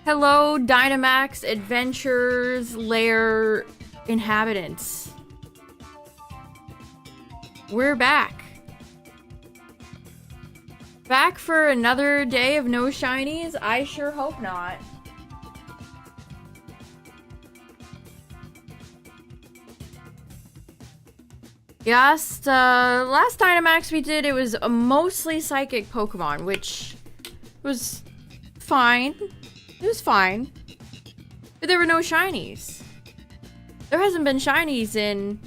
Hello, Dynamax Adventures Lair inhabitants. We're back. Back for another day of no shinies? I sure hope not. Yes, last Dynamax we did, it was a mostly psychic Pokemon, which was fine. It was fine. But there were no shinies. There hasn't been shinies in...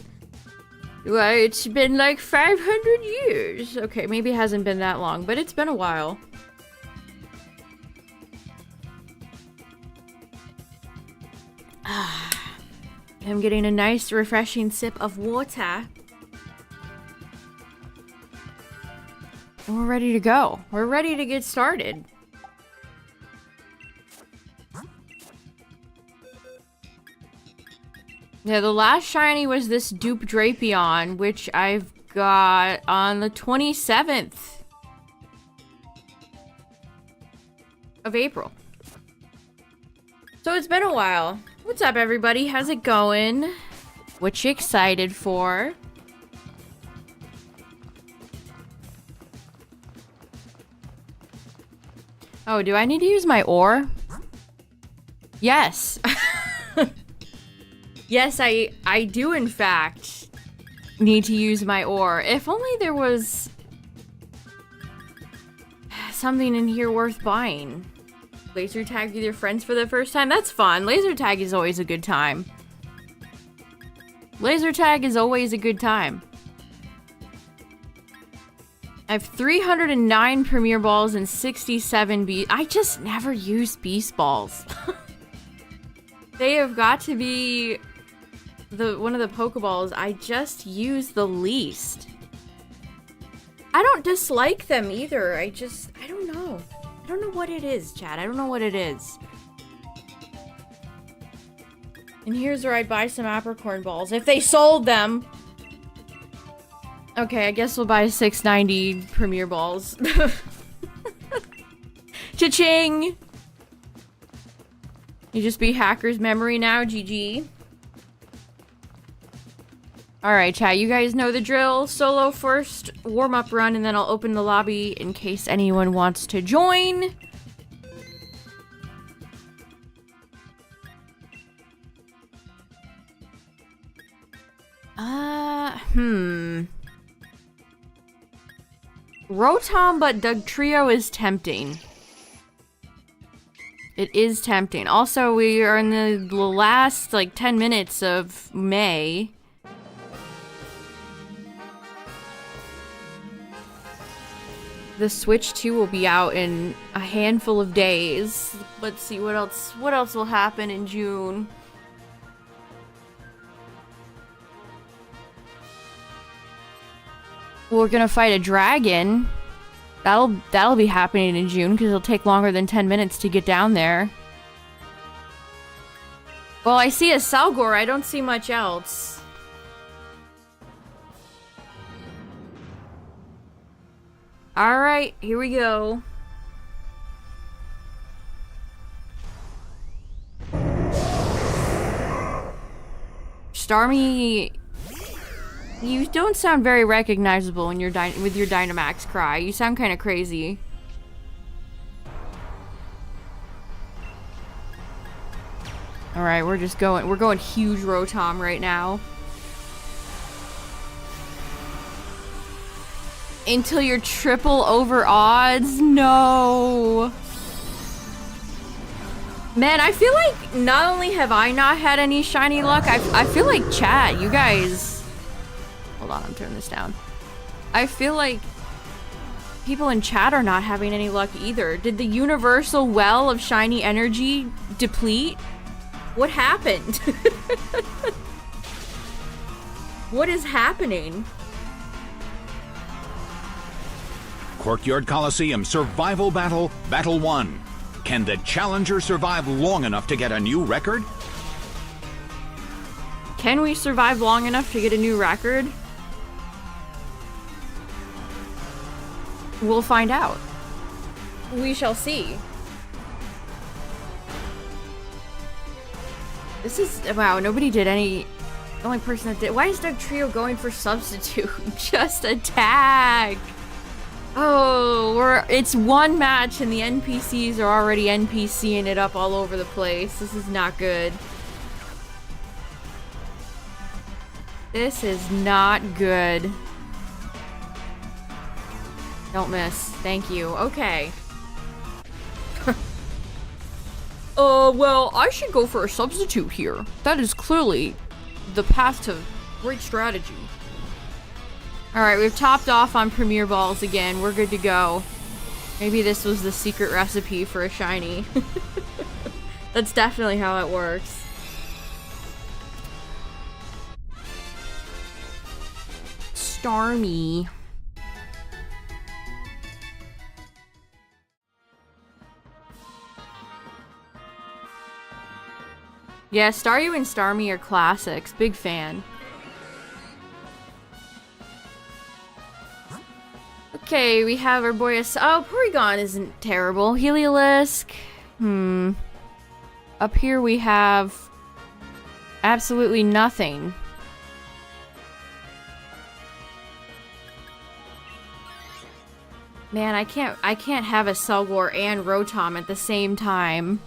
well, it's been like 500 years. Okay, maybe it hasn't been that long, but it's been a while. I'm getting a nice, refreshing sip of water. And we're ready to go. We're ready to get started. Yeah, the last shiny was this dupe Drapion, which I've got on the 27th of April. So it's been a while. What's up, everybody? How's it going? What you excited for? Oh, do I need to use my ore? Yes. Yes, I do in fact need to use my ore. If only there was something in here worth buying. Laser tag with your friends for the first time? That's fun. Laser tag is always a good time. Laser tag is always a good time. I have 309 Premier Balls and 67 Beast. I just never use Beast Balls. They have got to be one of the Pokeballs I just use the least. I don't dislike them either. I don't know. I don't know what it is, Chad. I don't know what it is. And here's where I'd buy some Apricorn balls if they sold them. Okay, I guess we'll buy 690 Premier Balls. Cha-ching! You just be hacker's memory now, GG. Alright, chat, you guys know the drill. Solo first, warm-up run, and then I'll open the lobby in case anyone wants to join. Rotom but Dugtrio is tempting. It is tempting. Also, we are in the last, like, 10 minutes of May. The Switch 2 will be out in a handful of days. Let's see what else will happen in June. We're gonna fight a dragon. That'll be happening in June because it'll take longer than 10 minutes to get down there. Well, I see a Salgor. I don't see much else. Alright, here we go. Starmie, you don't sound very recognizable when you're with your Dynamax cry. You sound kind of crazy. Alright, we're going huge Rotom right now. Until you're triple over odds? No. Man, I feel like not only have I not had any shiny luck, I feel like chat, you guys... Hold on, I'm turning this down. I feel like people in chat are not having any luck either. Did the universal well of shiny energy deplete? What happened? What is happening? Courtyard Coliseum Survival Battle, Battle 1. Can the challenger survive long enough to get a new record? Can we survive long enough to get a new record? We'll find out. We shall see. This is... Wow, nobody did any... The only person that did... Why is Doug Trio going for substitute? Just attack! Oh, it's one match and the NPCs are already NPCing it up all over the place. This is not good. This is not good. Don't miss. Thank you. Okay. Well, I should go for a substitute here. That is clearly the path to great strategy. Alright, we've topped off on Premier Balls again. We're good to go. Maybe this was the secret recipe for a shiny. That's definitely how it works. Starmie. Yeah, Staryu and Starmie are classics. Big fan. Okay, we have our boy... Oh, Porygon isn't terrible. Heliolisk. Up here we have... absolutely nothing. Man, I can't have a Selgor and Rotom at the same time.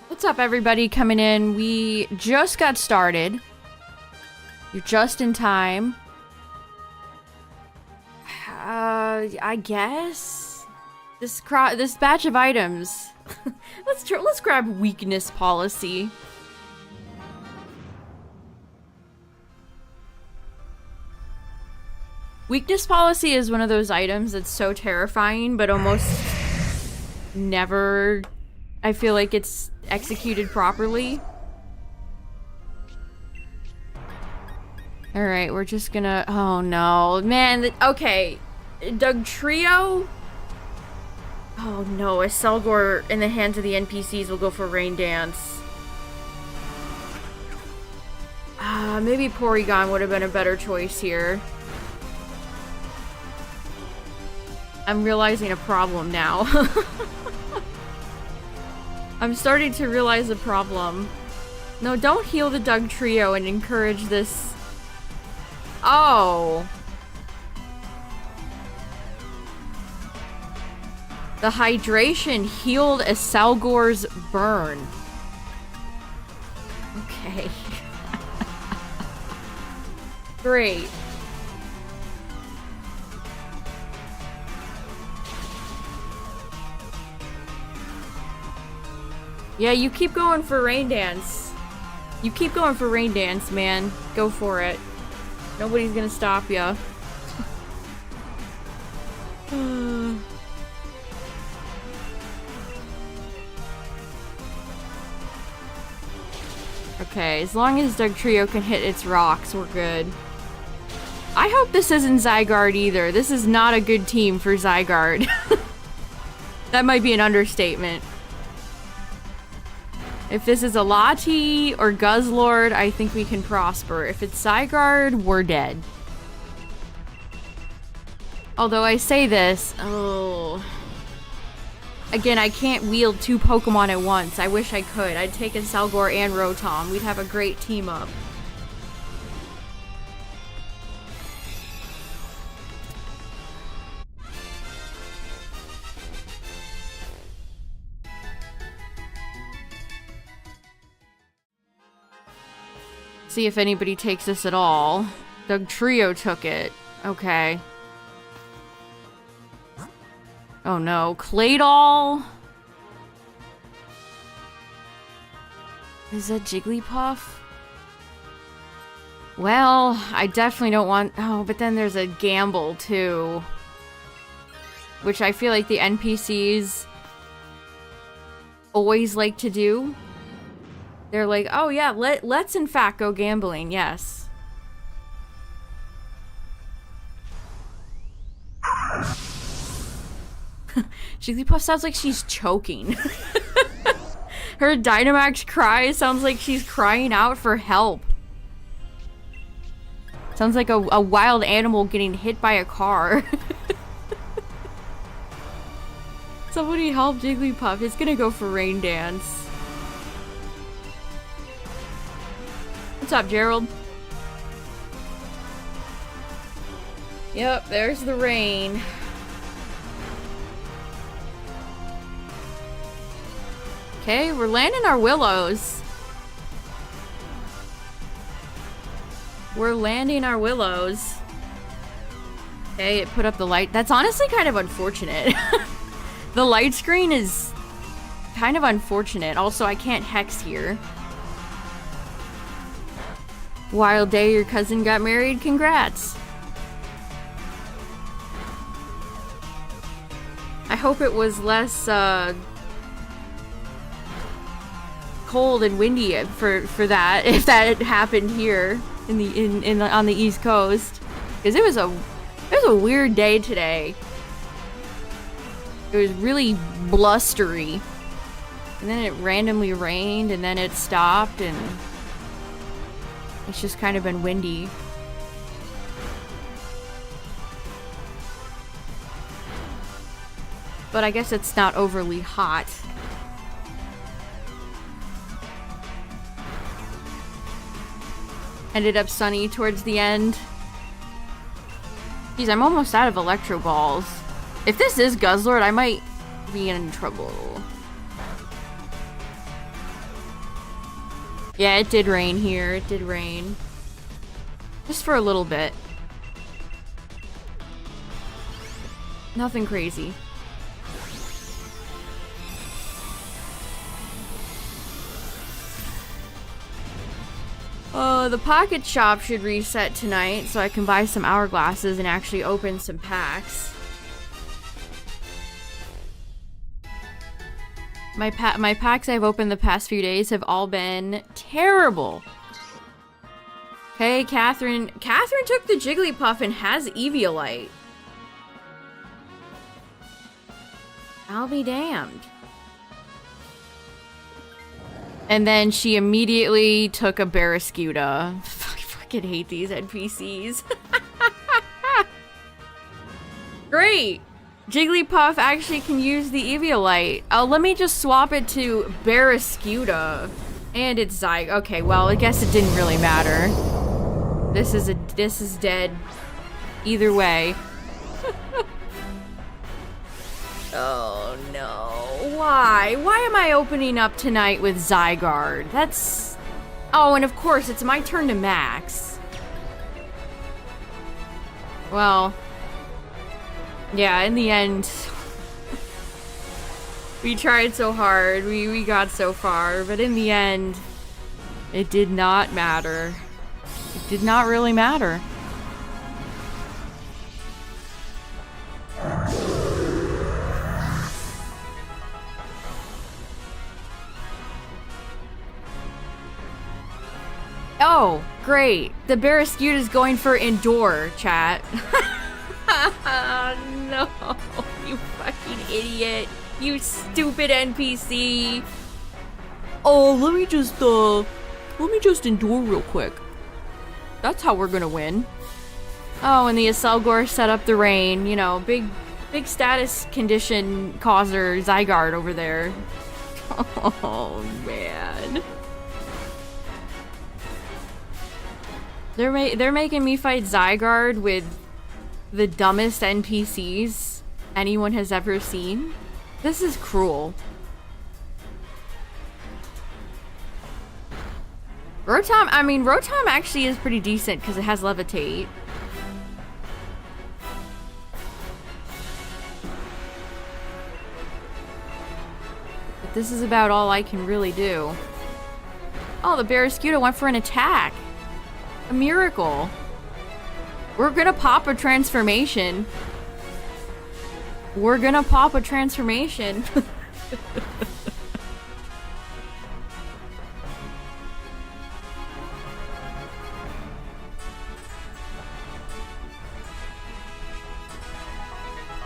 What's up, everybody coming in? We just got started. You're just in time. I guess this batch of items. let's grab weakness policy. Weakness policy is one of those items that's so terrifying, but almost never, I feel like it's executed properly. Alright, we're just gonna... Oh no. Man, okay. Doug Trio? Oh no, a Selgor in the hands of the NPCs will go for Rain Dance. Maybe Porygon would have been a better choice here. I'm realizing a problem now. I'm starting to realize a problem. No, don't heal the Doug Trio and encourage this... Oh. The hydration healed a Selgor's burn. Okay. Great. Yeah, you keep going for Rain Dance. You keep going for Rain Dance, man. Go for it. Nobody's gonna stop ya. Okay, as long as Doug Trio can hit its rocks, we're good. I hope this isn't Zygarde either. This is not a good team for Zygarde. That might be an understatement. If this is a Lati or Guzzlord, I think we can prosper. If it's Zygarde, we're dead. Although I say this, oh... Again, I can't wield two Pokemon at once. I wish I could. I'd take a Selgor and Rotom. We'd have a great team up. See if anybody takes this at all. Doug Trio took it. Okay. Oh no. Claydol? Is that Jigglypuff? Well, I definitely don't want... Oh, but then there's a gamble too. Which I feel like the NPCs always like to do. They're like, oh yeah, let's in fact go gambling, yes. Jigglypuff sounds like she's choking. Her Dynamax cry sounds like she's crying out for help. Sounds like a wild animal getting hit by a car. Sounds Somebody help Jigglypuff. It's gonna go for Rain Dance. What's up, Gerald? Yep, there's the rain. Okay, we're landing our willows. We're landing our willows. Okay, it put up the light. That's honestly kind of unfortunate. The light screen is kind of unfortunate. Also, I can't hex here. Wild day, your cousin got married. Congrats. I hope it was less cold and windy for that, if that had happened here on the East Coast, because it was a weird day today. It was really blustery, and then it randomly rained, and then it stopped, and it's just kind of been windy. But I guess it's not overly hot. Ended up sunny towards the end. Geez, I'm almost out of Electro Balls. If this is Guzzlord, I might be in trouble. Yeah, it did rain here. It did rain. Just for a little bit. Nothing crazy. The Pocket Shop should reset tonight, so I can buy some hourglasses and actually open some packs. My packs I've opened the past few days have all been terrible. Okay, Catherine. Catherine took the Jigglypuff and has Eviolite. I'll be damned. And then she immediately took a Barraskewda. I fucking hate these NPCs. Great! Jigglypuff actually can use the Eviolite. Let me just swap it to Barraskewda. And it's Zyg. Okay, well, I guess it didn't really matter. This is dead. Either way. Oh no. Why? Why am I opening up tonight with Zygarde? That's... Oh, and of course, it's my turn to max. Well... Yeah, in the end... we tried so hard, we got so far, but in the end... it did not matter. It did not really matter. Oh, great. The Barraskewda is going for Endure, chat. No, you fucking idiot. You stupid NPC. Oh, let me just Endure real quick. That's how we're gonna win. Oh, and the Aselgor set up the rain. You know, big status condition causer Zygarde over there. Oh, man. They're making me fight Zygarde with the dumbest NPCs anyone has ever seen. This is cruel. Rotom actually is pretty decent because it has Levitate. But this is about all I can really do. Oh, the Barraskewda went for an attack. A miracle. We're gonna pop a transformation. We're gonna pop a transformation.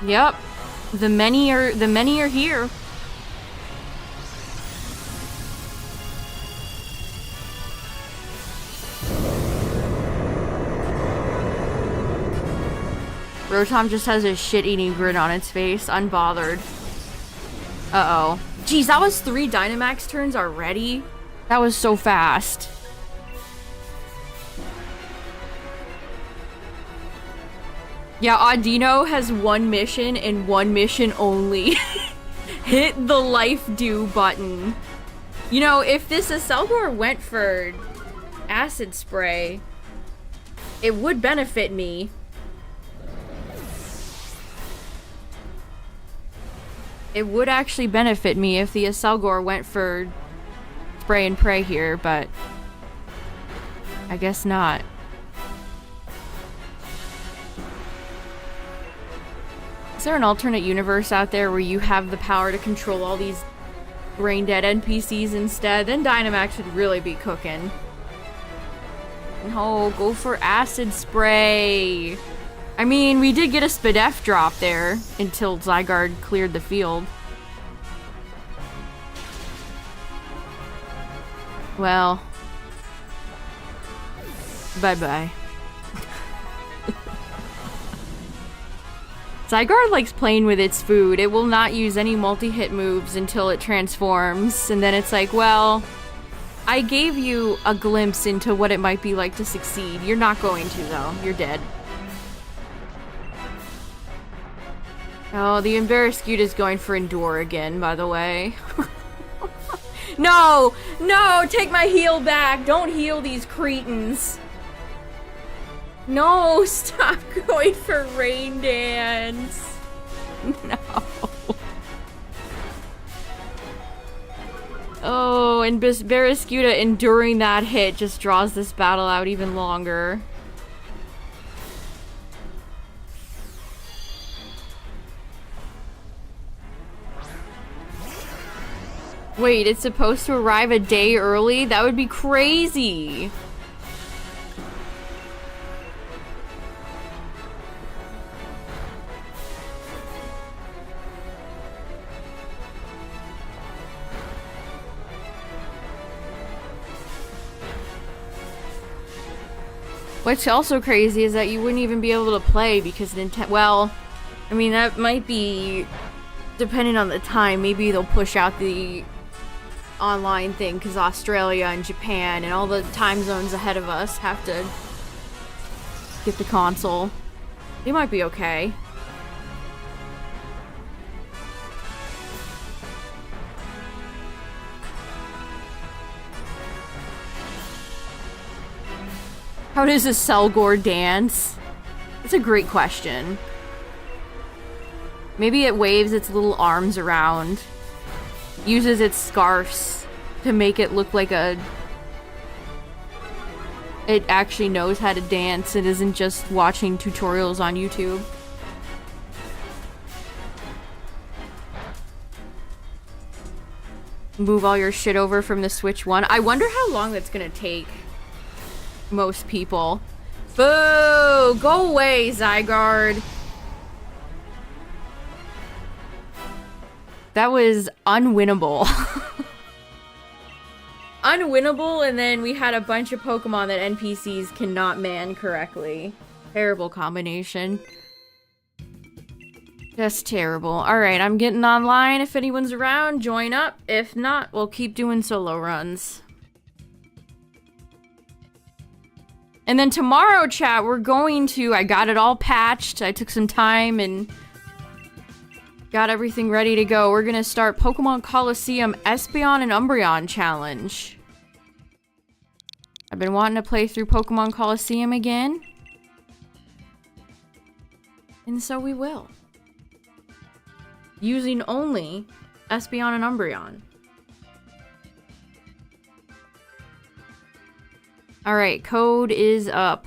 Yep. The many are here. Rotom just has a shit-eating grin on its face, unbothered. Uh-oh. Jeez, that was 3 Dynamax turns already? That was so fast. Yeah, Audino has 1 mission and 1 mission only. Hit the life do button. You know, if this Aselgor went for acid spray, it would benefit me. It would actually benefit me if the Aselgor went for spray and pray here, but I guess not. Is there an alternate universe out there where you have the power to control all these brain dead NPCs instead? Then Dynamax would really be cooking. No, go for acid spray. I mean, we did get a Spadef drop there until Zygarde cleared the field. Well, bye-bye. Zygarde likes playing with its food. It will not use any multi-hit moves until it transforms, and then it's like, well, I gave you a glimpse into what it might be like to succeed. You're not going to, though. You're dead. Oh, the Embarrasscute is going for Endure again, by the way. No! No! Take my heal back! Don't heal these cretins! No! Stop going for Rain Dance! No. Oh, and Barrascuda enduring that hit just draws this battle out even longer. Wait, it's supposed to arrive a day early? That would be crazy! What's also crazy is that you wouldn't even be able to play because Nintendo. Well, I mean, that might be depending on the time. Maybe they'll push out the online thing because Australia and Japan and all the time zones ahead of us have to get the console. They might be okay. How does a Selgor dance? It's a great question. Maybe it waves its little arms around. Uses its scarfs to make it look like it actually knows how to dance. It isn't just watching tutorials on YouTube. Move all your shit over from the Switch 1. I wonder how long that's gonna take most people. Boo! Go away, Zygarde! That was unwinnable. Unwinnable, and then we had a bunch of Pokemon that NPCs cannot man correctly. Terrible combination. Just terrible. Alright, I'm getting online. If anyone's around, join up. If not, we'll keep doing solo runs. And then tomorrow, chat, we're going to... I got it all patched. I took some time and got everything ready to go. We're gonna start Pokemon Coliseum Espeon and Umbreon Challenge. I've been wanting to play through Pokemon Coliseum again. And so we will. Using only Espeon and Umbreon. Alright, code is up.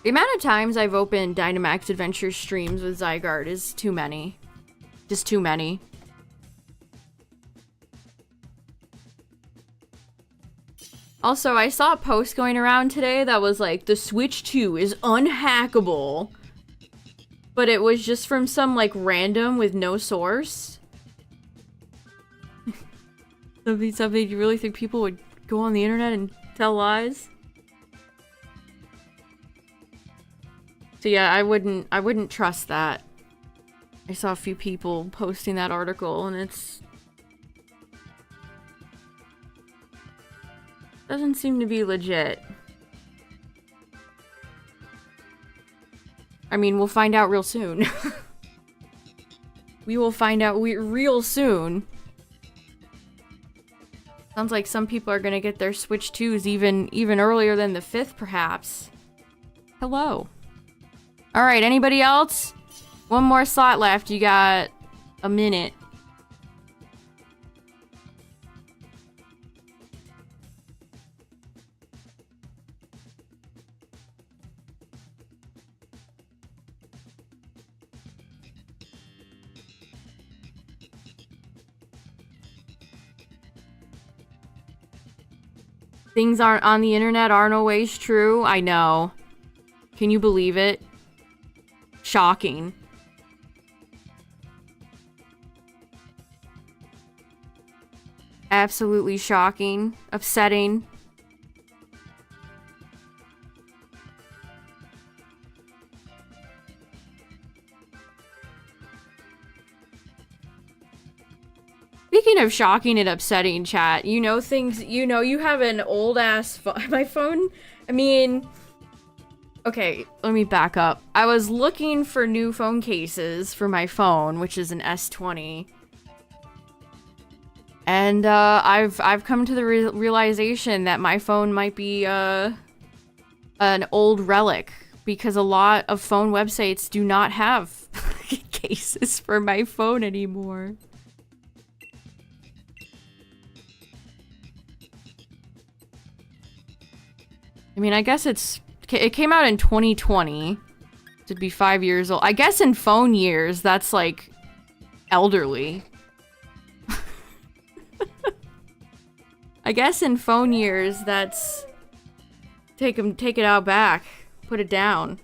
The amount of times I've opened Dynamax Adventure streams with Zygarde is too many. Just too many. Also, I saw a post going around today that was like, the Switch 2 is unhackable. But it was just from some like random with no source. Something you really think people would go on the internet and tell lies? So yeah, I wouldn't trust that. I saw a few people posting that article and it's doesn't seem to be legit. I mean, we'll find out real soon. We will find out real soon. Sounds like some people are gonna get their Switch 2s even earlier than the 5th, perhaps. Hello. Alright, anybody else? One more slot left. You got a minute. Things aren't on the internet aren't always true. I know. Can you believe it? Shocking. Absolutely shocking. Upsetting. Speaking of shocking and upsetting, chat, you know things, you know you have an old-ass phone. My phone, I mean... Okay, let me back up. I was looking for new phone cases for my phone, which is an S20. And, I've come to the realization that my phone might be, an old relic. Because a lot of phone websites do not have cases for my phone anymore. I mean, I guess it came out in 2020. It'd be 5 years old. I guess in phone years, that's like elderly. I guess in phone years, that's take it out back, put it down.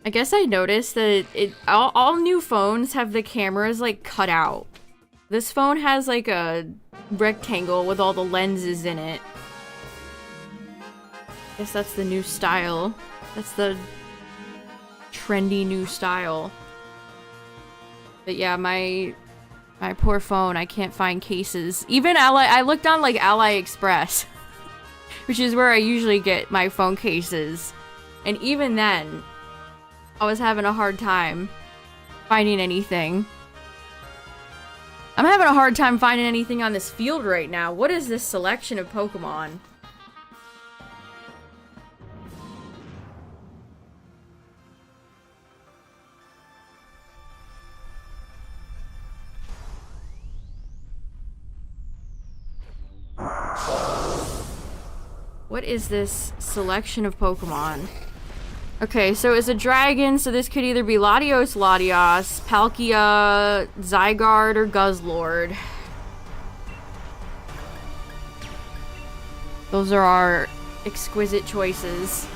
I guess I noticed that all new phones have the cameras like cut out. This phone has like a rectangle with all the lenses in it. Guess that's the new style. That's the trendy new style. But yeah, my poor phone, I can't find cases. Even I looked on like AliExpress, which is where I usually get my phone cases. And even then, I was having a hard time finding anything. I'm having a hard time finding anything on this field right now. What is this selection of Pokemon? What is this selection of Pokemon? Okay, so it's a dragon, so this could either be Latios, Palkia, Zygarde, or Guzzlord. Those are our exquisite choices.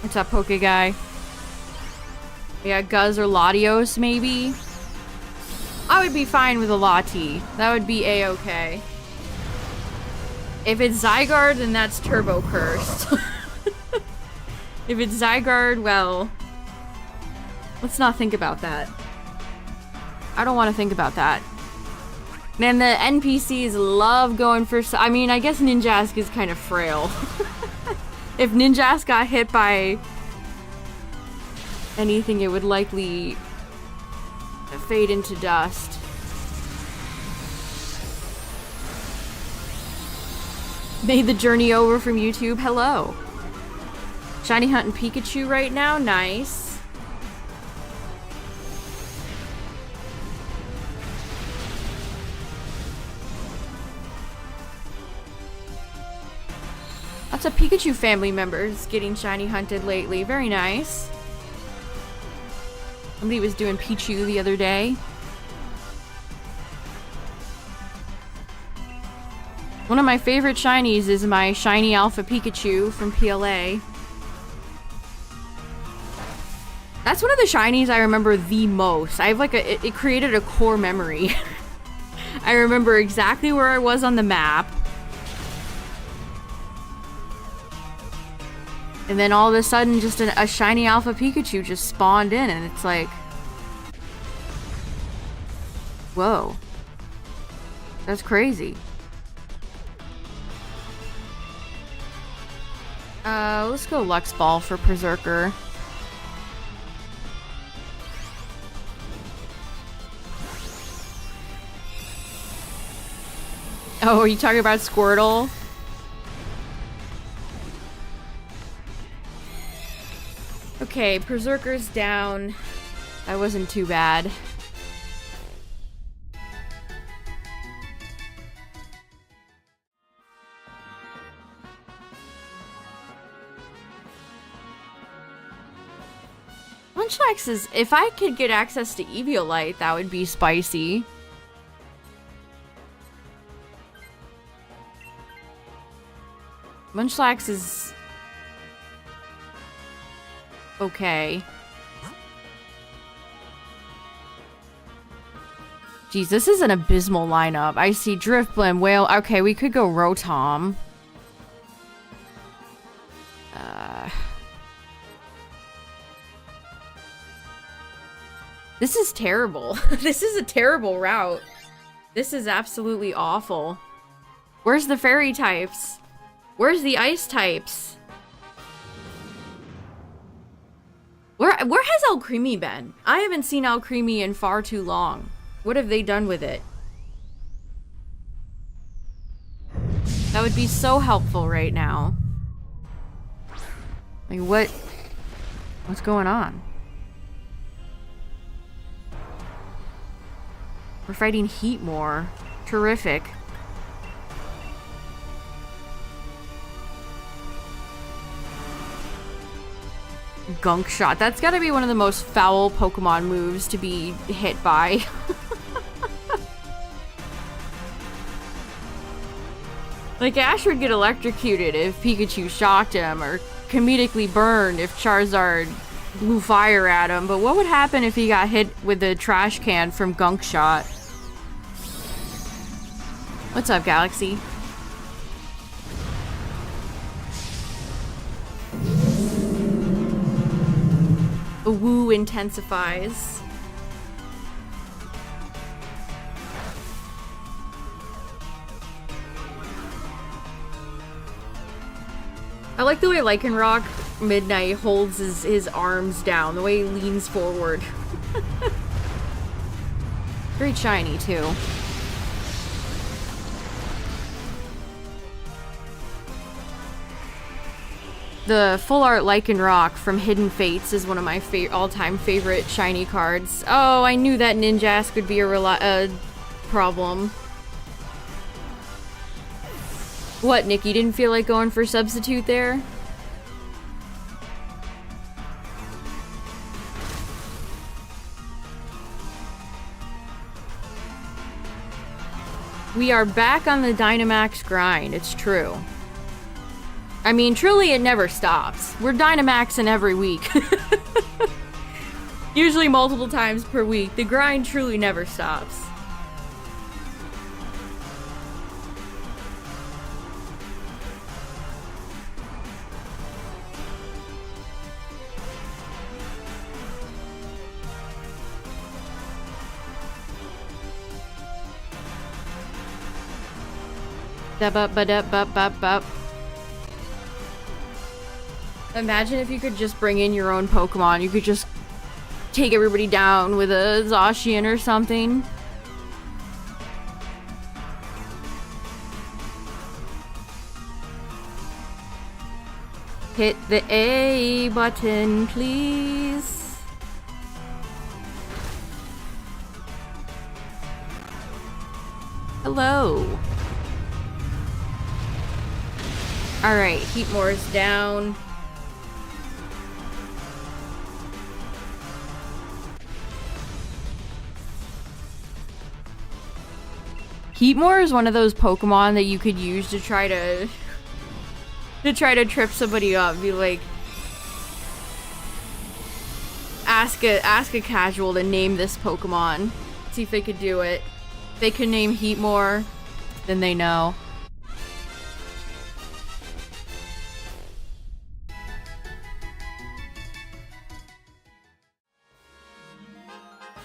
What's up, Poke Guy? Yeah, Guzz or Latios, maybe? I would be fine with a Lati. That would be a-okay. If it's Zygarde, then that's turbo cursed. If it's Zygarde, well... let's not think about that. I don't want to think about that. Man, the NPCs love going for... I mean, I guess Ninjask is kind of frail. If Ninjask got hit by anything, it would likely fade into dust. Made the journey over from YouTube. Hello. Shiny hunting Pikachu right now. Nice. Lots of Pikachu family members getting shiny hunted lately. Very nice. Somebody was doing Pichu the other day. One of my favorite shinies is my shiny Alpha Pikachu from PLA. That's one of the shinies I remember the most. I have like it created a core memory. I remember exactly where I was on the map. And then all of a sudden, just a shiny Alpha Pikachu just spawned in, and it's like... Whoa. That's crazy. Let's go Lux Ball for Berserker. Oh, are you talking about Squirtle? Okay, Berserker's down. That wasn't too bad. Munchlax is... If I could get access to Eviolite, that would be spicy. Munchlax is... okay. Jeez, this is an abysmal lineup. I see Drifblim, Whale... Okay, we could go Rotom. This is terrible. This is a terrible route. This is absolutely awful. Where's the fairy types? Where's the ice types? Where has Alcremie been? I haven't seen Alcremie in far too long. What have they done with it? That would be so helpful right now. Like, what's going on? We're fighting Heatmore. Terrific. Gunk Shot. That's gotta be one of the most foul Pokemon moves to be hit by. Like, Ash would get electrocuted if Pikachu shocked him, or comedically burned if Charizard blew fire at him, but what would happen if he got hit with a trash can from Gunk Shot? What's up, Galaxy? The woo intensifies. I like the way Lycanroc Midnight holds his arms down, the way he leans forward. Great shiny, too. The full art Lycanroc from Hidden Fates is one of my all-time favorite shiny cards. Oh, I knew that Ninjask would be a problem. What, Nick, you didn't feel like going for substitute there? We are back on the Dynamax grind, it's true. I mean, truly, it never stops. We're Dynamaxing every week. Usually multiple times per week. The grind truly never stops. Ba-ba-ba-da-ba-ba-ba. Imagine if you could just bring in your own Pokemon. You could just take everybody down with a Zacian or something. Hit the A button, please. Hello. Alright, Heatmore's down. Heatmore is one of those Pokemon that you could use to try to trip somebody up. Be like, ask a casual to name this Pokemon. See if they could do it. If they could name Heatmore, then they know.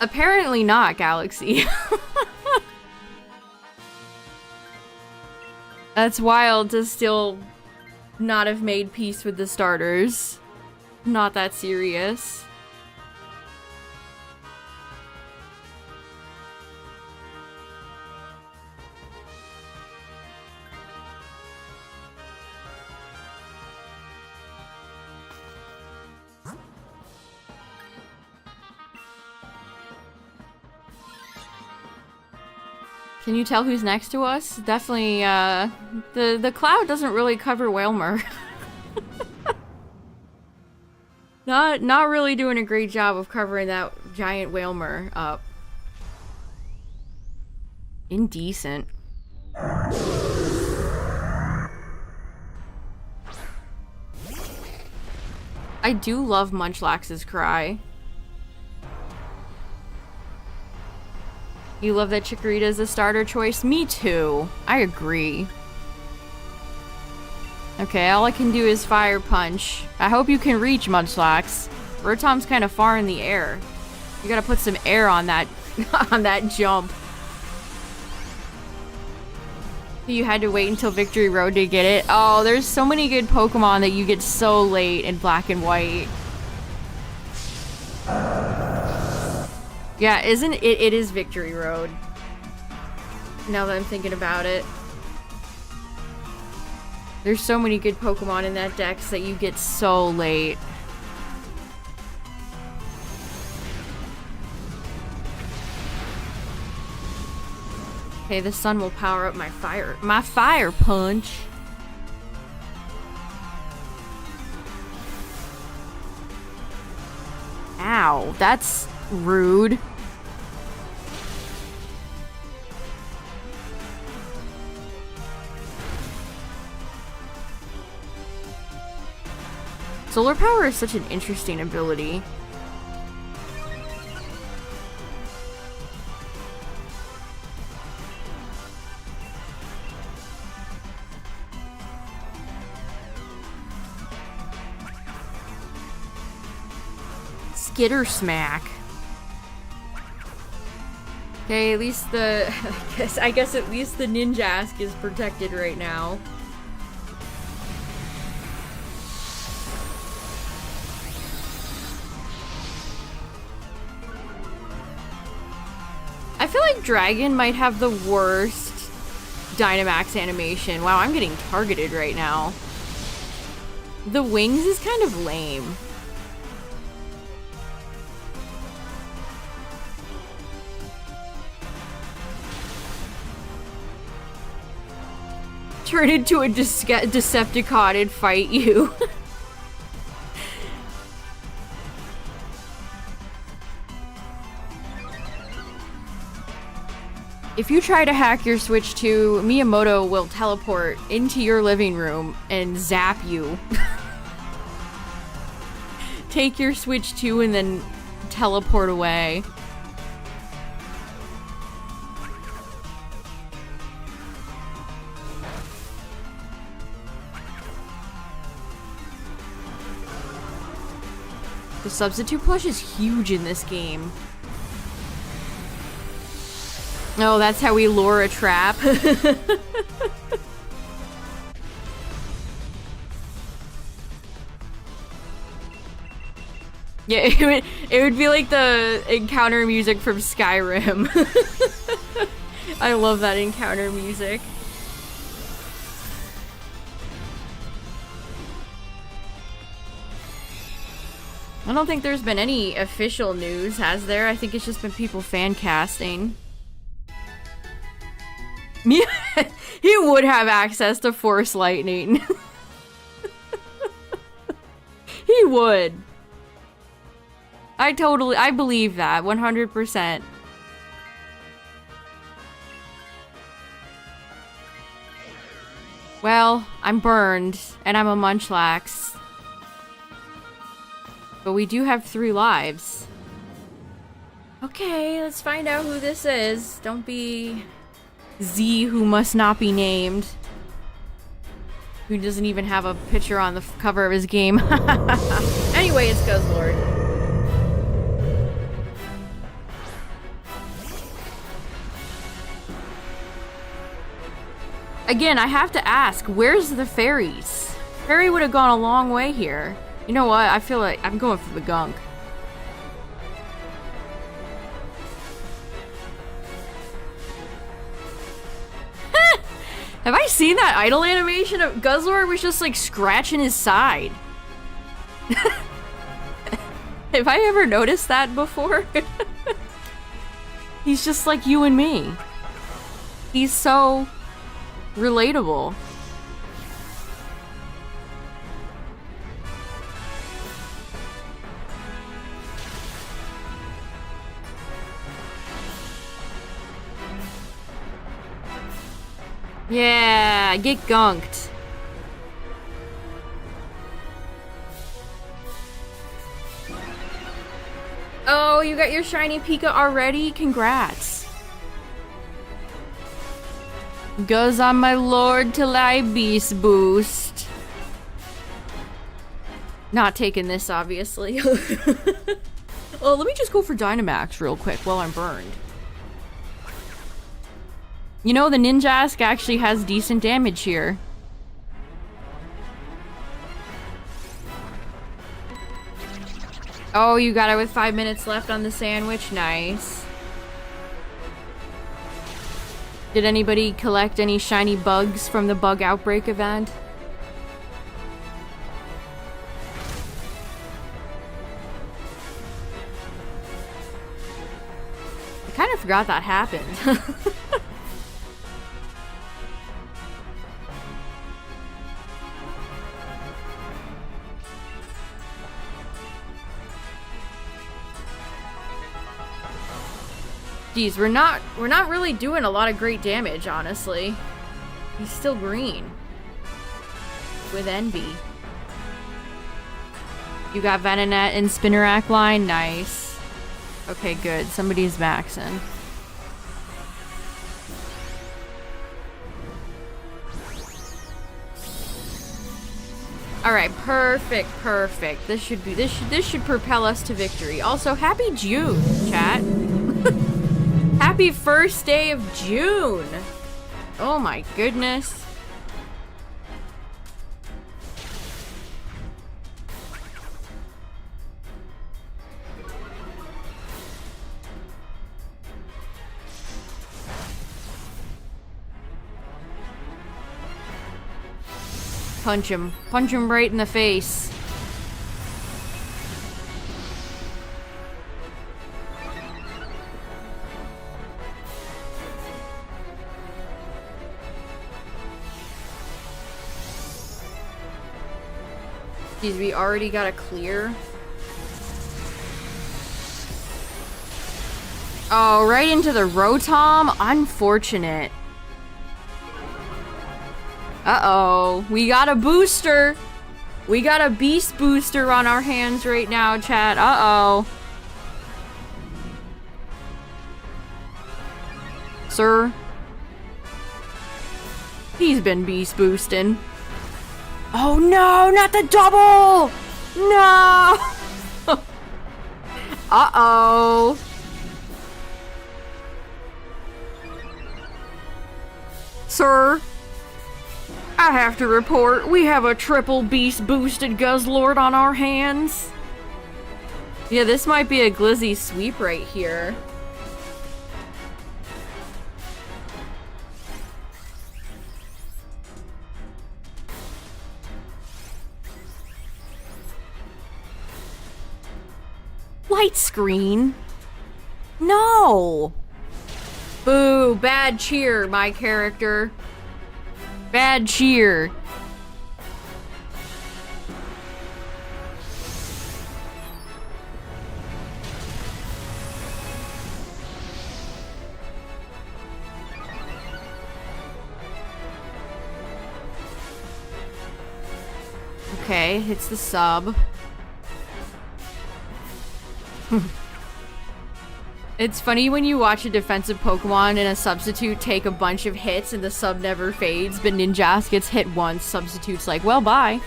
Apparently not, Galaxy. That's wild to still not have made peace with the starters. Not that serious. Can you tell who's next to us? Definitely, the cloud doesn't really cover Wailmer. Not really doing a great job of covering that giant Wailmer up. Indecent. I do love Munchlax's cry. You love that Chikorita is a starter choice? Me too. I agree. Okay, all I can do is Fire Punch. I hope you can reach Munchlax. Rotom's kind of far in the air. You gotta put some air on that on that jump. You had to wait until Victory Road to get it. Oh, there's so many good Pokemon that you get so late in Black and White. Yeah, isn't it? It is Victory Road. Now that I'm thinking about it. There's so many good Pokemon in that dex that you get so late. Okay, the sun will power up my fire punch. Ow, that's rude. Solar power is such an interesting ability. Skitter Smack. Okay, at least the I guess at least the Ninjask is protected right now. I feel like Dragon might have the worst Dynamax animation. Wow, I'm getting targeted right now. The wings is kind of lame. Turn into a Decepticon and fight you. If you try to hack your Switch 2, Miyamoto will teleport into your living room and zap you. Take your Switch 2 and then teleport away. The substitute plush is huge in this game. Oh, that's how we lure a trap. Yeah, it would be like the encounter music from Skyrim. I love that encounter music. I don't think there's been any official news, has there? I think it's just been people fan casting. He would have access to Force Lightning. He would. I believe that, 100%. Well, I'm burned, and I'm a Munchlax. But we do have 3 lives. Okay, let's find out who this is. Don't be Z who must not be named. Who doesn't even have a picture on the cover of his game. Anyway, it's Guzzlord. Again, I have to ask, where's the fairies? Fairy would have gone a long way here. You know what? I feel like I'm going for the gunk. Have I seen that idle animation of Guzzlord was just like scratching his side? Have I ever noticed that before? He's just like you and me. He's so relatable. Yeah, get gunked. Oh, you got your shiny Pika already? Congrats. Goes on my lord till I beast boost. Not taking this, obviously. Oh, let me just go for Dynamax real quick while I'm burned. You know, the Ninjask actually has decent damage here. Oh, you got it with 5 minutes left on the sandwich. Nice. Did anybody collect any shiny bugs from the bug outbreak event? I kind of forgot that happened. Geez, we're not really doing a lot of great damage, honestly. He's still green. With Envy. You got Venonat and Spinnerack line? Nice. Okay, good. Somebody's maxing. Alright, perfect. This should propel us to victory. Also, happy June, chat. Happy first day of June! Oh my goodness. Punch him. Punch him right in the face. Geez, we already got a clear. Oh, right into the Rotom? Unfortunate. Uh-oh. We got a booster. We got a beast booster on our hands right now, chat. Uh-oh. Sir? He's been beast boosting. Oh no, not the double! No! Uh-oh. Sir, I have to report, we have a triple beast boosted Guzzlord on our hands. Yeah, this might be a glizzy sweep right here. Light screen? No! Boo, bad cheer, my character. Bad cheer. Okay, hits the sub. It's funny when you watch a defensive Pokemon and a substitute take a bunch of hits and the sub never fades, but Ninjask gets hit once, substitute's like, well, bye.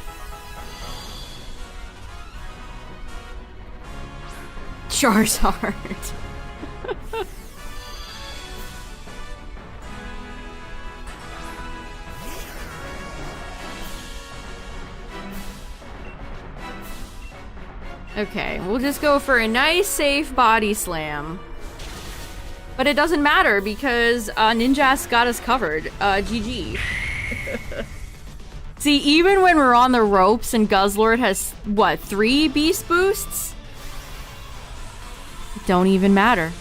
Charizard. Okay, we'll just go for a nice, safe body slam. But it doesn't matter because Ninjask got us covered. GG. See, even when we're on the ropes and Guzzlord has, what, 3 beast boosts? Don't even matter.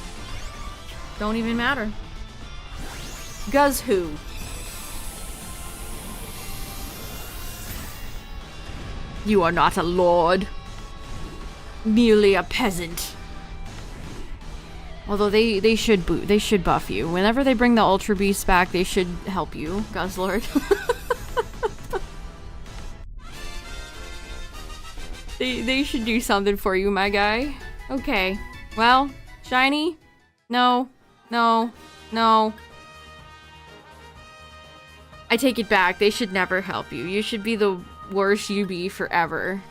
Don't even matter. Guzz who? You are not a lord. Merely a peasant. Although they should buff you. Whenever they bring the Ultra Beast back, they should help you, Guzzlord. they should do something for you, my guy. Okay. Well, shiny? No. No. No. I take it back. They should never help you. You should be the worst UB forever.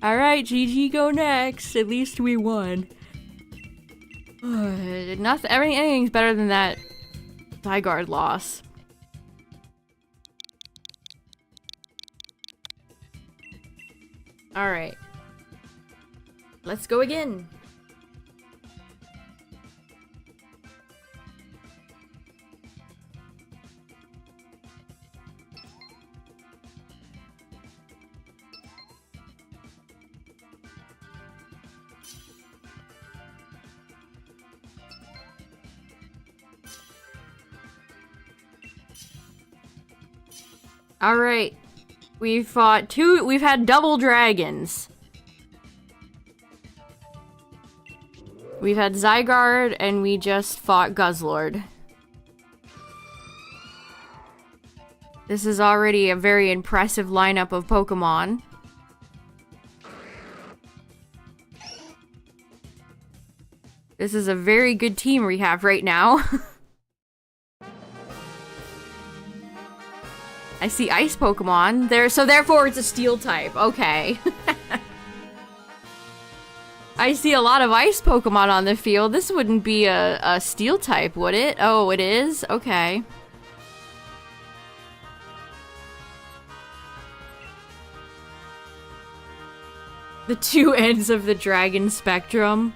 Alright, GG, go next. At least we won. Nothing. Anything's better than that Zygarde loss. Alright. Let's go again. Alright. We've had double dragons. We've had Zygarde, and we just fought Guzzlord. This is already a very impressive lineup of Pokemon. This is a very good team we have right now. I see ice Pokemon there, so therefore it's a steel type. Okay. I see a lot of ice Pokemon on the field. This wouldn't be a steel type, would it? Oh, it is? Okay. The two ends of the dragon spectrum.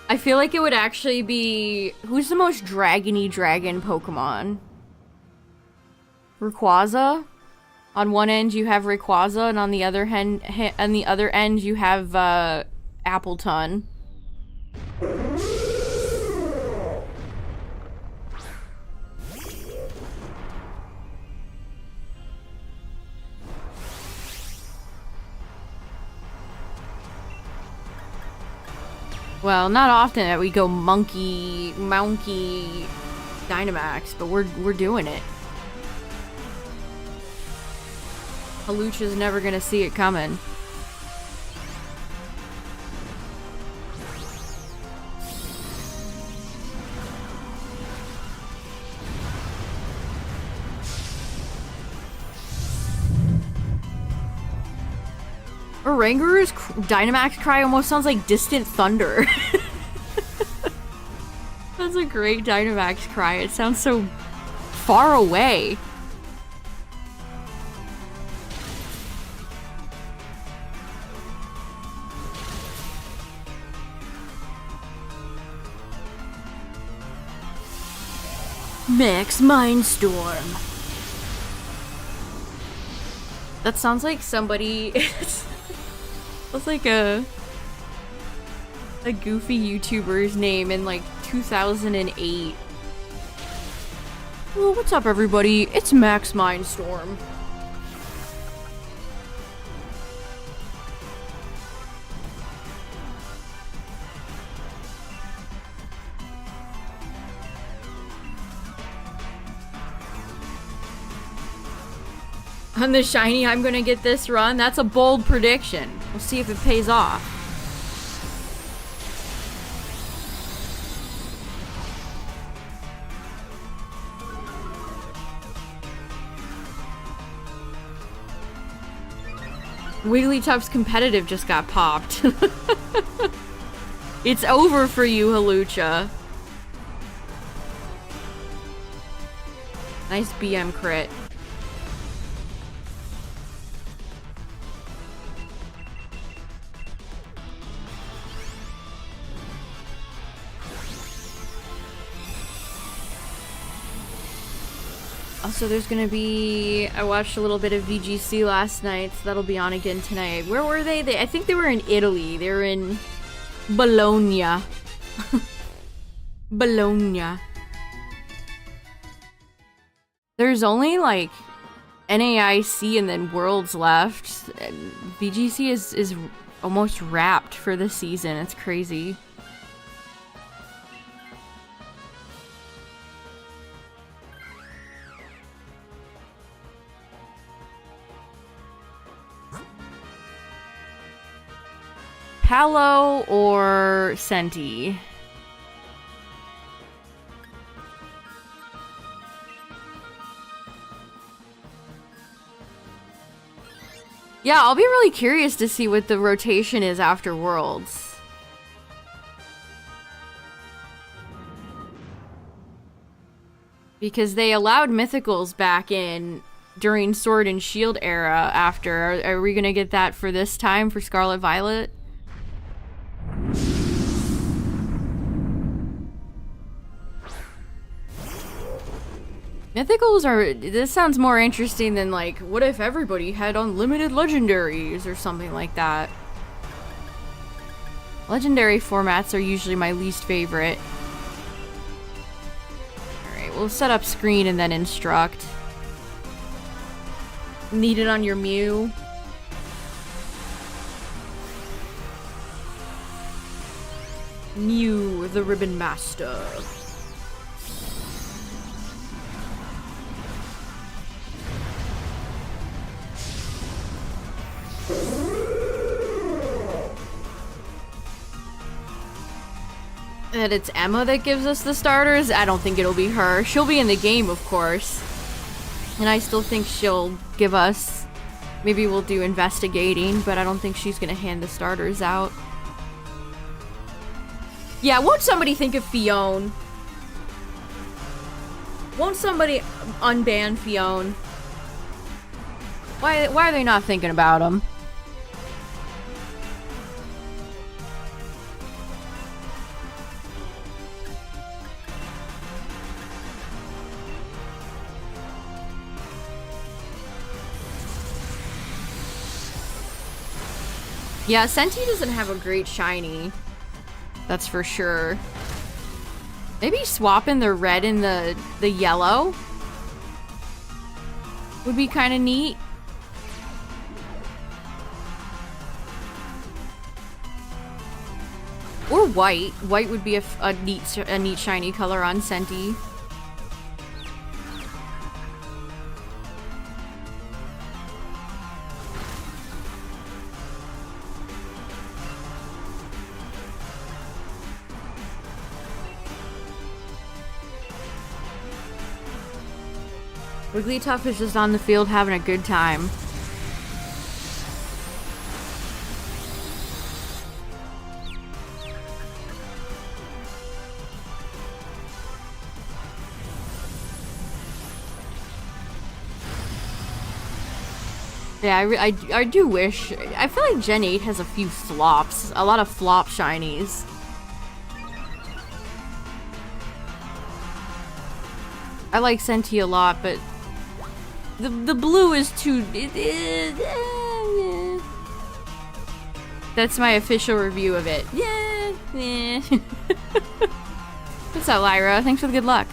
I feel like it would actually be... Who's the most dragony dragon Pokemon? Rayquaza? On one end you have Rayquaza, and on the other end you have Appleton. Well, not often that we go monkey, Dynamax, but we're doing it. Halucha's never gonna see it coming. Oranguru's Dynamax cry almost sounds like distant thunder. That's a great Dynamax cry. It sounds so far away. Max Mindstorm. That sounds like somebody... That's like a goofy YouTuber's name in like 2008. Well, what's up everybody? It's Max Mindstorm. On the shiny, I'm gonna get this run. That's a bold prediction. We'll see if it pays off. Wigglytuff's competitive just got popped. It's over for you, Halucha. Nice BM crit. Also, there's gonna be... I watched a little bit of VGC last night, so that'll be on again tonight. Where were they? I think they were in Italy. They were in Bologna. Bologna. There's only, like, NAIC and then Worlds left. And VGC is almost wrapped for the season. It's crazy. Palo or Senti? Yeah, I'll be really curious to see what the rotation is after Worlds. Because they allowed Mythicals back in during Sword and Shield era after. Are we gonna get that for this time for Scarlet Violet? Mythicals are... This sounds more interesting than, like, what if everybody had unlimited legendaries or something like that? Legendary formats are usually my least favorite. Alright, we'll set up screen and then instruct. Need it on your Mew. Mew, the Ribbon Master. That it's Emma that gives us the starters? I don't think it'll be her. She'll be in the game, of course. And I still think she'll give us... Maybe we'll do investigating, but I don't think she's gonna hand the starters out. Yeah, won't somebody think of Fione? Won't somebody unban Fione? Why are they not thinking about him? Yeah, Senti doesn't have a great shiny. That's for sure. Maybe swapping the red and the yellow would be kind of neat. Or white. White would be a neat shiny color on Senti. Wigglytuff is just on the field having a good time. Yeah, I do wish... I feel like Gen 8 has a few flops. A lot of flop shinies. I like Senti a lot, but... The blue is too... That's my official review of it. Yeah. What's up, Lyra? Thanks for the good luck.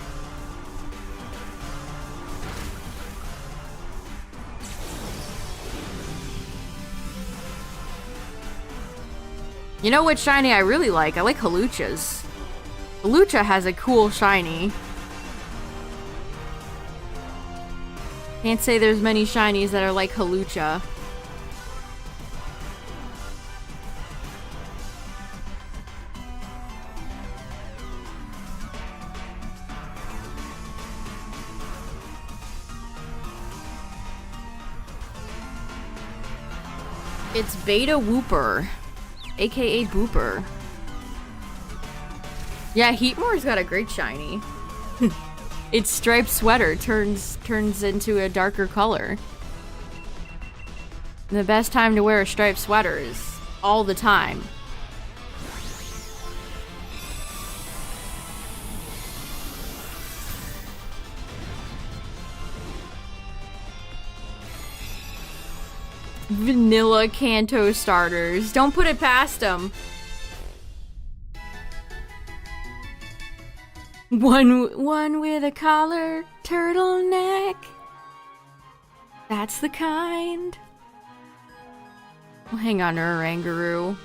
You know what shiny I really like? I like Halucha's. Halucha has a cool shiny. Can't say there's many shinies that are like Halucha. It's Beta Wooper, aka Booper. Yeah, Heatmore's got a great shiny. Its striped sweater turns into a darker color. And the best time to wear a striped sweater is all the time. Vanilla Kanto starters. Don't put it past them. One with a collar, turtleneck. That's the kind. Well, hang on to Oranguru.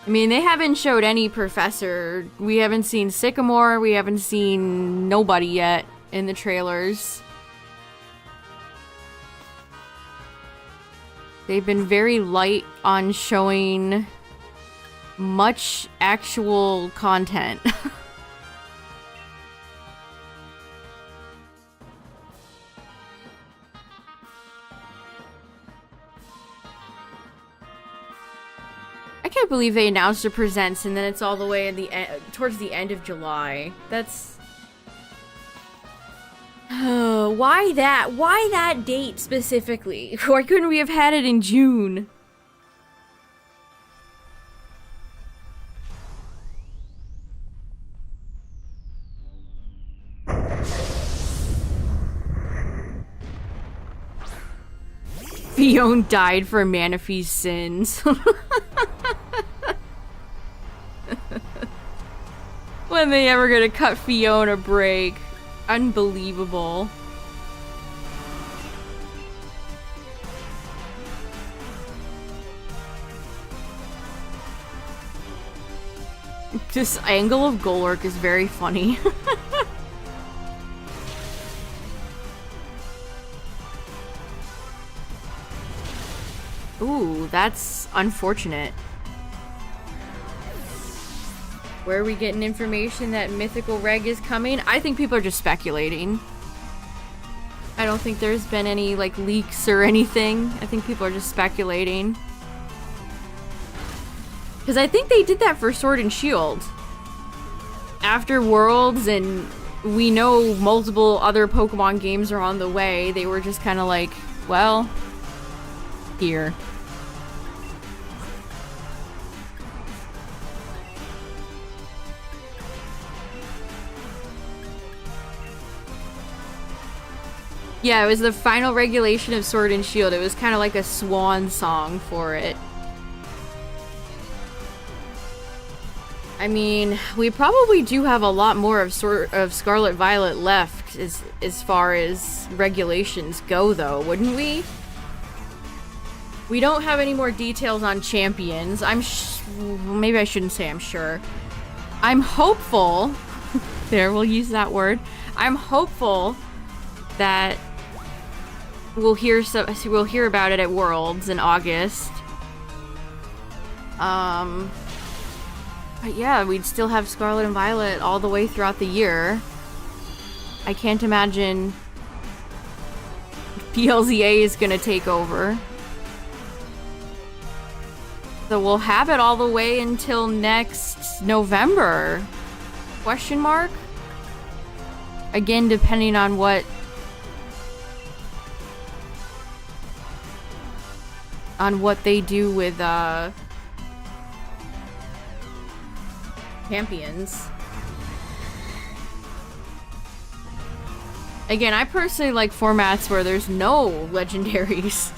I mean, they haven't showed any professor. We haven't seen Sycamore. We haven't seen nobody yet in the trailers. They've been very light on showing much actual content. I can't believe they announced the presents and then it's all the way in the towards the end of July. That's why that? Why that date specifically? Why couldn't we have had it in June? Fiona died for Manaphy's sins. When they ever gonna cut Fiona a break? Unbelievable. This angle of Golurk is very funny. Ooh, that's unfortunate. Where are we getting information that Mythical Reg is coming? I think people are just speculating. I don't think there's been any, like, leaks or anything. I think people are just speculating. Because I think they did that for Sword and Shield. After Worlds, and we know multiple other Pokemon games are on the way, they were just kind of like, well, here. Yeah, it was the final regulation of Sword and Shield. It was kind of like a swan song for it. I mean, we probably do have a lot more of Scarlet Violet left as far as regulations go, though, wouldn't we? We don't have any more details on champions. Maybe I shouldn't say I'm sure. I'm hopeful. There, we'll use that word. I'm hopeful that we'll hear about it at Worlds in August. But yeah, we'd still have Scarlet and Violet all the way throughout the year. I can't imagine PLZA is gonna take over. So we'll have it all the way until next November? Question mark? Again, depending on what they do with champions. Again, I personally like formats where there's no legendaries.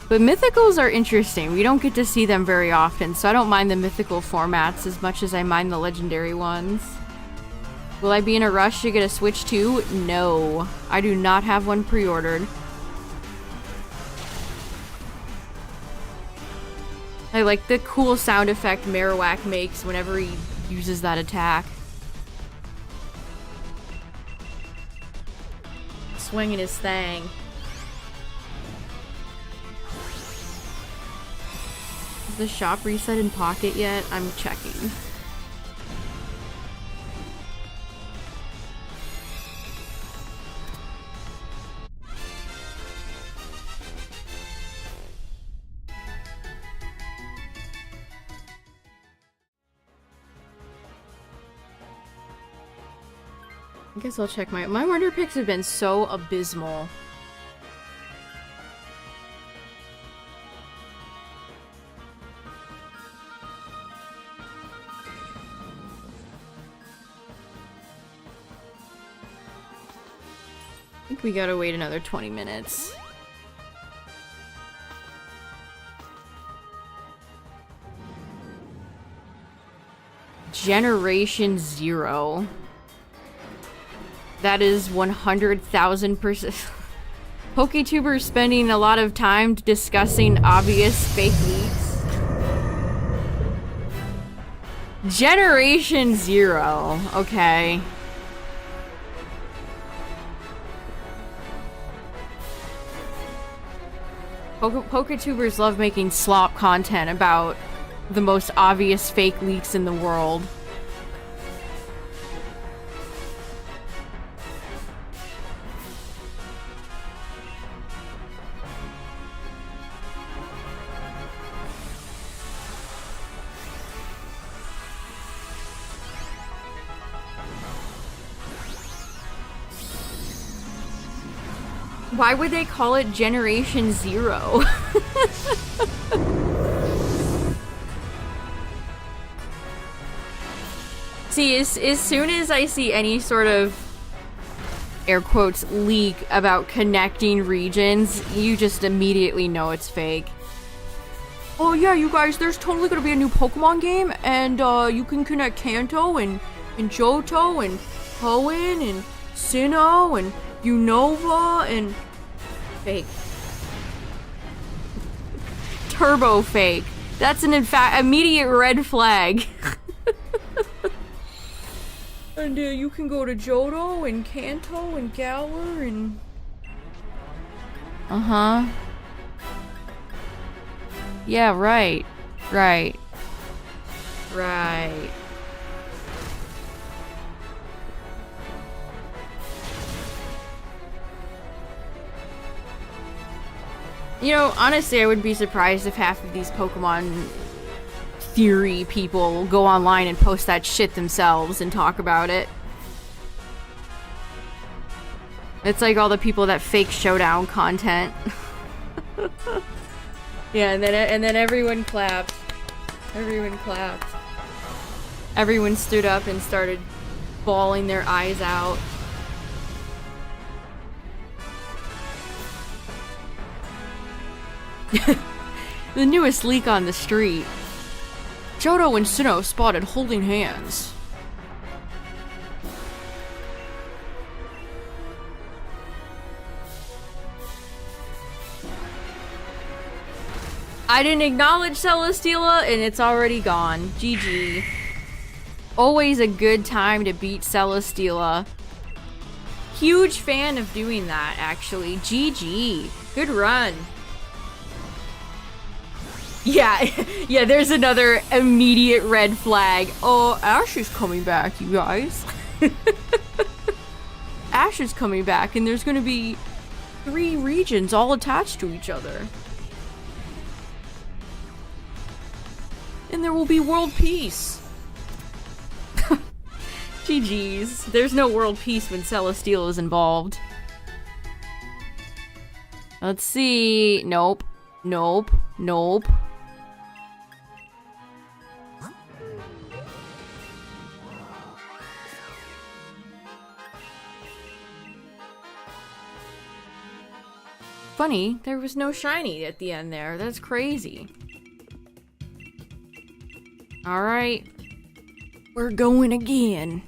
But mythicals are interesting. We don't get to see them very often, so I don't mind the mythical formats as much as I mind the legendary ones. Will I be in a rush to get a Switch 2? No. I do not have one pre-ordered. I I like the cool sound effect Marowak makes whenever he uses that attack. Swinging his thing. Is the shop reset in Pocket yet? I'm checking. I guess I'll check my wonder picks have been so abysmal. I think we gotta wait another 20 minutes. Generation 0. That is 100,000%. PokeTubers spending a lot of time discussing obvious fake leaks. Generation 0. Okay. PokeTubers love making slop content about the most obvious fake leaks in the world. Why would they call it Generation 0? See, as soon as I see any sort of air quotes leak about connecting regions, you just immediately know it's fake. Oh yeah, you guys, there's totally gonna be a new Pokemon game, and you can connect Kanto and Johto and Hoenn and Sinnoh and Unova and fake. Turbo fake. That's an immediate red flag. And you can go to Johto and Kanto and Galar and... Uh-huh. Yeah, right. Right. Right. You know, honestly, I wouldn't be surprised if half of these Pokemon theory people go online and post that shit themselves and talk about it. It's like all the people that fake Showdown content. Yeah, and then everyone clapped. Everyone clapped. Everyone stood up and started bawling their eyes out. The newest leak on the street. Johto and Sinnoh spotted holding hands. I didn't acknowledge Celesteela and it's already gone. GG. Always a good time to beat Celesteela. Huge fan of doing that, actually. GG. Good run. Yeah, yeah, there's another immediate red flag. Oh, Ash is coming back, you guys. Ash is coming back, and there's gonna be 3 regions all attached to each other. And there will be world peace. GG's. There's no world peace when Celesteela is involved. Let's see. Nope. Nope. Nope. Funny, there was no shiny at the end there. That's crazy. Alright. We're going again.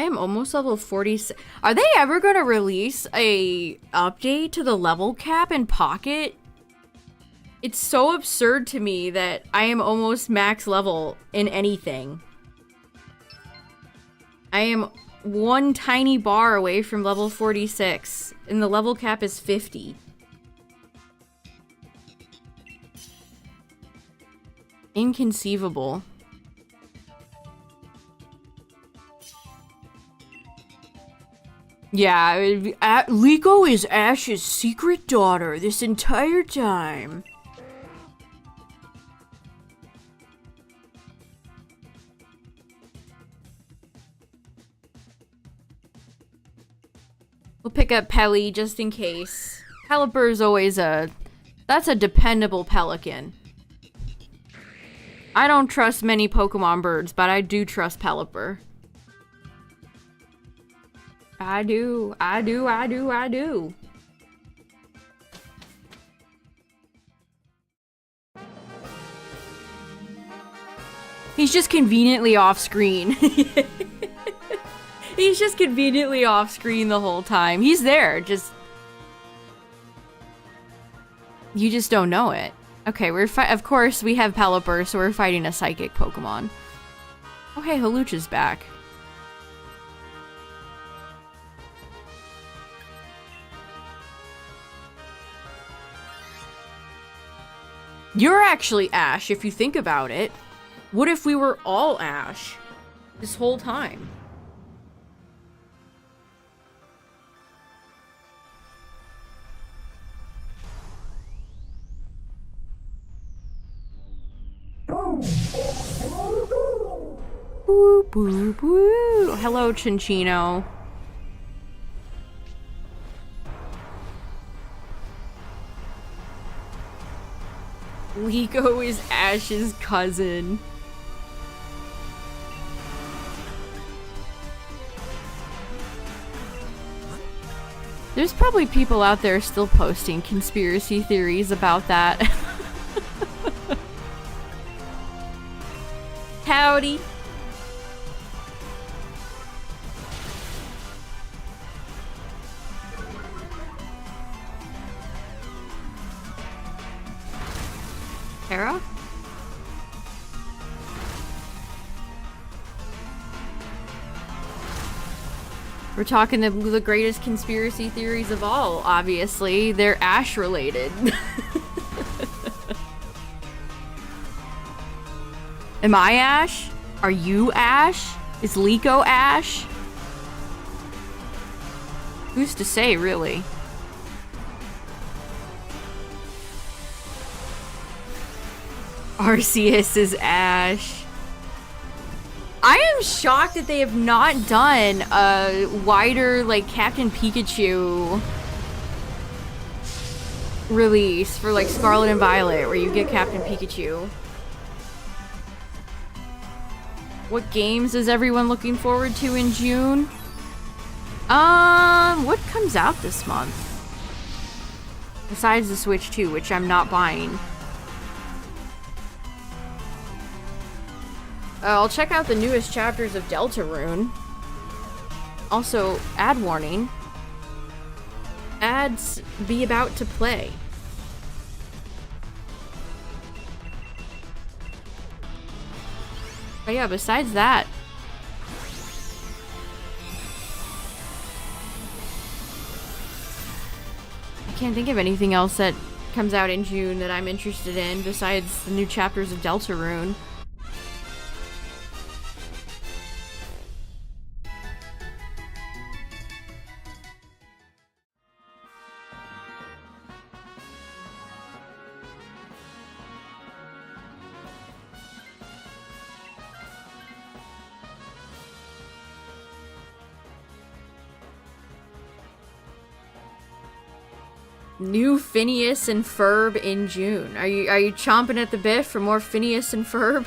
am almost level 46. Are they ever going to release a update to the level cap in Pocket? It's so absurd to me that I am almost max level in anything. I am one tiny bar away from level 46, and the level cap is 50. Inconceivable. Yeah, Liko is Ash's secret daughter this entire time. We'll pick up Pelly just in case. Pelipper is always that's a dependable pelican. I don't trust many Pokemon birds, but I do trust Pelipper. I do. He's just conveniently off screen. He's just conveniently off screen the whole time. He's there, just... You just don't know it. Okay, of course, we have Pelipper, so we're fighting a psychic Pokemon. Oh, hey, Hawlucha's back. You're actually Ash, if you think about it. What if we were all Ash this whole time? Boo, boo, boo. Hello, Chinchino. Liko is Ash's cousin. There's probably people out there still posting conspiracy theories about that. Howdy. Tara? We're talking the greatest conspiracy theories of all, obviously. They're Ash related. Am I Ash? Are you Ash? Is Liko Ash? Who's to say, really? Arceus is Ash. I am shocked that they have not done a wider, like, Captain Pikachu release for, like, Scarlet and Violet, where you get Captain Pikachu. What games is everyone looking forward to in June? What comes out this month? Besides the Switch 2, which I'm not buying. I'll check out the newest chapters of Deltarune. Also, ad warning. Ads be about to play. But yeah, besides that... I can't think of anything else that comes out in June that I'm interested in besides the new chapters of Deltarune. New Phineas and Ferb in June. Are you chomping at the bit for more Phineas and Ferb?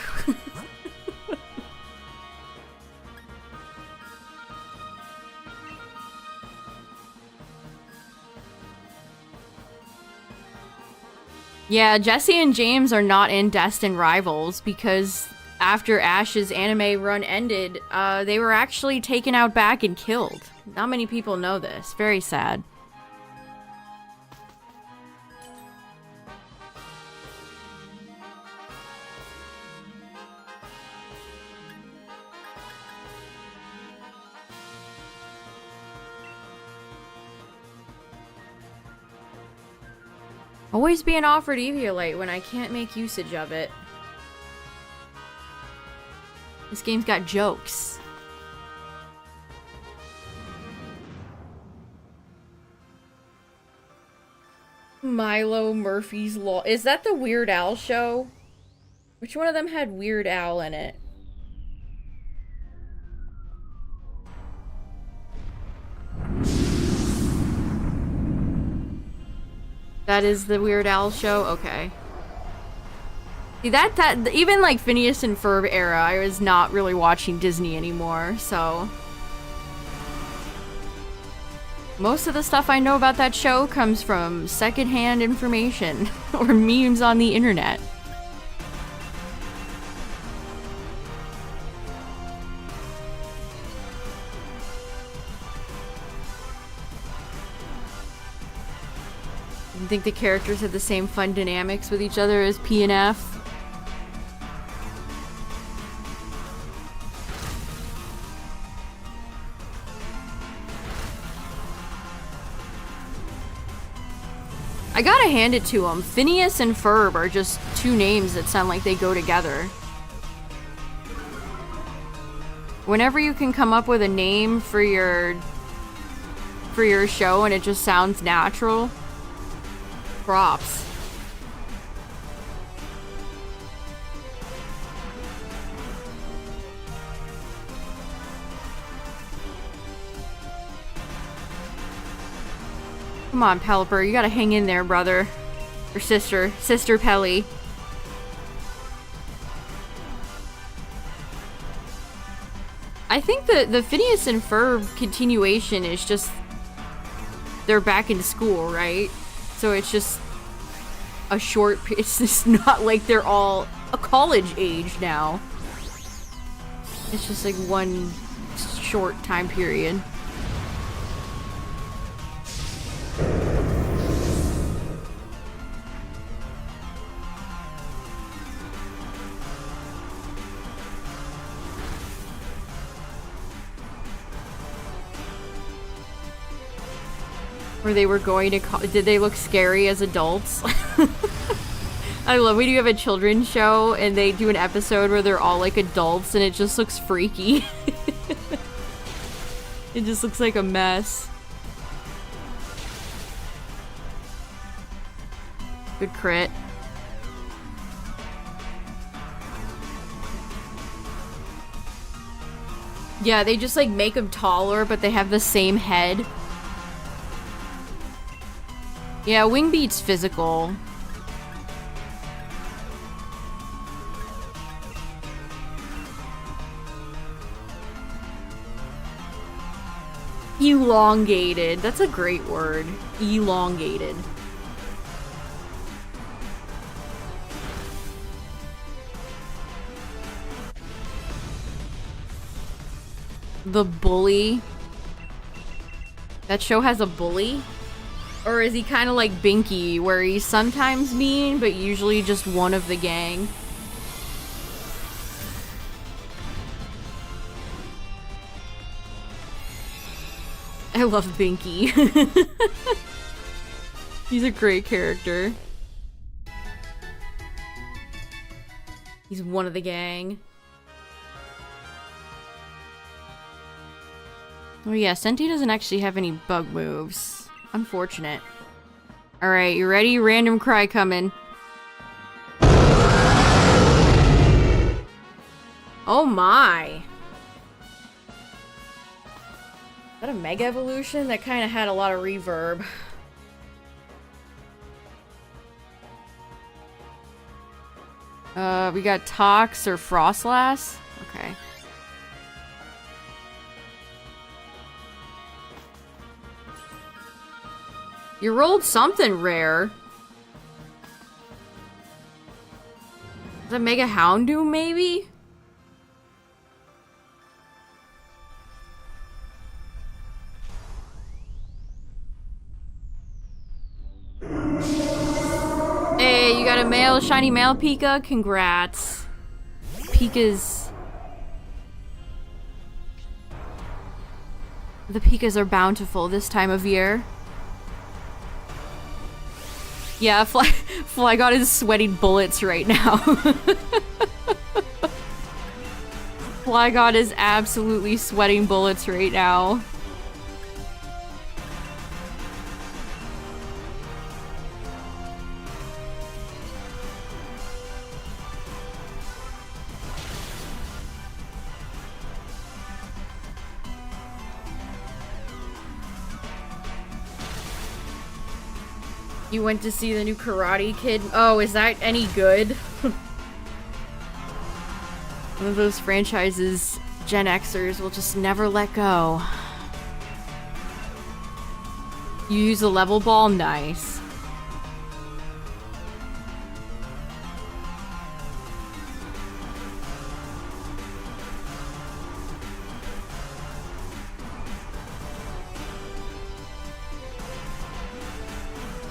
Yeah, Jesse and James are not in Destined Rivals because after Ash's anime run ended, they were actually taken out back and killed. Not many people know this. Very sad. Always being offered Eviolite when I can't make usage of it. This game's got jokes. Milo Murphy's Law. Is that the Weird Al show? Which one of them had Weird Al in it? That is the Weird Al show? Okay. See, that even like Phineas and Ferb era, I was not really watching Disney anymore, so... Most of the stuff I know about that show comes from secondhand information or memes on the internet. I think the characters have the same fun dynamics with each other as P and F. I gotta hand it to them. Phineas and Ferb are just two names that sound like they go together. Whenever you can come up with a name for your show and it just sounds natural, props. Come on, Pelipper, you gotta hang in there, brother. Or sister. Sister Pelly. I think the Phineas and Ferb continuation is just... They're back in school, right? So it's just a short... It's just not like they're all a college age now. It's just like one short time period. Where they were going to did they look scary as adults? I love when you have a children's show and they do an episode where they're all like adults and it just looks freaky. It just looks like a mess. Good crit. Yeah, they just like make them taller, but they have the same head. Yeah, Wingbeat's physical. Elongated. That's a great word. Elongated. The bully. That show has a bully? Or is he kind of like Binky, where he's sometimes mean, but usually just one of the gang? I love Binky. He's a great character. He's one of the gang. Oh yeah, Senti doesn't actually have any bug moves. Unfortunate. Alright, you ready? Random cry coming. Oh my! Is that a Mega Evolution? That kind of had a lot of reverb. We got Tox or Frostlass? Okay. You rolled something rare. Is that Mega Houndoom, maybe? Hey, you got a male, shiny male Pika? Congrats. Pikas... The Pikas are bountiful this time of year. Yeah, Flygon is sweating bullets right now. Flygon is absolutely sweating bullets right now. You went to see the new Karate Kid? Oh, is that any good? One of those franchises Gen Xers will just never let go. You use a level ball? Nice.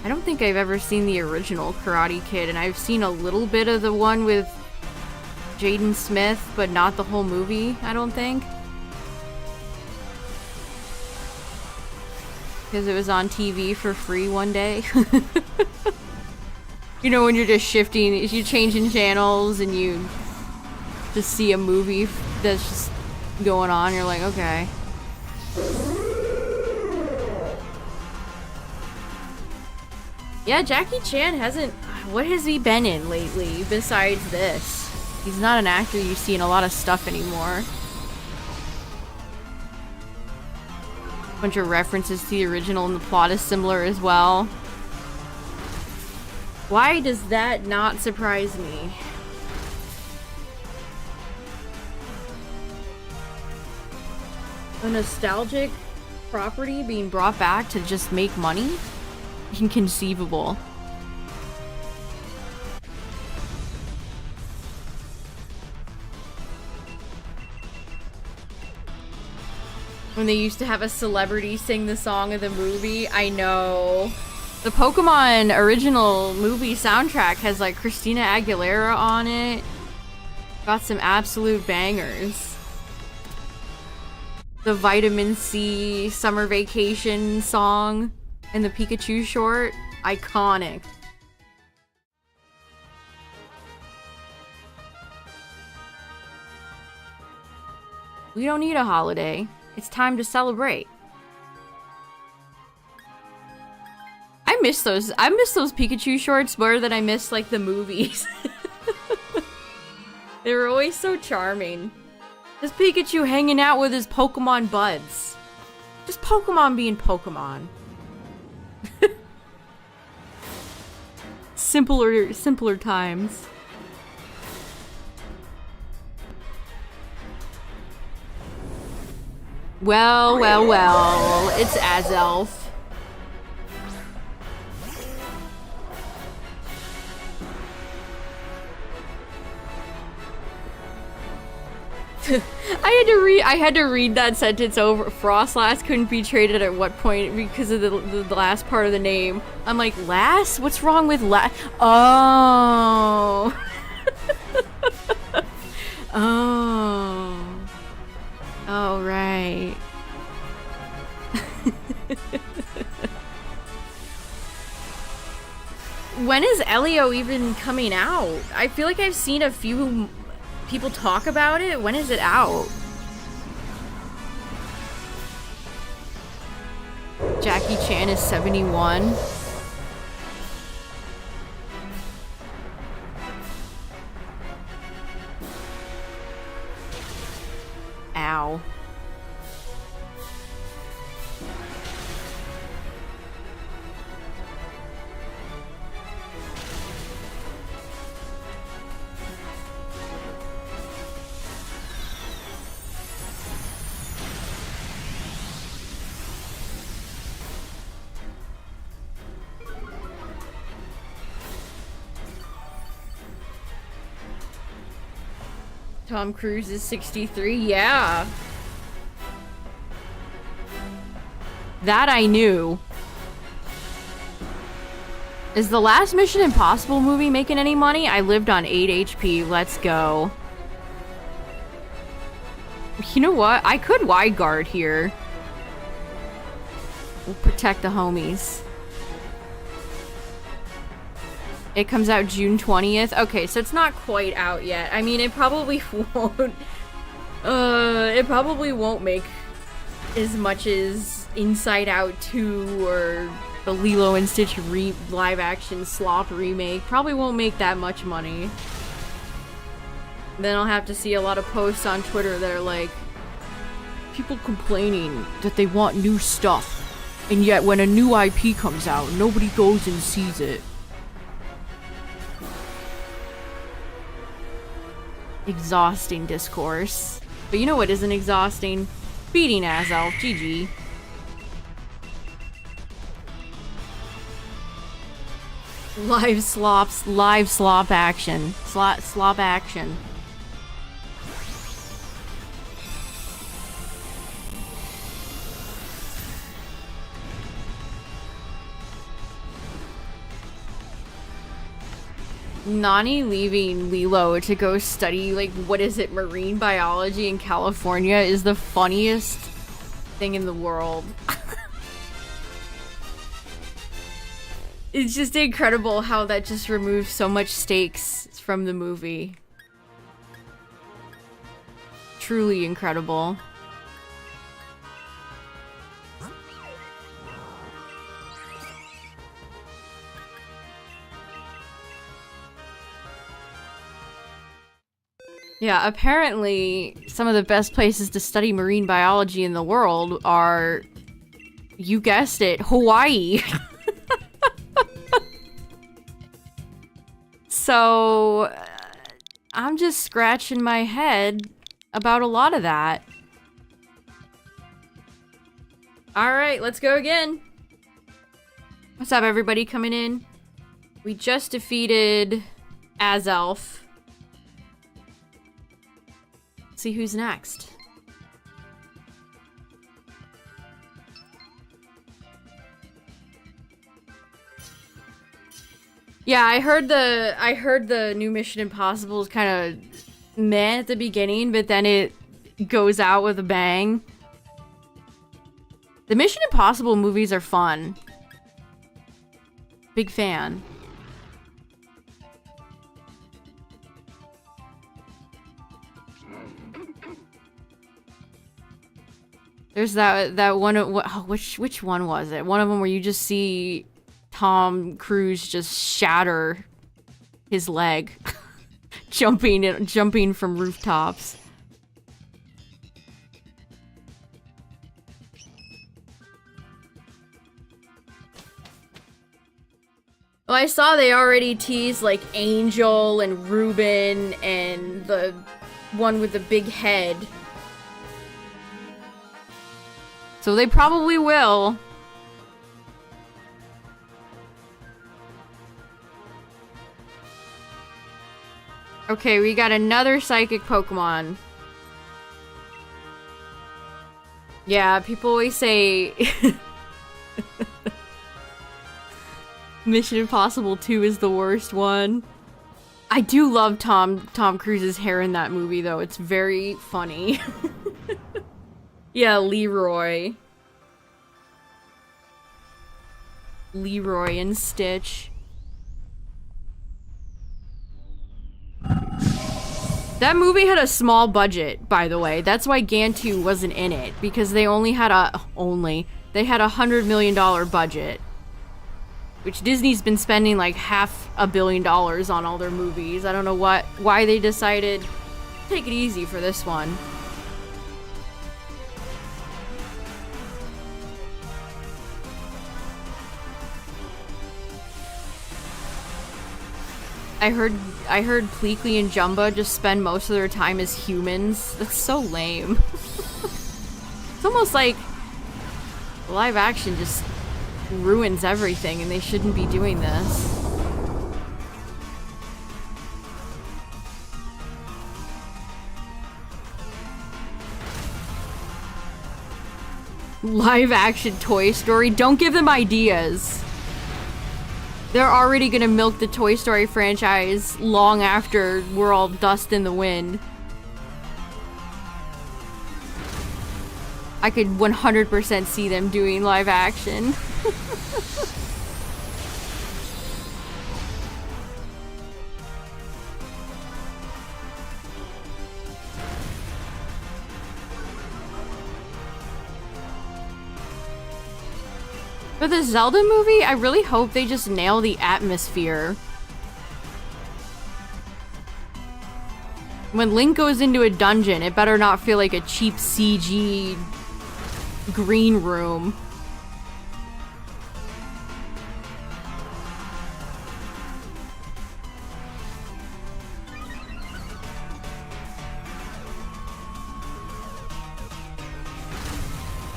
I don't think I've ever seen the original Karate Kid, and I've seen a little bit of the one with Jaden Smith, but not the whole movie, I don't think. Because it was on TV for free one day. You know, when you're just shifting, you're changing channels and you just see a movie that's just going on, you're like, okay. Yeah, Jackie Chan hasn't... What has he been in lately besides this? He's not an actor you see in a lot of stuff anymore. Bunch of references to the original and the plot is similar as well. Why does that not surprise me? A nostalgic property being brought back to just make money? Inconceivable. When they used to have a celebrity sing the song of the movie, I know. The Pokemon original movie soundtrack has like Christina Aguilera on it. Got some absolute bangers. The Vitamin C summer vacation song and the Pikachu short, iconic. We don't need a holiday. It's time to celebrate. I miss those Pikachu shorts more than I miss like the movies. They were always so charming. This Pikachu hanging out with his Pokemon buds. Just Pokemon being Pokemon. Simpler times. Well, well, well. It's Azelf. I had to read that sentence over. Frostlass couldn't be traded at what point because of the last part of the name. I'm like, Lass? What's wrong with Lass? Oh. Oh. Oh, right. When is Elio even coming out? I feel like I've seen a few people talk about it. When is it out? Jackie Chan is 71. Ow. Tom Cruise is 63, yeah. That I knew. Is the last Mission Impossible movie making any money? I lived on 8 HP. Let's go. You know what? I could wide guard here. We'll protect the homies. It comes out June 20th. Okay, so it's not quite out yet. I mean, it probably won't. It probably won't make as much as Inside Out 2 or the Lilo and Stitch live-action slop remake. Probably won't make that much money. Then I'll have to see a lot of posts on Twitter that are like, people complaining that they want new stuff, and yet when a new IP comes out, nobody goes and sees it. Exhausting discourse. But you know what isn't exhausting? Beating Azelf. GG. Live slop action. Slop action. Nani leaving Lilo to go study, like, what is it, marine biology in California is the funniest thing in the world. It's just incredible how that just removes so much stakes from the movie. Truly incredible. Yeah, apparently some of the best places to study marine biology in the world are, you guessed it, Hawaii. So, I'm just scratching my head about a lot of that. Alright, let's go again. What's up, everybody coming in? We just defeated Azelf. See who's next. Yeah, I heard the new Mission Impossible is kind of meh at the beginning, but then it goes out with a bang. The Mission Impossible movies are fun. Big fan. There's that one. Which one was it? One of them where you just see Tom Cruise just shatter his leg, jumping from rooftops. Well, I saw they already teased like Angel and Ruben and the one with the big head. So they probably will. Okay, we got another psychic Pokemon. Yeah, people always say Mission Impossible 2 is the worst one. I do love Tom Cruise's hair in that movie though. It's very funny. Yeah, Leroy and Stitch. That movie had a small budget, by the way. That's why Gantu wasn't in it, because they only had they had $100 million budget. Which Disney's been spending like $500 million on all their movies. I don't know why they decided to take it easy for this one. I heard Pleakley and Jumba just spend most of their time as humans. That's so lame. It's almost like live action just ruins everything and they shouldn't be doing this. Live action Toy Story. Don't give them ideas. They're already gonna milk the Toy Story franchise long after we're all dust in the wind. I could 100% see them doing live action. For the Zelda movie, I really hope they just nail the atmosphere. When Link goes into a dungeon, it better not feel like a cheap CG green room.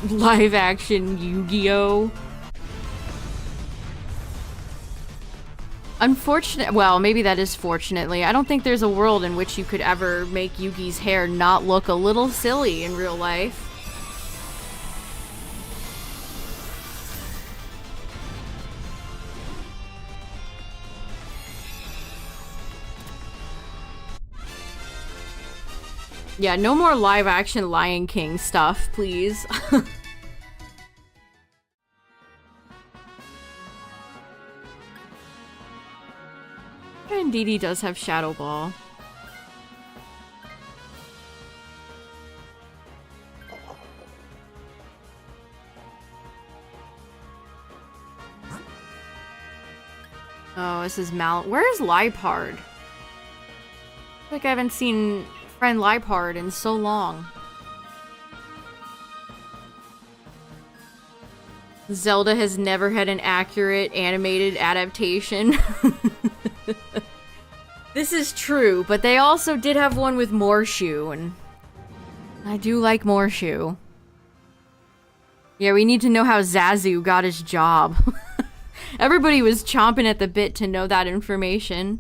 Live action Yu-Gi-Oh! Unfortunate, well, maybe that is fortunately. I don't think there's a world in which you could ever make Yugi's hair not look a little silly in real life. Yeah, no more live action Lion King stuff, please. And Dee Dee does have Shadow Ball. Oh, this is Where's Lipard? I feel like I haven't seen friend Lipard in so long. Zelda has never had an accurate animated adaptation. This is true, but they also did have one with Morshu, and I do like Morshu. Yeah, we need to know how Zazu got his job. Everybody was chomping at the bit to know that information.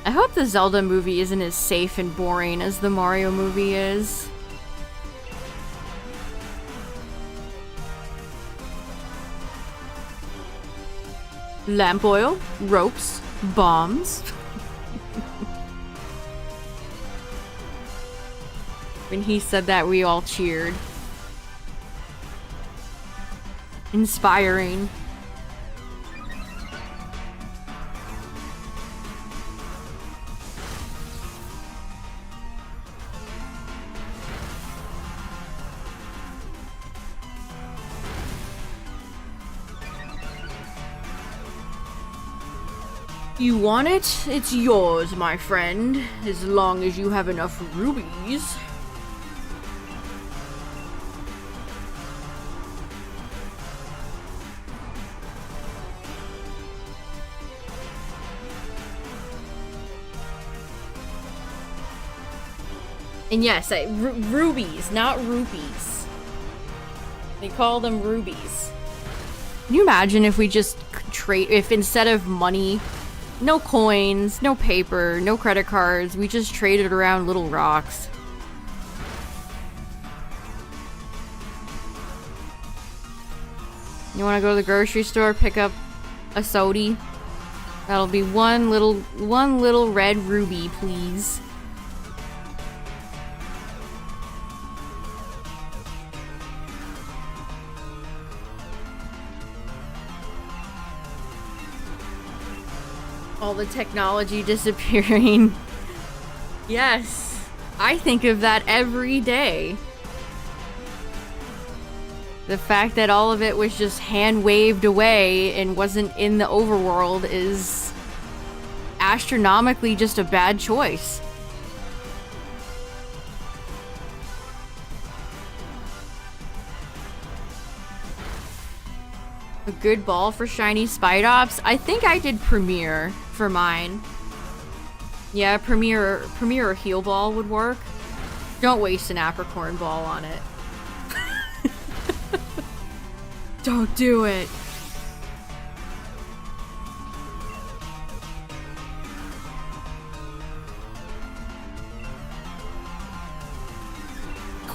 I hope the Zelda movie isn't as safe and boring as the Mario movie is. Lamp oil, ropes, bombs. When he said that, we all cheered. Inspiring. You want it? It's yours, my friend. As long as you have enough rubies. And yes, rubies, not rupees. They call them rubies. Can you imagine if we just if instead of money, no coins, no paper, no credit cards, we just traded around little rocks? You want to go to the grocery store, pick up a sody? That'll be one little red ruby, please. All the technology disappearing. Yes, I think of that every day. The fact that all of it was just hand waved away and wasn't in the overworld is astronomically just a bad choice. A good ball for shiny Spidops? I think I did Premier for mine. Yeah, Premier or Heal Ball would work. Don't waste an Apricorn ball on it. Don't do it.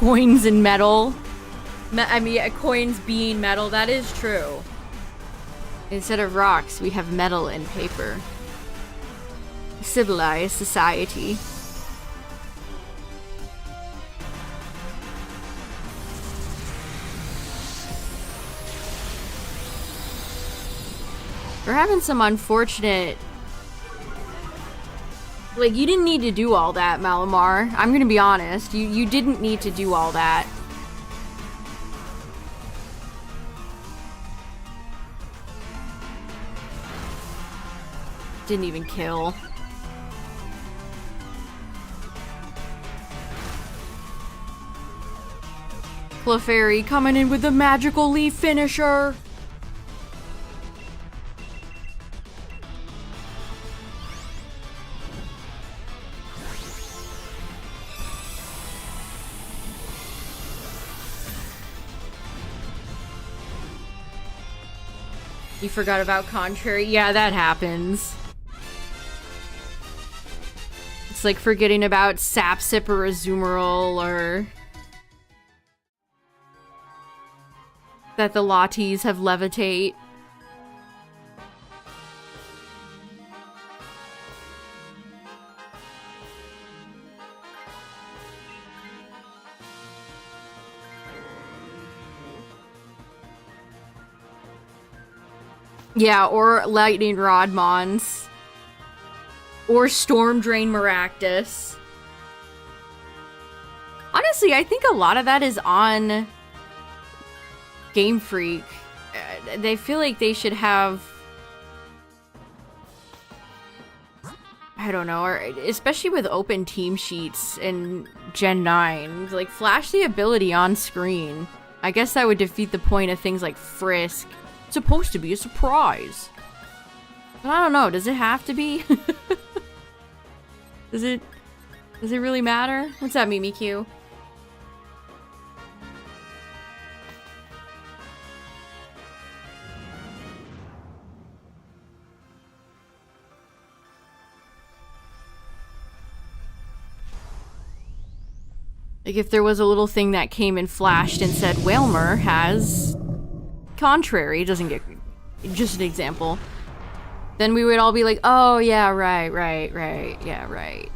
coins and metal. I mean, coins being metal, that is true. Instead of rocks, we have metal and paper. Civilized society. We're having some unfortunate... Like, you didn't need to do all that, Malamar. I'm gonna be honest. You didn't need to do all that. Didn't even kill. Clefairy coming in with the magical leaf finisher. You forgot about Contrary? Yeah, that happens. It's like forgetting about Sapsip or Azumarill, or that the Lotties have Levitate. Yeah, or Lightning Rod Mons. Or Storm Drain Maractus. Honestly, I think a lot of that is on Game Freak. They feel like they should have... I don't know, or especially with open team sheets in Gen 9. Like, flash the ability on screen. I guess that would defeat the point of things like Frisk. It's supposed to be a surprise. But I don't know, does it have to be? Does it really matter? What's that, Mimikyu? Like, if there was a little thing that came and flashed and said, Wailmer has Contrary, it doesn't get... Just an example. Then we would all be like, oh, yeah, right, yeah, right.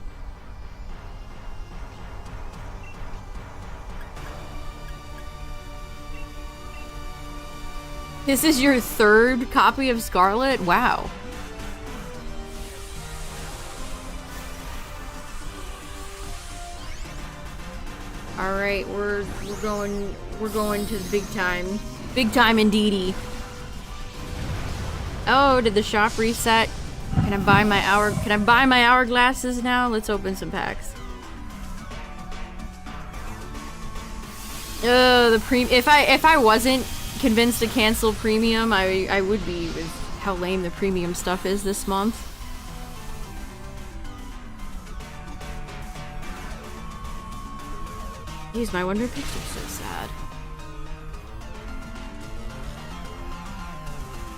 This is your third copy of Scarlet? Wow. Alright, we're going to the big time. Big time indeedy. Oh, did the shop reset? Can I buy my hourglasses now? Let's open some packs. If I wasn't convinced to cancel premium, I would be with how lame the premium stuff is this month. Jeez, my Wonder Picks are so sad.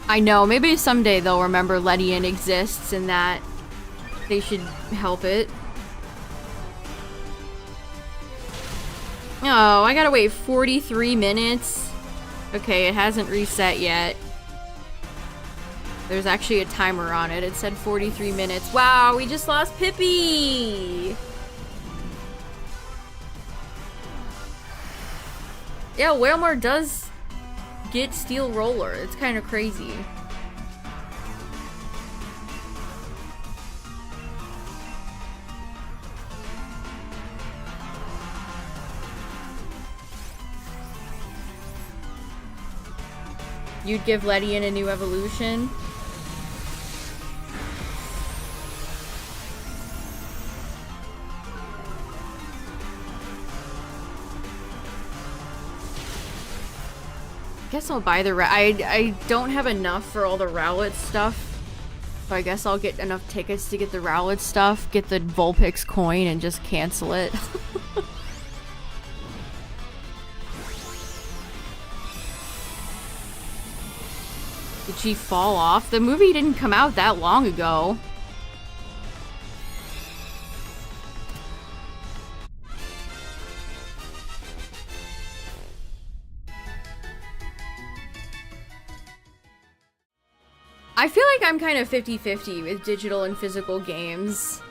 I know, maybe someday they'll remember Ledian exists and that they should help it. Oh, I gotta wait 43 minutes. Okay, it hasn't reset yet. There's actually a timer on it. It said 43 minutes. Wow, we just lost Pippi! Yeah, Wailmer does get Steel Roller. It's kind of crazy. You'd give Ledian a new evolution? I guess I'll buy the I don't have enough for all the Rowlet stuff. So I guess I'll get enough tickets to get the Rowlet stuff, get the Vulpix coin, and just cancel it. Did she fall off? The movie didn't come out that long ago. I feel like I'm kind of 50-50 with digital and physical games.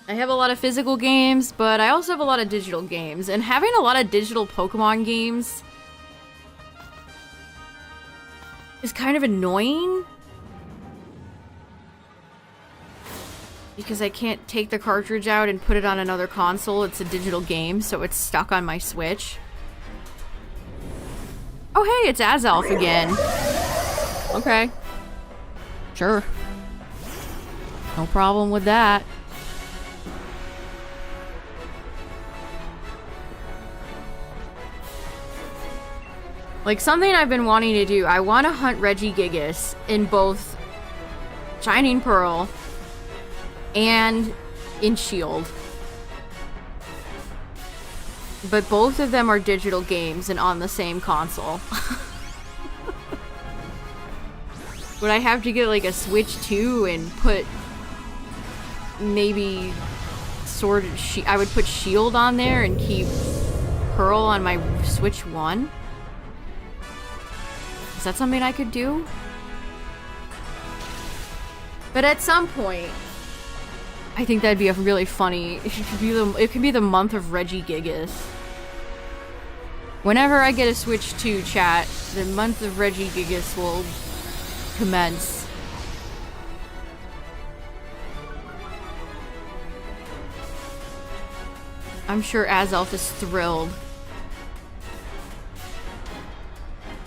I have a lot of physical games, but I also have a lot of digital games. And having a lot of digital Pokemon games is kind of annoying. Because I can't take the cartridge out and put it on another console. It's a digital game, so it's stuck on my Switch. Oh hey, it's Azelf again. Okay. Sure. No problem with that. Like, something I've been wanting to do, I want to hunt Regigigas in both Shining Pearl and in Shield. But both of them are digital games and on the same console. Would I have to get like a Switch 2 and put maybe I would put Shield on there and keep Pearl on my Switch 1? Is that something I could do? But at some point, I think that'd be a really funny. It could be the month of Regigigas. Whenever I get a Switch 2, chat, the month of Regigigas will commence. I'm sure Azelf is thrilled.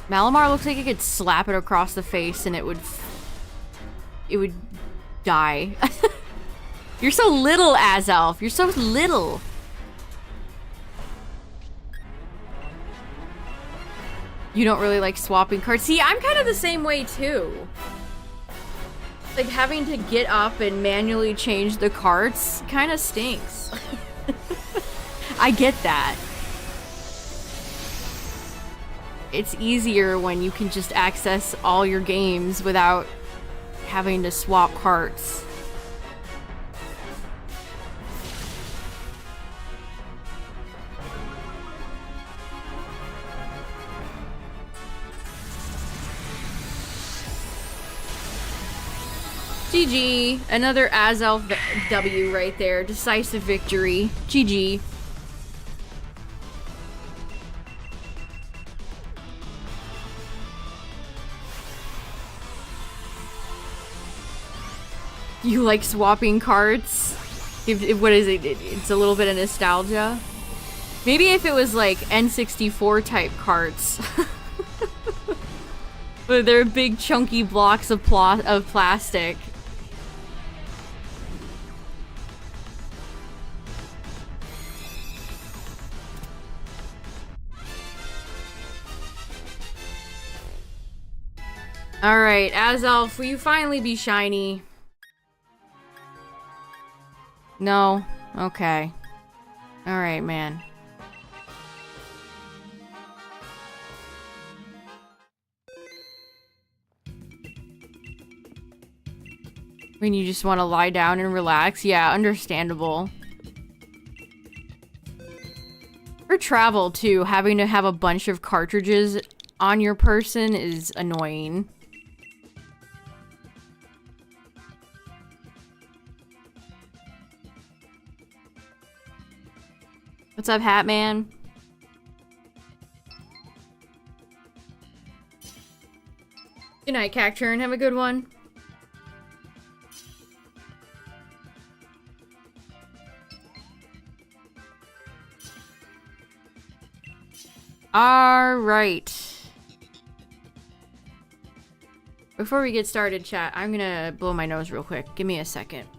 Malamar looks like it could slap it across the face and it would die. You're so little, Azelf. You're so little. You don't really like swapping cards. See, I'm kind of the same way too. Like, having to get up and manually change the cards kind of stinks. I get that. It's easier when you can just access all your games without having to swap carts. GG. Another Azelf W right there. Decisive victory. GG. You like swapping cards? What is it? It's a little bit of nostalgia. Maybe if it was like N64 type cards. But they're big chunky blocks of plastic. Alright, Azelf, will you finally be shiny? No? Okay. Alright, man. When you just want to lie down and relax? Yeah, understandable. For travel, too, having to have a bunch of cartridges on your person is annoying. What's up, Hatman? Good night, Cacturn. Have a good one. Alright. Before we get started, chat, I'm gonna blow my nose real quick. Give me a second.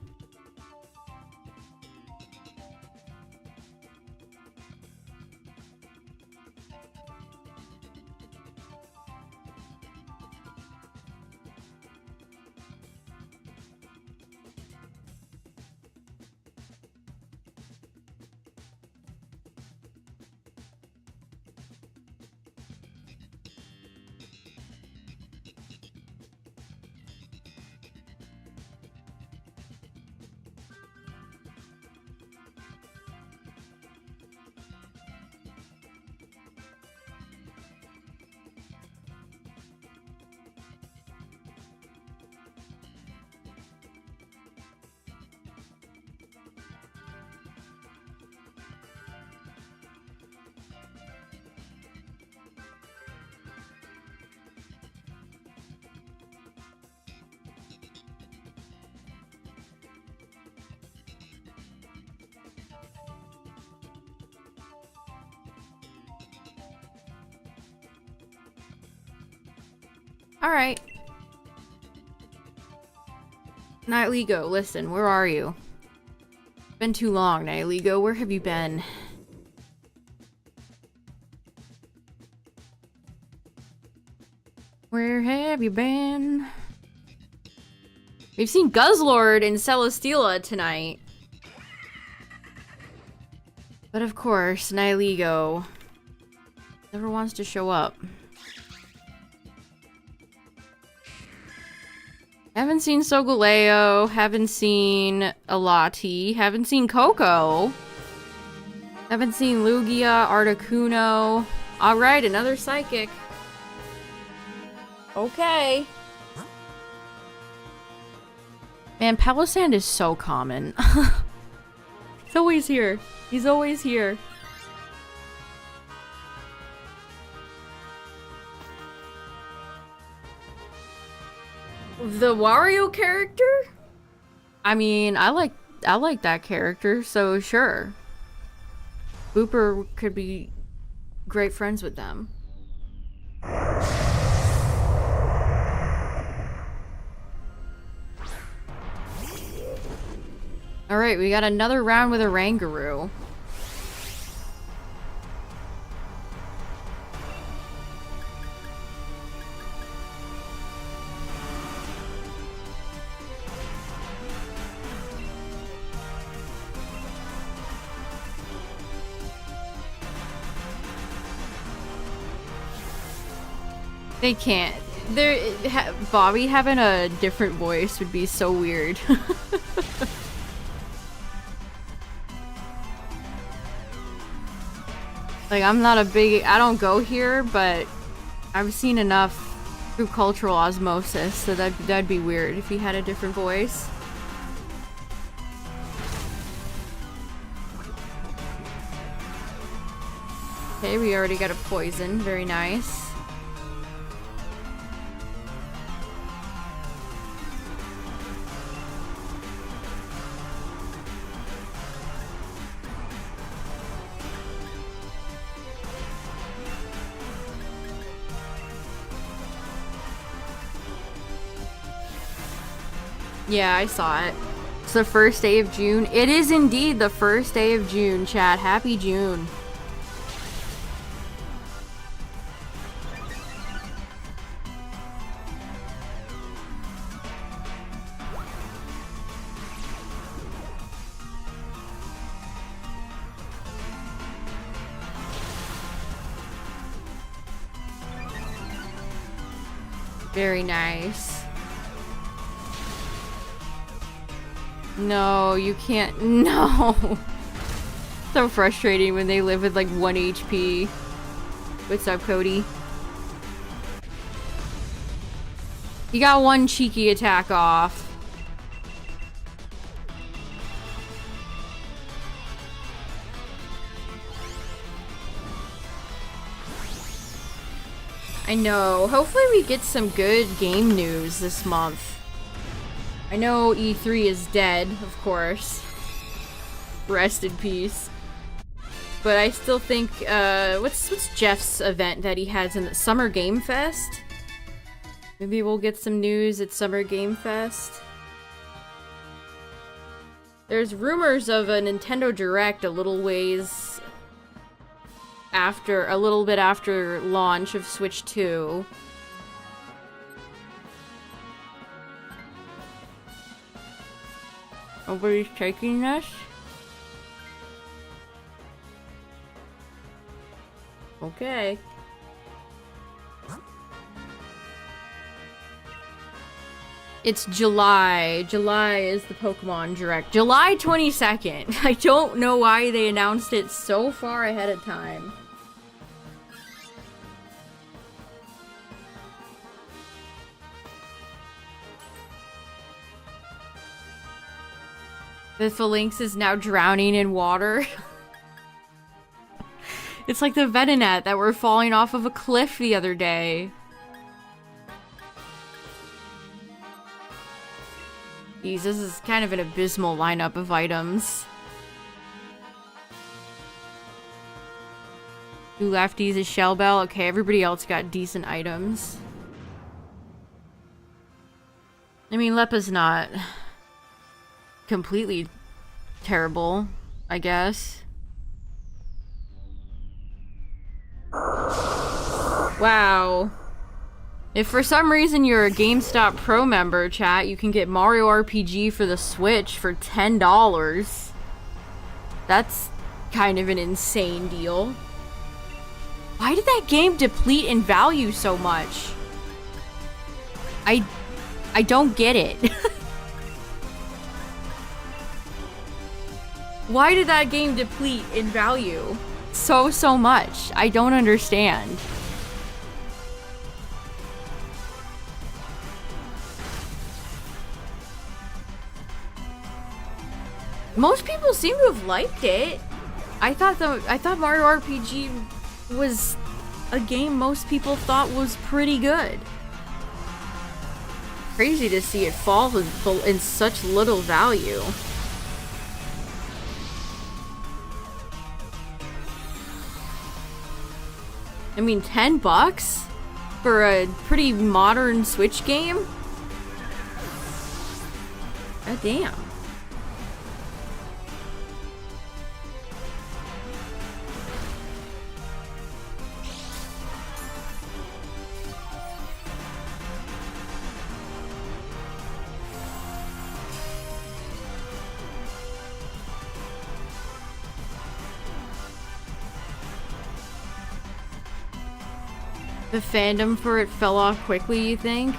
Alright. Nightligo, listen, where are you? It's been too long, Nightligo. Where have you been? Where have you been? We've seen Guzzlord and Celesteela tonight. But of course, Nightligo never wants to show up. Haven't seen Sogaleo, haven't seen Alati, haven't seen Coco. Haven't seen Lugia, Articuno. Alright, another Psychic. Okay. Man, Palossand is so common. He's always here. He's always here. The Wario character? I mean, I like that character, so sure. Booper could be great friends with them. Alright, we got another round with a Rangaroo. They can't. Bobby having a different voice would be so weird. Like, I'm not a big... I don't go here, but I've seen enough through cultural osmosis, so that'd be weird if he had a different voice. Okay, we already got a poison. Very nice. Yeah, I saw it. It's the first day of June. It is indeed the first day of June, chat. Happy June. Very nice. No, you can't. No. So frustrating when they live with like 1 HP. What's up, Cody? You got one cheeky attack off. I know. Hopefully we get some good game news this month. I know E3 is dead, of course. Rest in peace. But I still think, what's Jeff's event that he has in the Summer Game Fest? Maybe we'll get some news at Summer Game Fest. There's rumors of a Nintendo Direct a little bit after launch of Switch 2. Nobody's taking this? Okay. It's July. July is the Pokemon Direct. July 22nd. I don't know why they announced it so far ahead of time. The Phalanx is now drowning in water. It's like the Venonat that were falling off of a cliff the other day. Jeez, this is kind of an abysmal lineup of items. Two lefties, a Shell Bell. Okay, everybody else got decent items. I mean, Leppa's not completely terrible, I guess. Wow. If for some reason you're a GameStop Pro member, chat, you can get Mario RPG for the Switch for $10. That's kind of an insane deal. Why did that game deplete in value so much? I don't get it. Why did that game deplete in value so much? I don't understand. Most people seem to have liked it. I thought Mario RPG was a game most people thought was pretty good. Crazy to see it fall in such little value. I mean, $10 for a pretty modern Switch game? God damn. The fandom for it fell off quickly, you think?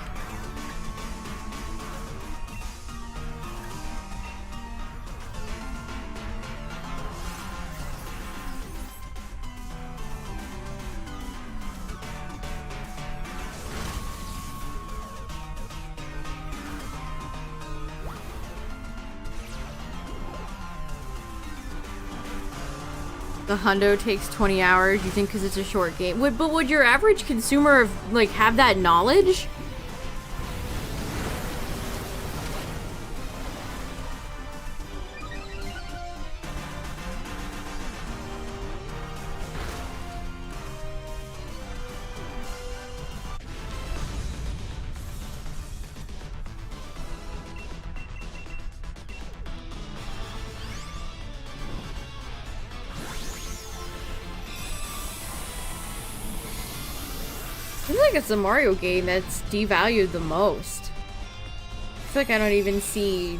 The hundo takes 20 hours, you think, because it's a short game. But would your average consumer have that knowledge? I feel like it's the Mario game that's devalued the most. I feel like I don't even see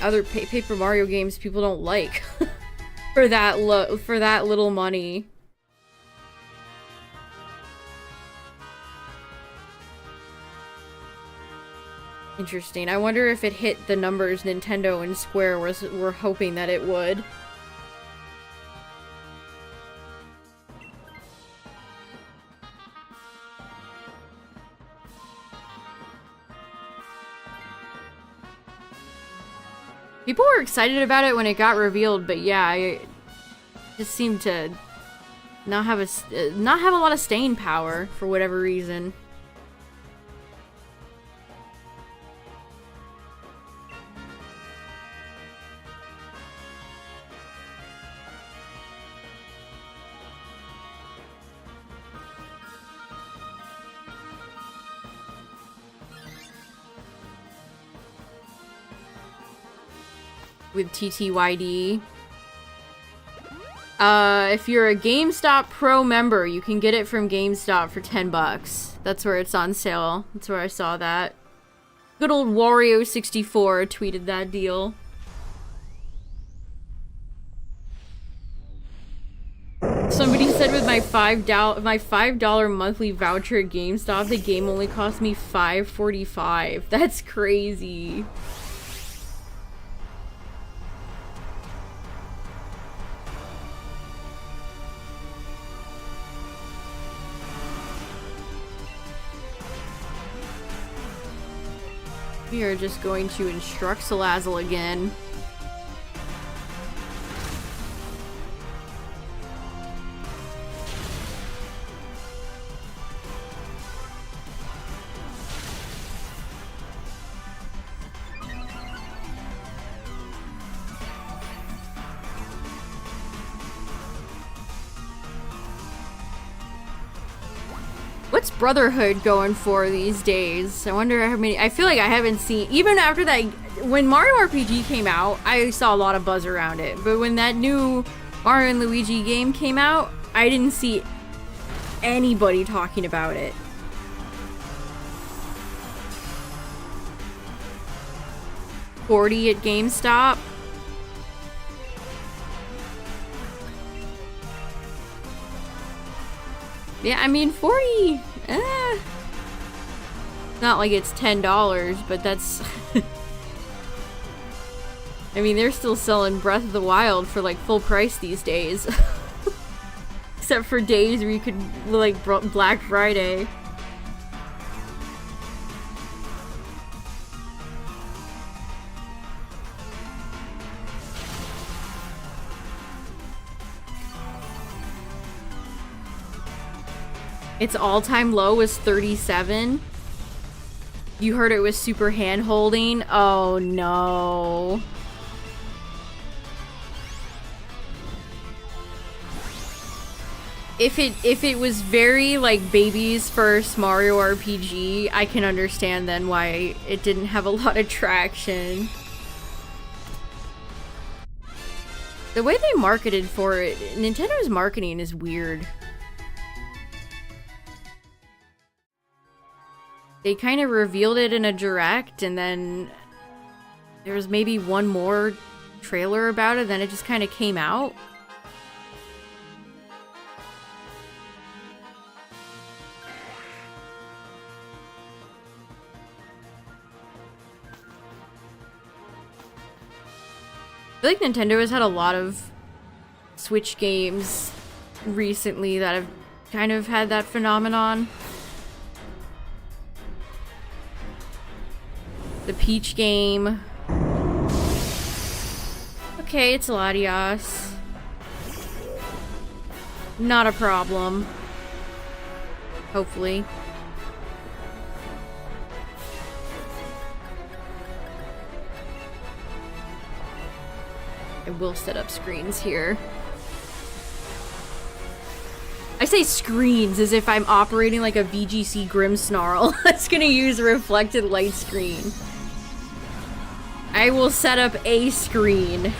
other Paper Mario games people don't like for that little money. Interesting. I wonder if it hit the numbers Nintendo and Square were hoping that it would. People were excited about it when it got revealed, but yeah, it just seemed to not have a lot of staying power for whatever reason. With TTYD. If you're a GameStop Pro member, you can get it from GameStop for $10. That's where it's on sale. That's where I saw that. Good old Wario64 tweeted that deal. Somebody said with my $5 monthly voucher at GameStop, the game only cost me $5.45. That's crazy. We are just going to instruct Salazzle again. What's Brotherhood going for these days? I wonder how many. I feel like I haven't seen, even after that, when Mario RPG came out, I saw a lot of buzz around it. But when that new Mario and Luigi game came out, I didn't see anybody talking about it. $40 at GameStop. Yeah, I mean, 40, not like it's $10, but that's... I mean, they're still selling Breath of the Wild for, like, full price these days. Except for days where you could, like, Black Friday. Its all-time low was 37. You heard it was super hand-holding? Oh no. If it was very like baby's first Mario RPG, I can understand then why it didn't have a lot of traction. The way they marketed for it, Nintendo's marketing is weird. They kind of revealed it in a direct, and then there was maybe one more trailer about it, then it just kind of came out. I feel like Nintendo has had a lot of Switch games recently that have kind of had that phenomenon. The Peach game. Okay, it's Latias. Not a problem. Hopefully. I will set up screens here. I say screens as if I'm operating like a VGC Grimmsnarl that's gonna use a reflected light screen. I will set up a screen.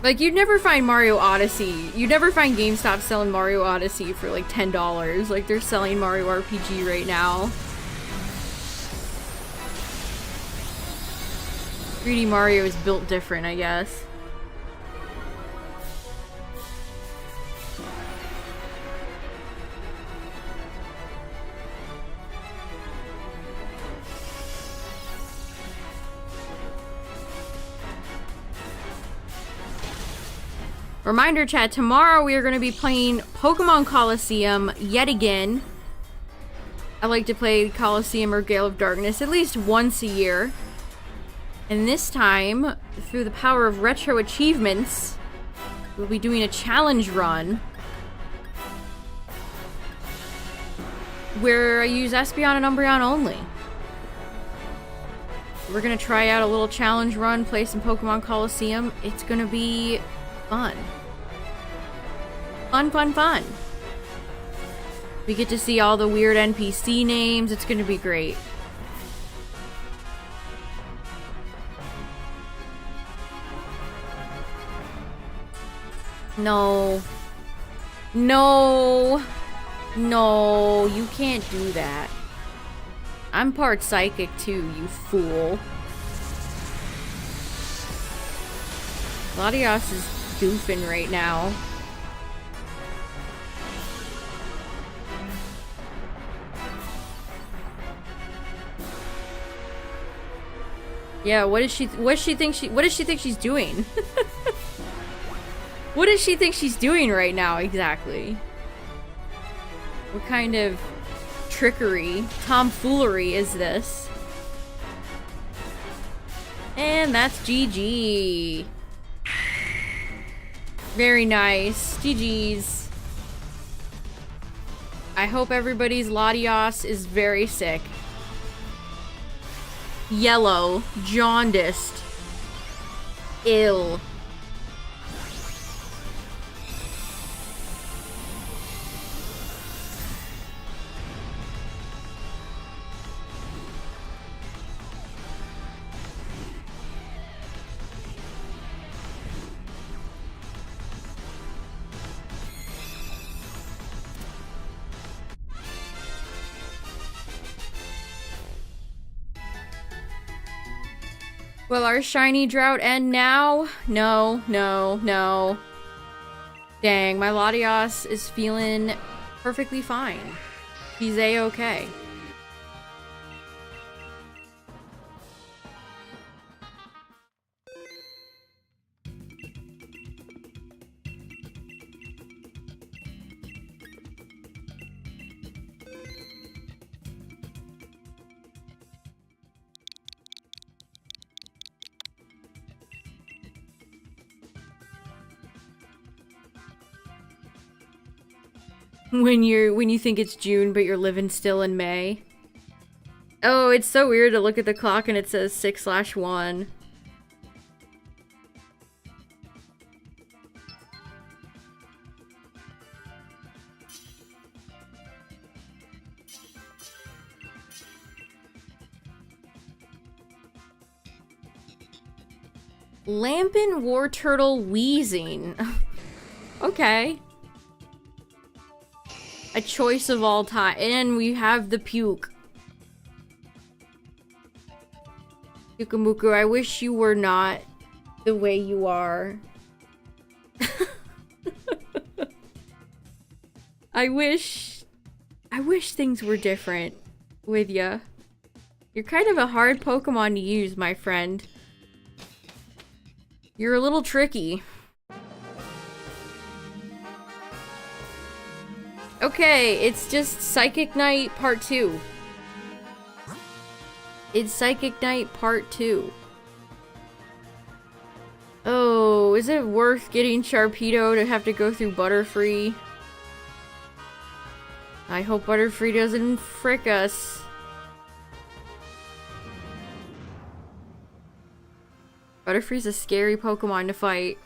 Like, you'd never find Mario Odyssey. You'd never find GameStop selling Mario Odyssey for like $10. Like, they're selling Mario RPG right now. 3D Mario is built different, I guess. Reminder chat, tomorrow we are going to be playing Pokemon Coliseum yet again. I like to play Coliseum or Gale of Darkness at least once a year. And this time, through the power of retro achievements, we'll be doing a challenge run where I use Espeon and Umbreon only. We're going to try out a little challenge run, play some Pokemon Coliseum. It's going to be fun. Fun, fun, fun. We get to see all the weird NPC names. It's gonna be great. No. No. No, you can't do that. I'm part psychic too, you fool. Latias is goofing right now. Yeah, what does she think she's doing? What does she think she's doing right now exactly? What kind of trickery, tomfoolery is this? And that's GG. Very nice. GG's. I hope everybody's Latias is very sick. Yellow. Jaundiced. Ill. Will our shiny drought end now? No, no, no. Dang, my Latios is feeling perfectly fine. He's A-okay. When you think it's June, but you're living still in May. Oh, it's so weird to look at the clock and it says 6/1. Lampin War Turtle wheezing. Okay. A choice of all time. And we have the puke. Yukamuku, I wish you were not the way you are. I wish things were different with ya. You're kind of a hard Pokemon to use, my friend. You're a little tricky. Okay, it's just Psychic Knight Part 2. It's Psychic Knight Part 2. Oh, is it worth getting Sharpedo to have to go through Butterfree? I hope Butterfree doesn't frick us. Butterfree's a scary Pokemon to fight.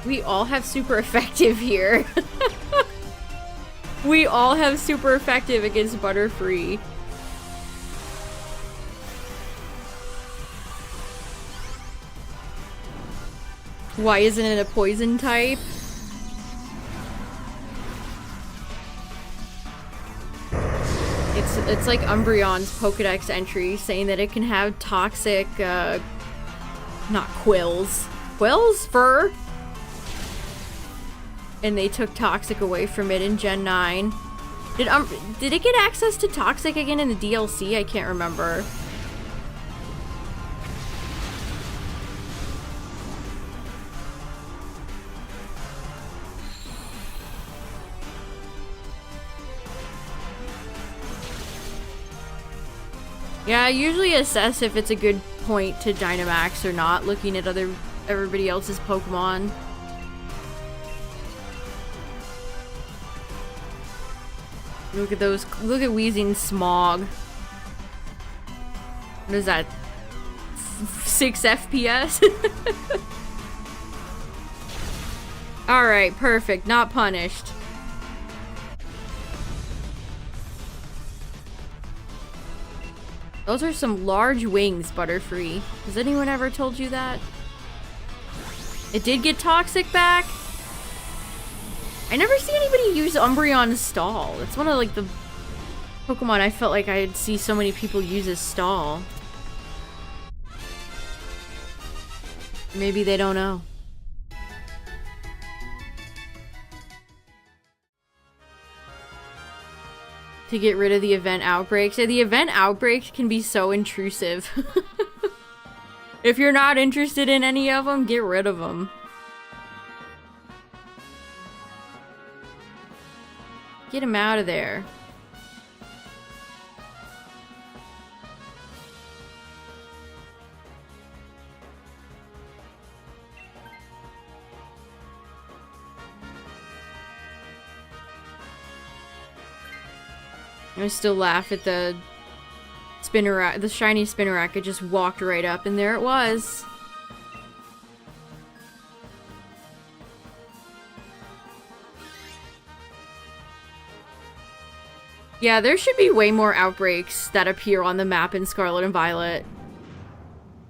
We all have super effective here. We all have super effective against Butterfree. Why isn't it a poison type? It's like Umbreon's Pokedex entry saying that it can have toxic, not quills. Quills? Fur? And they took Toxic away from it in Gen 9. Did it get access to Toxic again in the DLC? I can't remember. Yeah, I usually assess if it's a good point to Dynamax or not, looking at everybody else's Pokemon. Look at those. Look at Wheezing Smog. What is that? 6 FPS? Alright, perfect. Not punished. Those are some large wings, Butterfree. Has anyone ever told you that? It did get Toxic back? I never see anybody use Umbreon's Stall. It's one of like the Pokemon I felt like I'd see so many people use as Stall. Maybe they don't know. To get rid of the event outbreaks. Yeah, the event outbreaks can be so intrusive. If you're not interested in any of them, get rid of them. Get him out of there. I still laugh at the spinner, the shiny Spinnerack. It just walked right up, and there it was. Yeah, there should be way more outbreaks that appear on the map in Scarlet and Violet.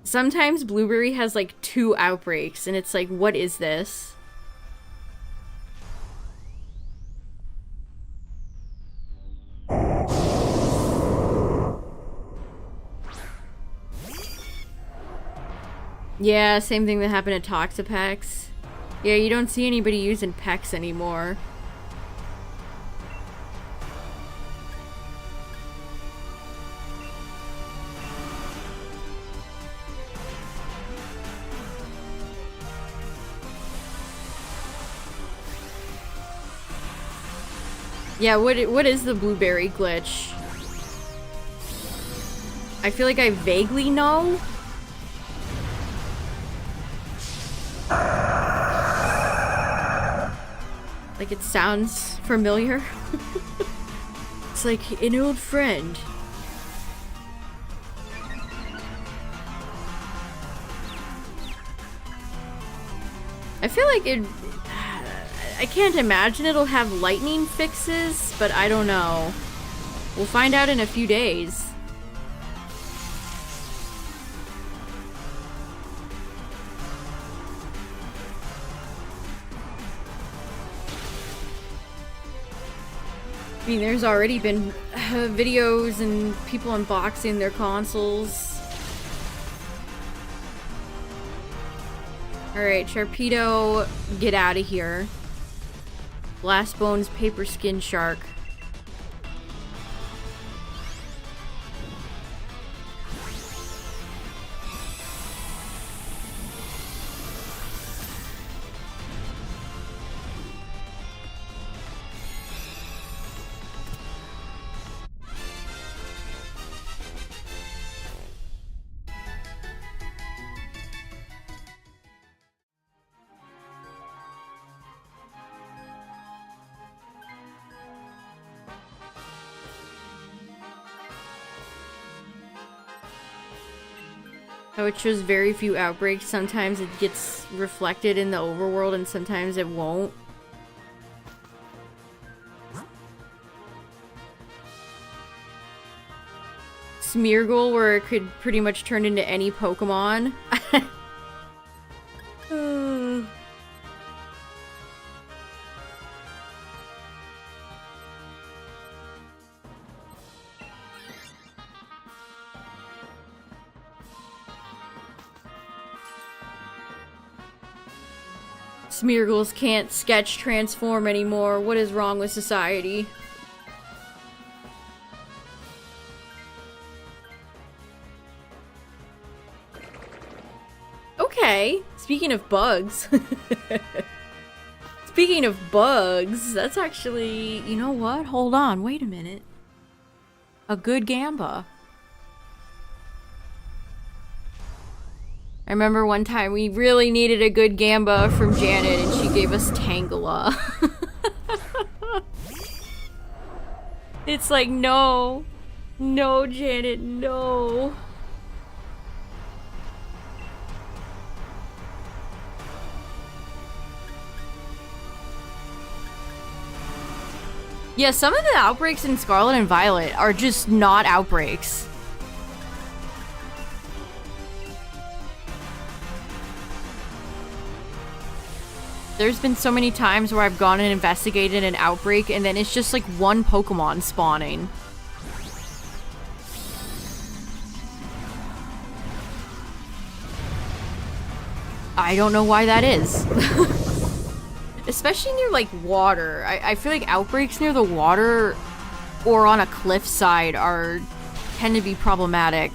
Sometimes Blueberry has like 2 outbreaks, and it's like, what is this? Yeah, same thing that happened at Toxapex. Yeah, you don't see anybody using Pex anymore. Yeah, what is the Blueberry glitch? I feel like I vaguely know. Like it sounds familiar. It's like an old friend. I feel like it... I can't imagine it'll have lightning fixes, but I don't know. We'll find out in a few days. I mean, there's already been videos and people unboxing their consoles. Alright, Sharpedo, get out of here. Blastbone's Paper Skin Shark. Oh, it shows very few outbreaks. Sometimes it gets reflected in the overworld and sometimes it won't. Smeargle, where it could pretty much turn into any Pokemon. Smeargles can't sketch transform anymore. What is wrong with society? Okay, speaking of bugs. Speaking of bugs, that's actually... You know what? Hold on, wait a minute. A good Gamba. I remember one time we really needed a good Gamba from Janet and she gave us Tangela. It's like, no. No, Janet, no. Yeah, some of the outbreaks in Scarlet and Violet are just not outbreaks. There's been so many times where I've gone and investigated an outbreak and then it's just like one Pokemon spawning. I don't know why that is. Especially near like water. I feel like outbreaks near the water or on a cliffside tend to be problematic.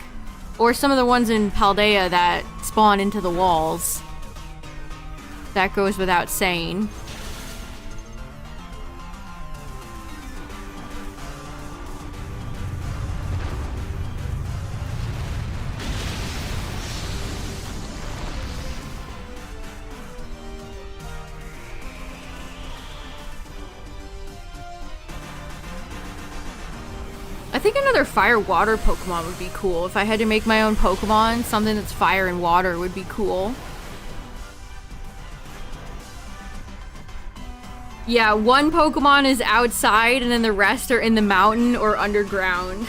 Or some of the ones in Paldea that spawn into the walls. That goes without saying. I think another fire water Pokemon would be cool. If I had to make my own Pokemon, something that's fire and water would be cool. Yeah, one Pokemon is outside and then the rest are in the mountain or underground.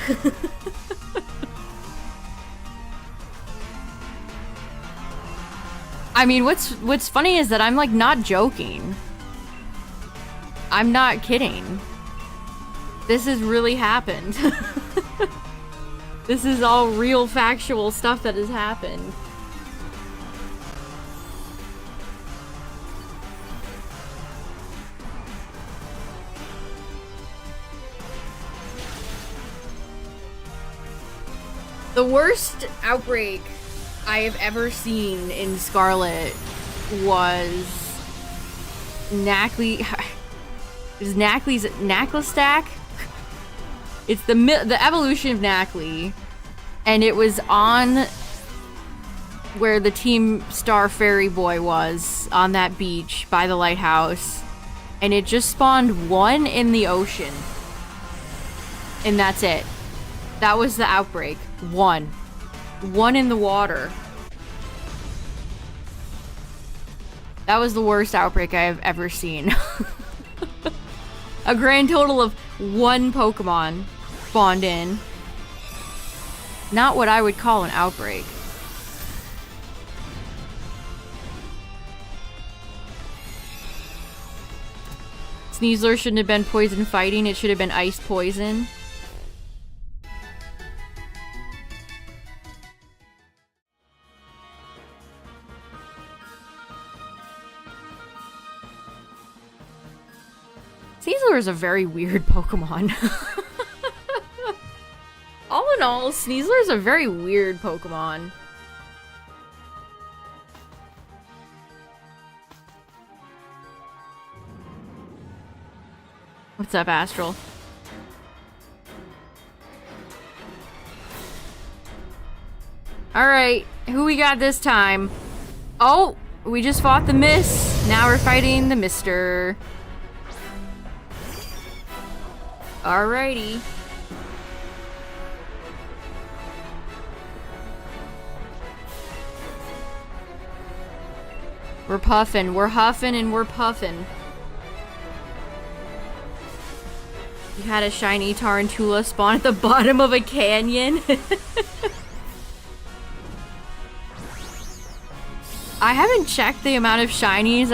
I mean, what's funny is that I'm like not joking. I'm not kidding. This has really happened. This is all real factual stuff that has happened. The worst outbreak I have ever seen in Scarlet was Knackley. Is Knackley's Knacklestack? It's the evolution of Knackley, and it was on where the Team Star Fairy Boy was, on that beach by the lighthouse, and it just spawned one in the ocean, and that's it. That was the outbreak. One in the water. That was the worst outbreak I have ever seen. A grand total of one Pokemon spawned in. Not what I would call an outbreak. Sneasler shouldn't have been poison fighting, it should have been ice poison. Sneasler is a very weird Pokemon. All in all, Sneasler is a very weird Pokemon. What's up, Astral? Alright, who we got this time? Oh, we just fought the Miss. Now we're fighting the Mister. Alrighty. We're puffing, we're huffing, and we're puffing. You had a shiny Tarantula spawn at the bottom of a canyon? I haven't checked the amount of shinies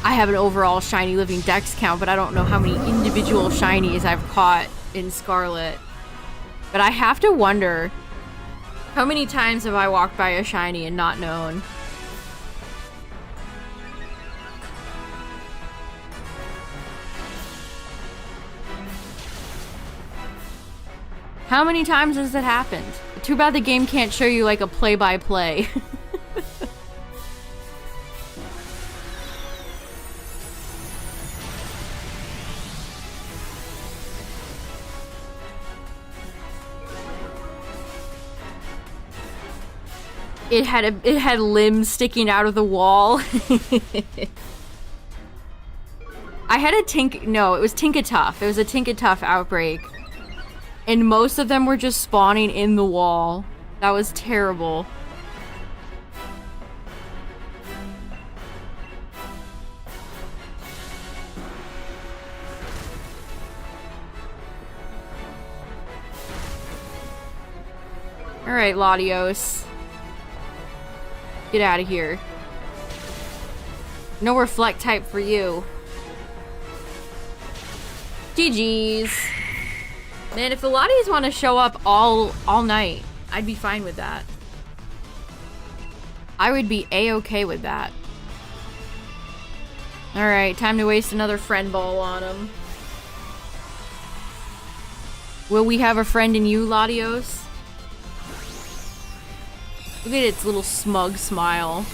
I have an overall shiny living dex count, but I don't know how many individual shinies I've caught in Scarlet. But I have to wonder, how many times have I walked by a shiny and not known? How many times has it happened? Too bad the game can't show you like a play-by-play. It had limbs sticking out of the wall. I had a it was Tinkatuff. It was a Tinkatuff outbreak. And most of them were just spawning in the wall. That was terrible. Alright, Latios. Get out of here. No reflect type for you. GG's. Man, if the Lotties want to show up all night, I'd be fine with that. I would be a-okay with that. Alright, time to waste another friend ball on them. Will we have a friend in you, Latios? Look at its little smug smile.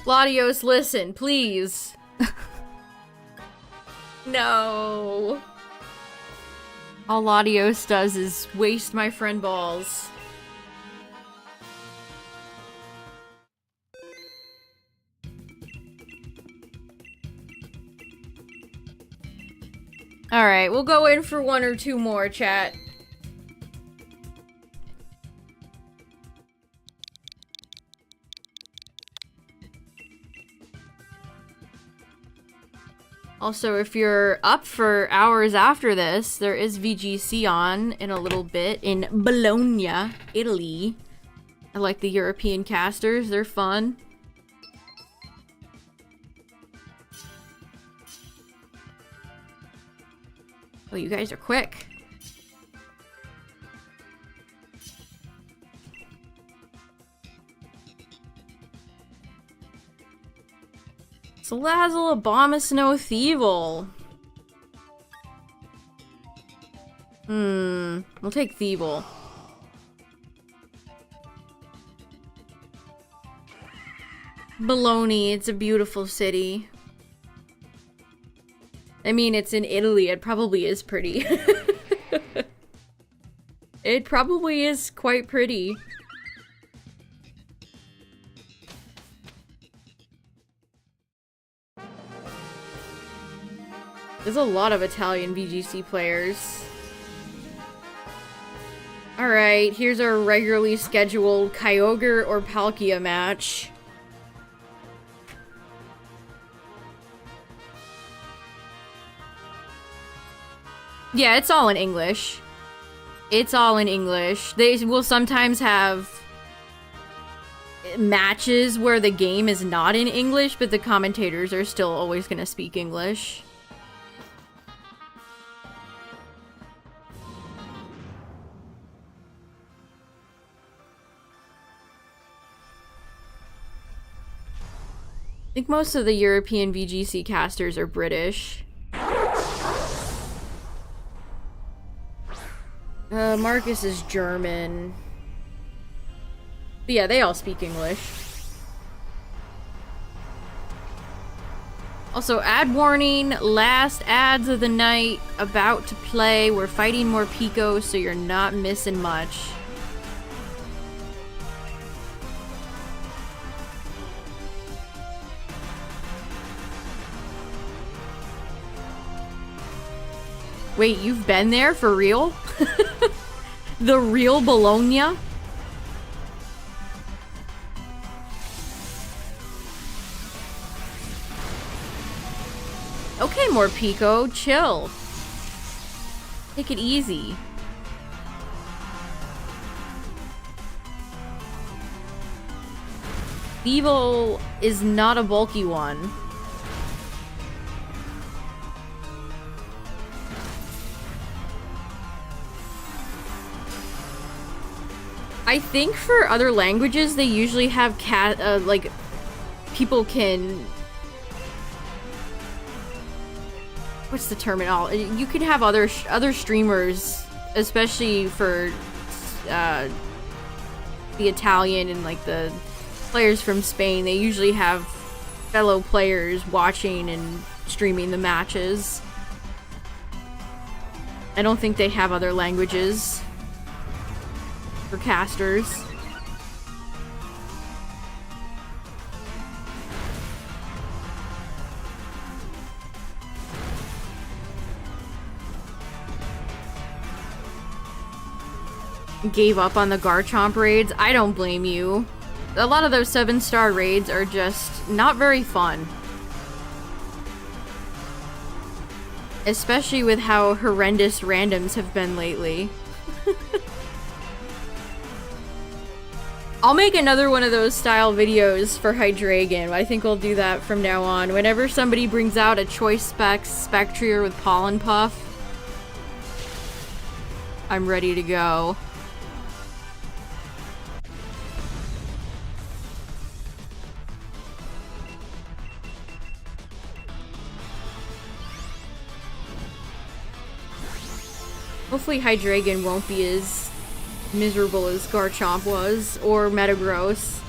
Latios, listen, please. No. All Latios does is waste my friend balls. Alright, we'll go in for one or two more, chat. Also, if you're up for hours after this, there is VGC on in a little bit in Bologna, Italy. I like the European casters, they're fun. Oh, you guys are quick. Salazzle, Abomasnow, Thievul. We'll take Thievul. Bologna, it's a beautiful city. I mean, it's in Italy, it probably is pretty. It probably is quite pretty. There's a lot of Italian VGC players. Alright, here's our regularly scheduled Kyogre or Palkia match. Yeah, it's all in English. It's all in English. They will sometimes have matches where the game is not in English, but the commentators are still always gonna speak English. I think most of the European VGC casters are British. Marcus is German. But yeah, they all speak English. Also, ad warning, last ads of the night, about to play. We're fighting more Picos, so you're not missing much. Wait, you've been there for real? The real Bologna? Okay, more Pico, chill. Take it easy. Evil is not a bulky one. I think for other languages, they usually have like, people can... What's the terminology? You can have other streamers, especially for the Italian and like the players from Spain. They usually have fellow players watching and streaming the matches. I don't think they have other languages for casters. Gave up on the Garchomp raids. I don't blame you. A lot of those 7-star raids are just not very fun. Especially with how horrendous randoms have been lately. I'll make another one of those style videos for Hydreigon. I think we'll do that from now on. Whenever somebody brings out a Choice Specs Spectrier with Pollen Puff, I'm ready to go. Hopefully Hydreigon won't be as miserable as Garchomp was, or Metagross.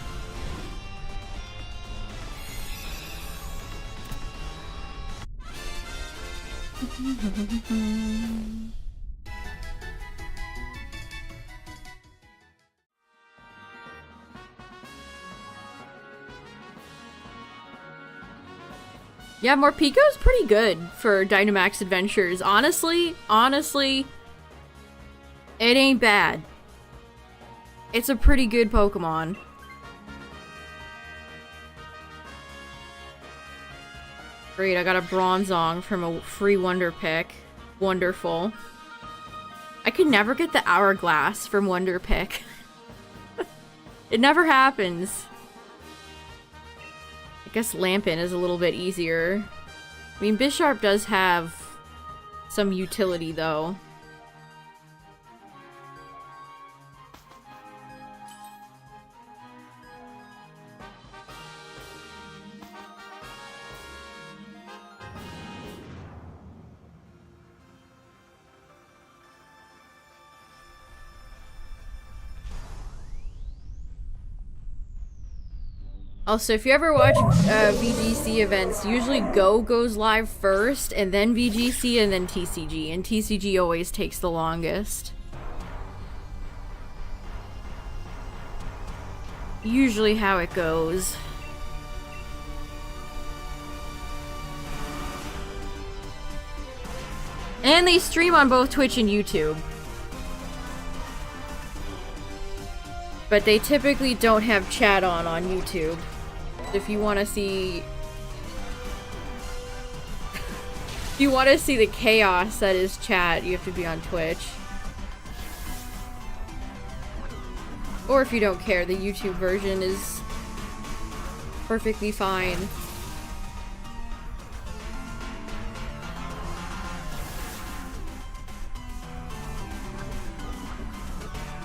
Yeah, Morpeko's pretty good for Dynamax Adventures. Honestly, it ain't bad. It's a pretty good Pokemon. Great, I got a Bronzong from a free Wonder Pick. Wonderful. I could never get the Hourglass from Wonder Pick. It never happens. I guess Lampin is a little bit easier. I mean, Bisharp does have some utility, though. Also, if you ever watch VGC events, usually Go goes live first, and then VGC, and then TCG. And TCG always takes the longest. Usually how it goes. And they stream on both Twitch and YouTube. But they typically don't have chat on YouTube. If you want to see... if you want to see the chaos that is chat, you have to be on Twitch. Or if you don't care, the YouTube version is perfectly fine.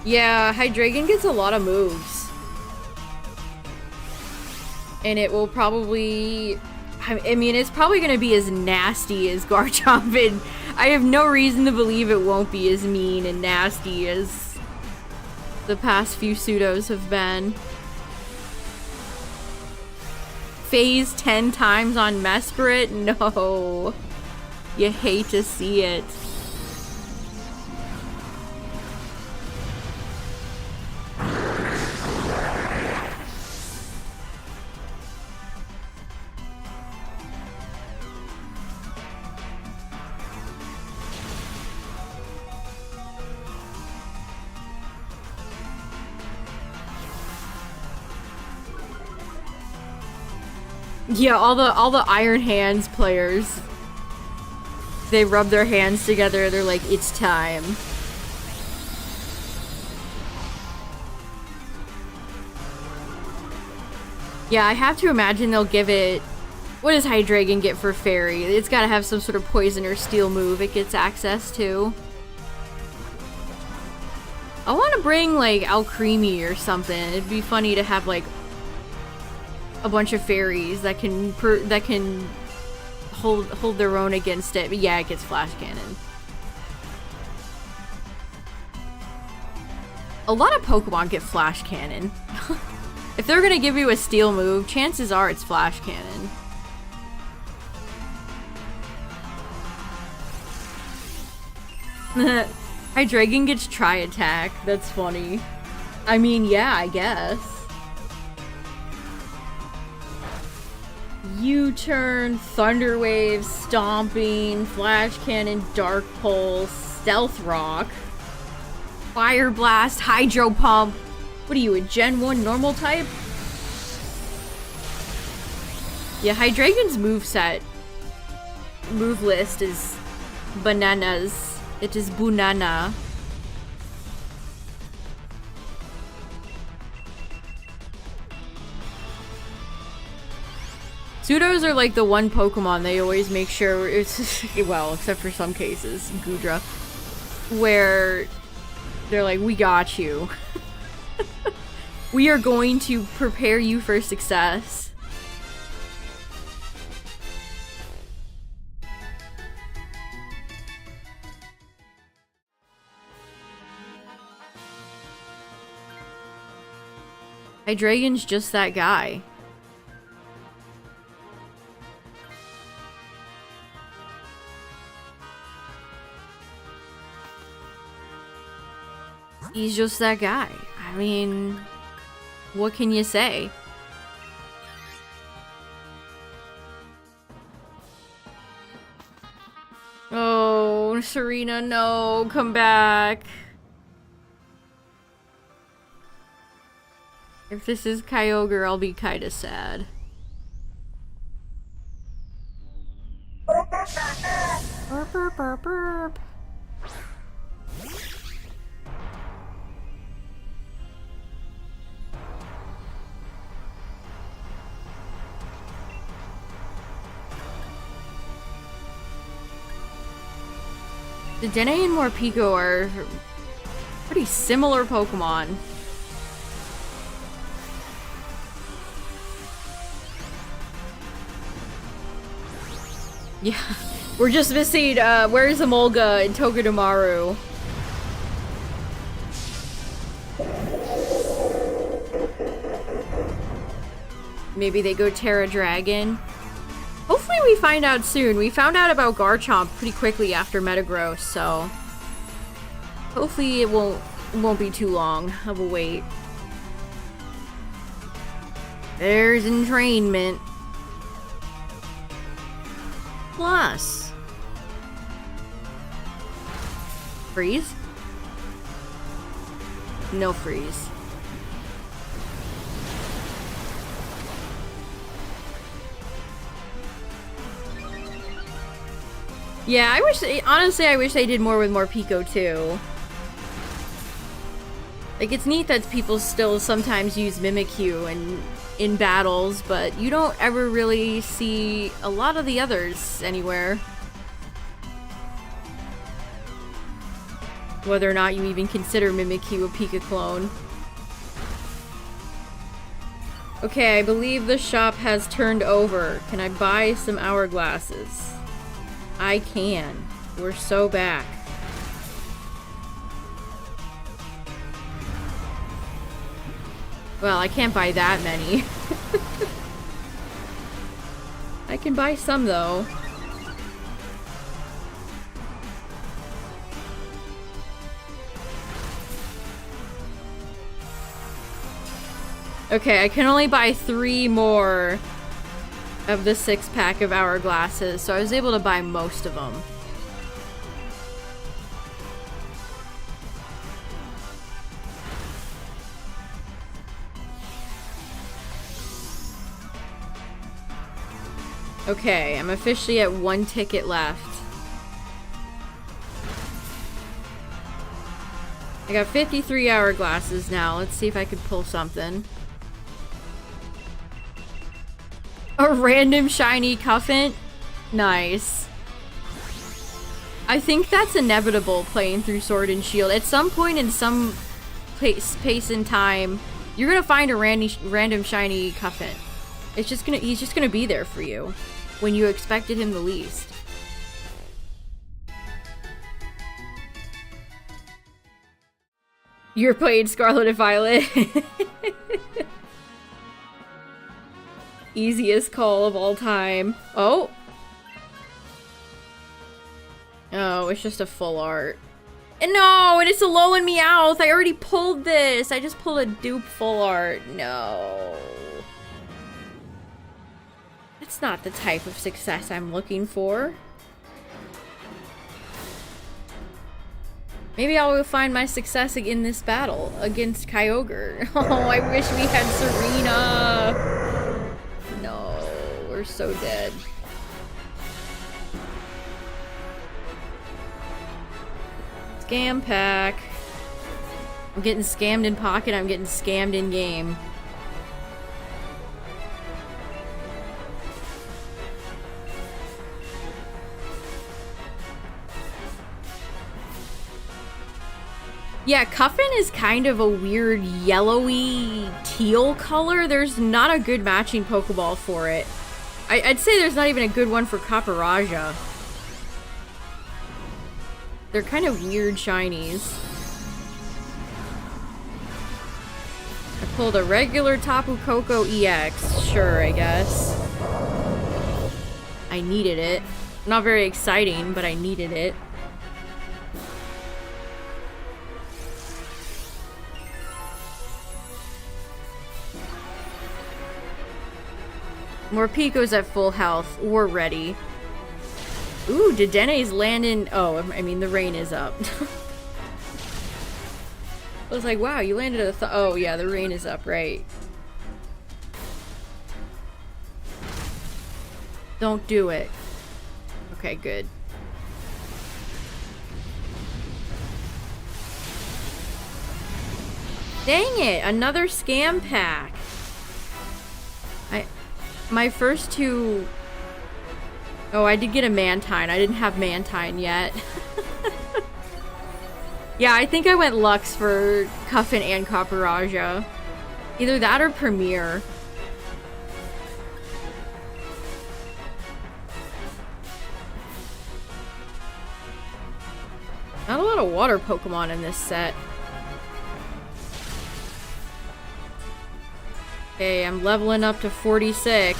Yeah, Hydreigon gets a lot of moves. And it will probably... I mean, it's probably going to be as nasty as Garchomp, and I have no reason to believe it won't be as mean and nasty as the past few pseudos have been. Phase 10 times on Mesprit? No. You hate to see it. Yeah, all the Iron Hands players, they rub their hands together, they're like, it's time. Yeah, I have to imagine they'll give it... what does Hydreigon get for Fairy? It's gotta have some sort of poison or steel move it gets access to. I want to bring, like, Alcremie or something. It'd be funny to have, like, a bunch of fairies that can hold their own against it. But yeah, it gets Flash Cannon. A lot of Pokemon get Flash Cannon. If they're gonna give you a steel move, chances are it's Flash Cannon. Hydreigon gets Tri-Attack. That's funny. I mean, yeah, I guess. U-turn, Thunder Wave, Stomping, Flash Cannon, Dark Pulse, Stealth Rock, Fire Blast, Hydro Pump. What are you, a Gen 1 normal type? Yeah, Hydreigon's move list is bananas. It is banana. Pseudos are like the one Pokemon they always make sure it's well, except for some cases, Gudra, where they're like, we got you. We are going to prepare you for success. Hydreigon's just that guy. He's just that guy. I mean, what can you say? Oh, Serena, no, come back. If this is Kyogre, I'll be kinda sad. Burp, burp, burp, burp. The Dene and Morpeko are pretty similar Pokemon. Yeah, we're just missing, where's Emolga and Togedemaru? Maybe they go Terra Dragon. Hopefully we find out soon. We found out about Garchomp pretty quickly after Metagross, so hopefully it won't be too long of a wait. There's entrainment. Plus freeze? No freeze. Yeah, honestly, I wish they did more with Morpeko too. Like, it's neat that people still sometimes use Mimikyu in battles, but you don't ever really see a lot of the others anywhere. Whether or not you even consider Mimikyu a Pika clone. Okay, I believe the shop has turned over. Can I buy some hourglasses? I can. We're so back. Well, I can't buy that many. I can buy some, though. Okay, I can only buy 3 more of the 6-pack of hourglasses, so I was able to buy most of them. Okay, I'm officially at 1 ticket left. I got 53 hourglasses now. Let's see if I can pull something. A random shiny Cuffant? Nice. I think that's inevitable playing through Sword and Shield. At some point in some pace in time, you're gonna find a random shiny Cuffant. He's just gonna be there for you when you expected him the least. You're playing Scarlet and Violet. Easiest call of all time. Oh! Oh, it's just a full art. And no! And it's a low and Meowth! I already pulled this! I just pulled a dupe full art. No. That's not the type of success I'm looking for. Maybe I will find my success in this battle against Kyogre. Oh, I wish we had Serena! No, we're so dead. Scam pack. I'm getting scammed in pocket, I'm getting scammed in game. Yeah, Cuffin is kind of a weird yellowy teal color. There's not a good matching Pokeball for it. I'd say there's not even a good one for Caparaja. They're kind of weird shinies. I pulled a regular Tapu Koko EX. Sure, I guess. I needed it. Not very exciting, but I needed it. Morpeko's at full health. We're ready. Ooh, Dedene's landing. Oh, I mean, the rain is up. I was like, wow, you landed at oh, yeah, the rain is up, right. Don't do it. Okay, good. Dang it, another scam pack. My first two... Oh, I did get a Mantine. I didn't have Mantine yet. Yeah, I think I went Lux for Cuffin and Caparaja. Either that or Premier. Not a lot of water Pokemon in this set. Okay, I'm leveling up to 46.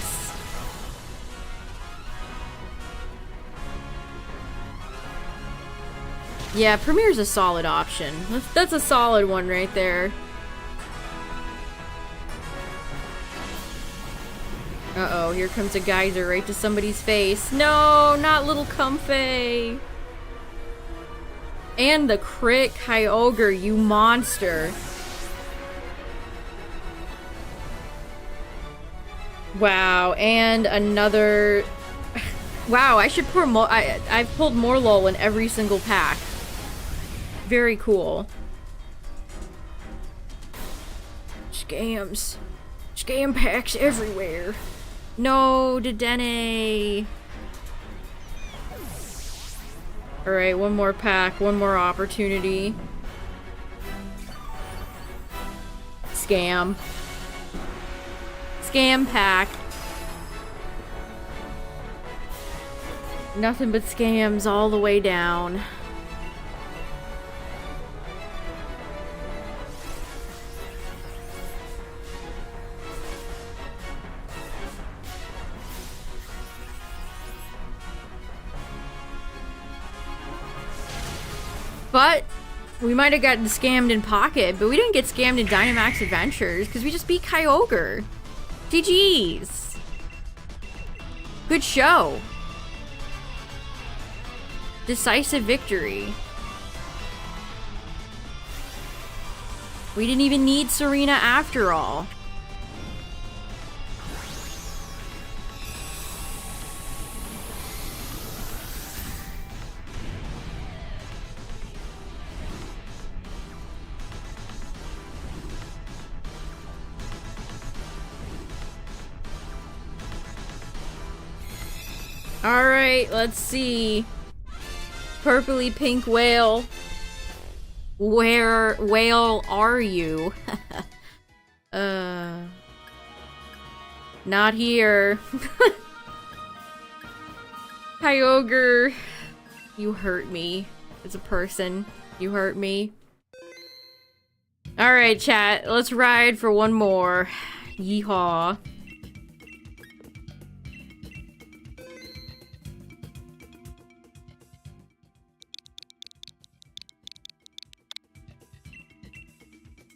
Yeah, Premier's a solid option. That's a solid one right there. Uh-oh, here comes a geyser right to somebody's face. No, not little Comfey. And the crit Kyogre, you monster. Wow, and another... Wow, I should pour more... I've pulled more LOL in every single pack. Very cool. Scams. Scam packs everywhere. No, Dedenne. Alright, one more pack, one more opportunity. Scam. Scam pack. Nothing but scams all the way down. But we might have gotten scammed in Pocket, but we didn't get scammed in Dynamax Adventures because we just beat Kyogre. GG's. Good show. Decisive victory. We didn't even need Serena after all. Alright, let's see. Purpley pink whale. Where whale are you? Not here. Kyogre, you hurt me as a person. You hurt me. Alright, chat, let's ride for one more. Yeehaw.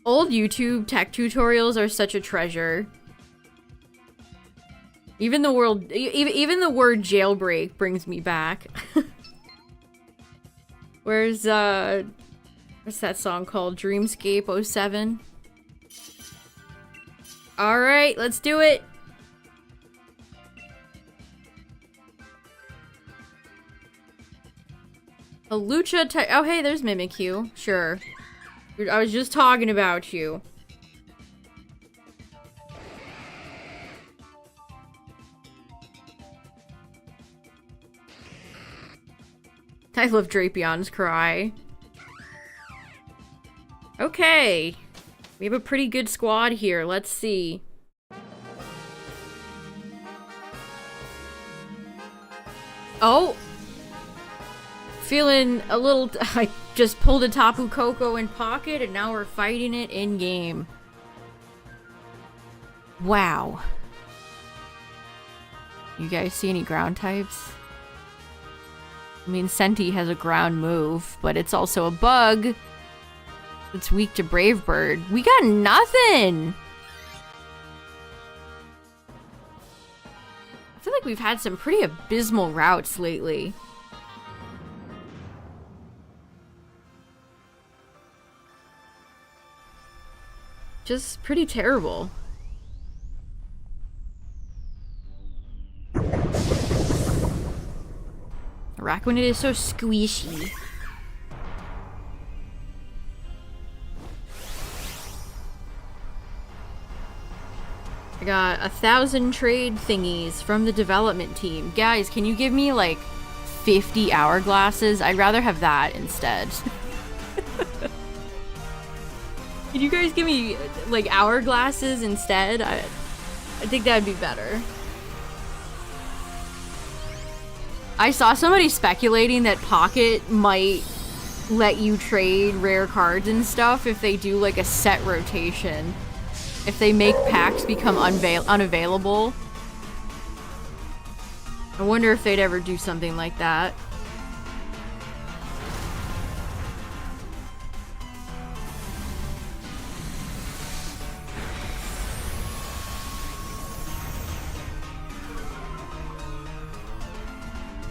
Old YouTube tech tutorials are such a treasure. Even the word jailbreak brings me back. Where's what's that song called? Dreamscape 07. All right, let's do it. A Lucha type. Oh, hey, there's Mimikyu. Sure. I was just talking about you. I love Drapions cry. Okay. We have a pretty good squad here. Let's see. Oh! Feeling a little... I just pulled a Tapu Koko in pocket and now we're fighting it in-game. Wow. You guys see any ground types? I mean, Senti has a ground move, but it's also a bug. It's weak to Brave Bird. We got nothing! I feel like we've had some pretty abysmal routes lately. Just pretty terrible. Raccoonid is so squishy. I got 1,000 trade thingies from the development team. Guys, can you give me like 50 hourglasses? I'd rather have that instead. Can you guys give me like hourglasses instead? I think that'd be better. I saw somebody speculating that Pocket might let you trade rare cards and stuff if they do like a set rotation. If they make packs become unavailable. I wonder if they'd ever do something like that.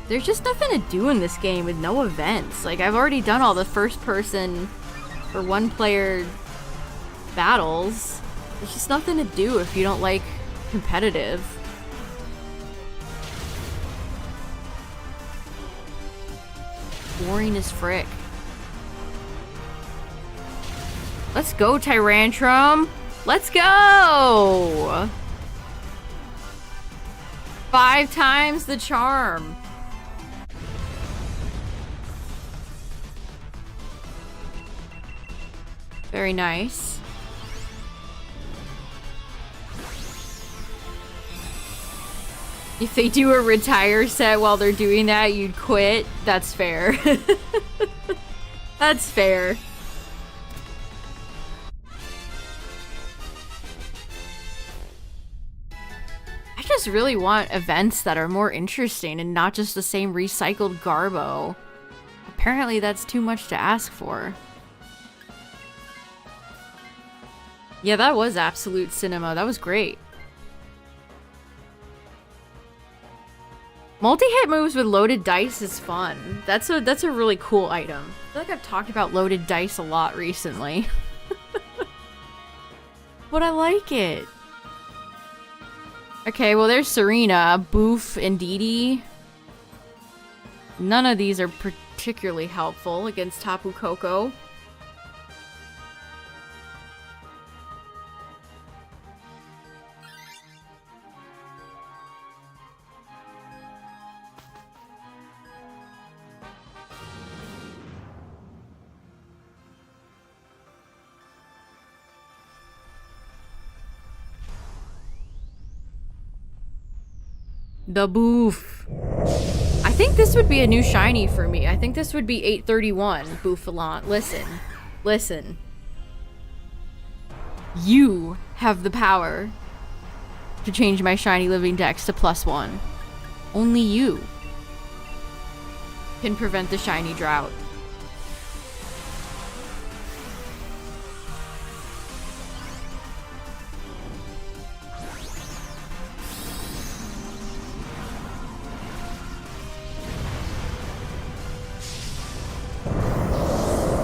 There's just nothing to do in this game with no events. Like, I've already done all the first person or one player battles. There's just nothing to do if you don't like competitive. Boring as frick. Let's go, Tyrantrum! Let's go! 5 times the charm. Very nice. If they do a retire set while they're doing that, you'd quit. That's fair. That's fair. I just really want events that are more interesting and not just the same recycled garbo. Apparently that's too much to ask for. Yeah, that was absolute cinema. That was great. Multi-hit moves with loaded dice is fun. That's a really cool item. I feel like I've talked about loaded dice a lot recently. But I like it. Okay, well there's Serena, Boof, and Dee Dee. None of these are particularly helpful against Tapu Koko. The Boof. I think this would be a new shiny for me. I think this would be 831, Bouffalant. Listen. Listen. You have the power to change my shiny living dex to +1. Only you can prevent the shiny drought.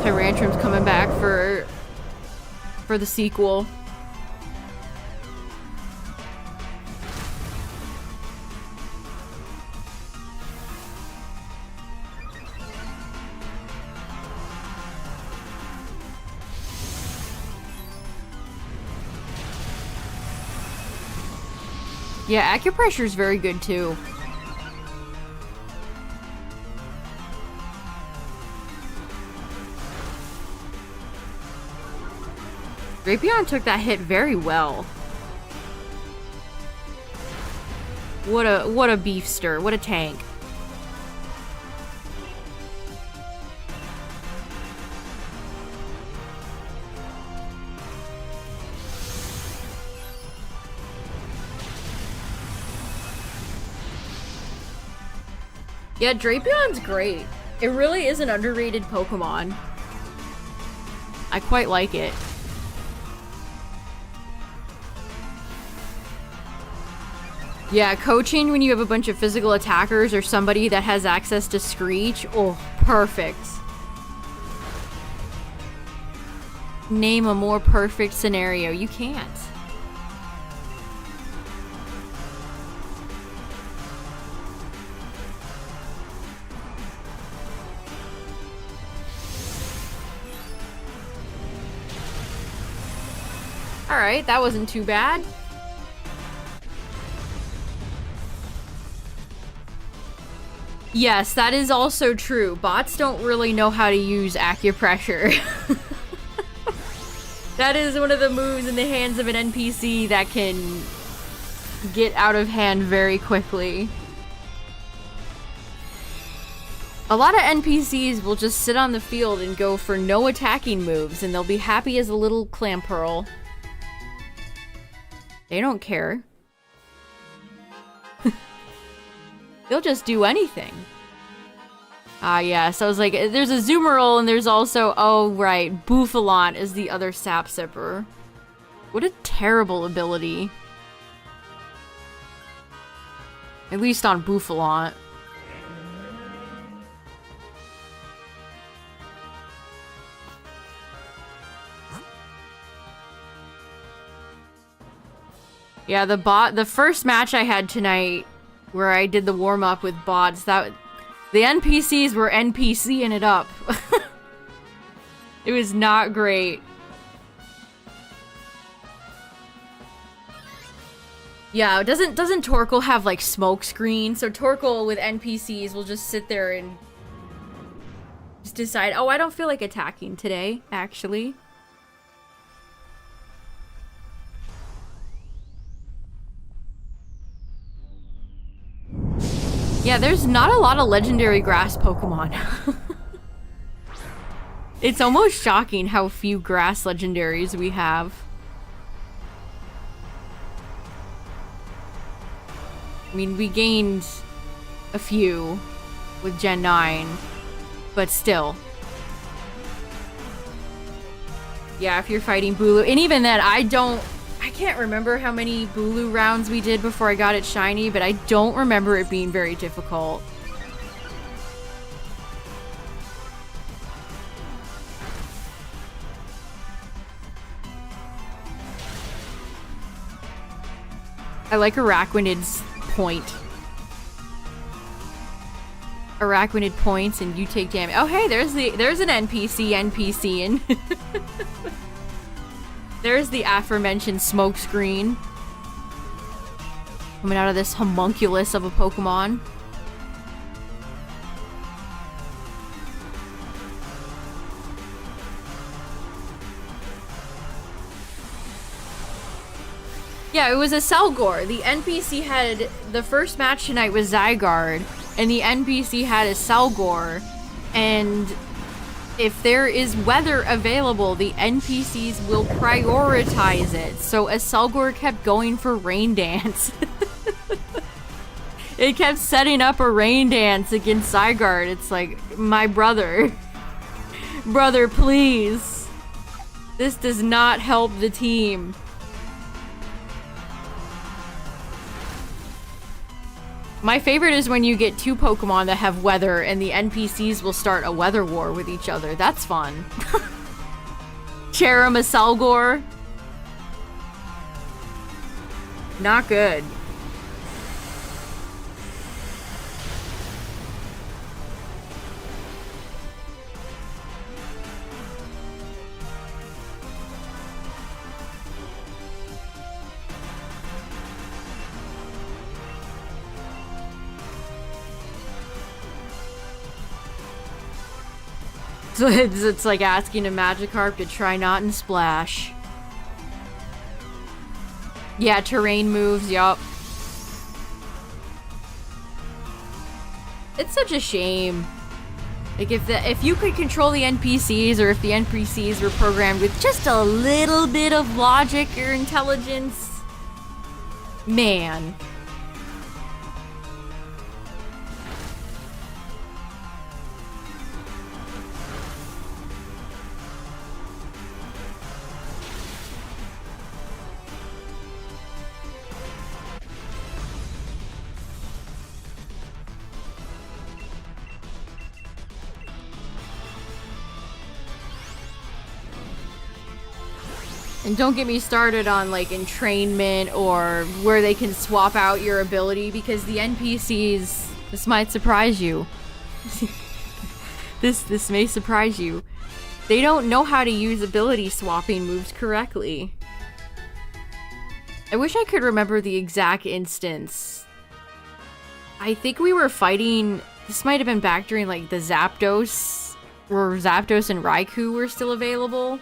Tyrantrum's coming back for the sequel. Yeah, acupressure is very good too. Drapion took that hit very well. What a beefster. What a tank. Yeah, Drapion's great. It really is an underrated Pokemon. I quite like it. Yeah, coaching when you have a bunch of physical attackers or somebody that has access to Screech. Oh, perfect. Name a more perfect scenario. You can't. Alright, that wasn't too bad. Yes, that is also true. Bots don't really know how to use acupressure. That is one of the moves in the hands of an NPC that can get out of hand very quickly. A lot of NPCs will just sit on the field and go for no attacking moves, and they'll be happy as a little Clamperl. They don't care. They'll just do anything. Ah, yeah, so I was like, there's a Zoomerl and there's also, oh, right, Bouffalant is the other Sap Sipper. What a terrible ability. At least on Bouffalant. Yeah, the first match I had tonight, where I did the warm-up with bots, the NPCs were NPCing it up. It was not great. Yeah, doesn't Torkoal have like smoke screen? So Torkoal with NPCs will just sit there and just decide, oh, I don't feel like attacking today, actually. Yeah, there's not a lot of legendary grass Pokemon. It's almost shocking how few grass legendaries we have. I mean, we gained a few with Gen 9, but still. Yeah, if you're fighting Bulu, and even then, I can't remember how many Bulu rounds we did before I got it shiny, but I don't remember it being very difficult. I like Araquanid's point. Araquanid points and you take damage. Oh hey, there's an NPC and there's the aforementioned smoke screen coming out of this homunculus of a Pokemon. Yeah, it was a Selgor. The NPC had the first match tonight was Zygarde, and the NPC had a Selgor, and if there is weather available, the NPCs will prioritize it. So a Selgor kept going for Rain Dance. It kept setting up a Rain Dance against Zygarde. It's like, my brother. Brother, please. This does not help the team. My favorite is when you get two Pokemon that have weather and the NPCs will start a weather war with each other. That's fun. Cherim, a Selgor. Not good. So it's like asking a Magikarp to try not and splash. Yeah, terrain moves, yup. It's such a shame. Like, if you could control the NPCs, or if the NPCs were programmed with just a little bit of logic or intelligence, man. And don't get me started on, like, entrainment or where they can swap out your ability, because the NPCs, this might surprise you. This may surprise you. They don't know how to use ability swapping moves correctly. I wish I could remember the exact instance. I think we were fighting, this might have been back during, like, the Zapdos, where Zapdos and Raikou were still available.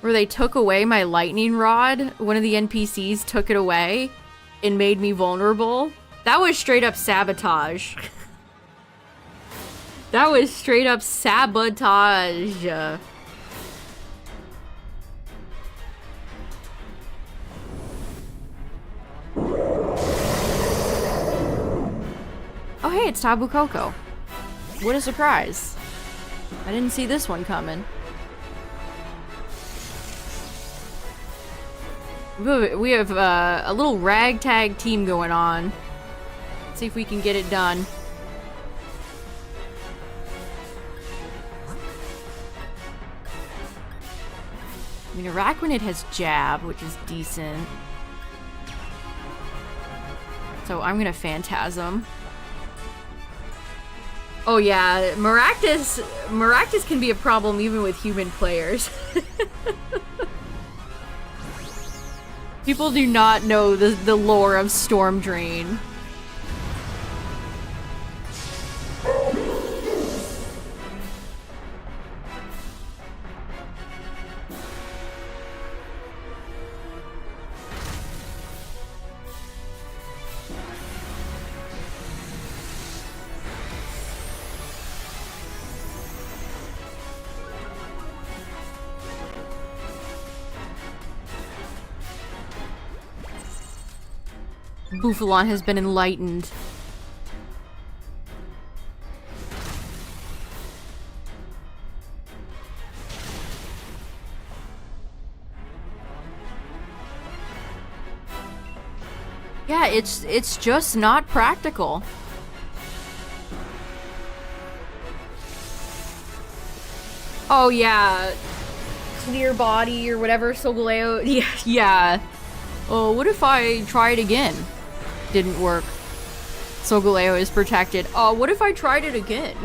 Where they took away my lightning rod. One of the NPCs took it away and made me vulnerable. That was straight up sabotage. That was straight up sabotage. Oh hey, it's Tabu Koko. What a surprise. I didn't see this one coming. We have a little ragtag team going on. Let's see if we can get it done. I mean, Araquanid has Jab, which is decent. So I'm gonna Phantasm. Oh yeah, Maractus can be a problem even with human players. People do not know the lore of Storm Drain. Bouffalant has been enlightened. Yeah, it's just not practical. Oh yeah, clear body or whatever, Solgaleo. Yeah, yeah. Oh, what if I try it again? Didn't work. Solgaleo is protected. Oh, what if I tried it again?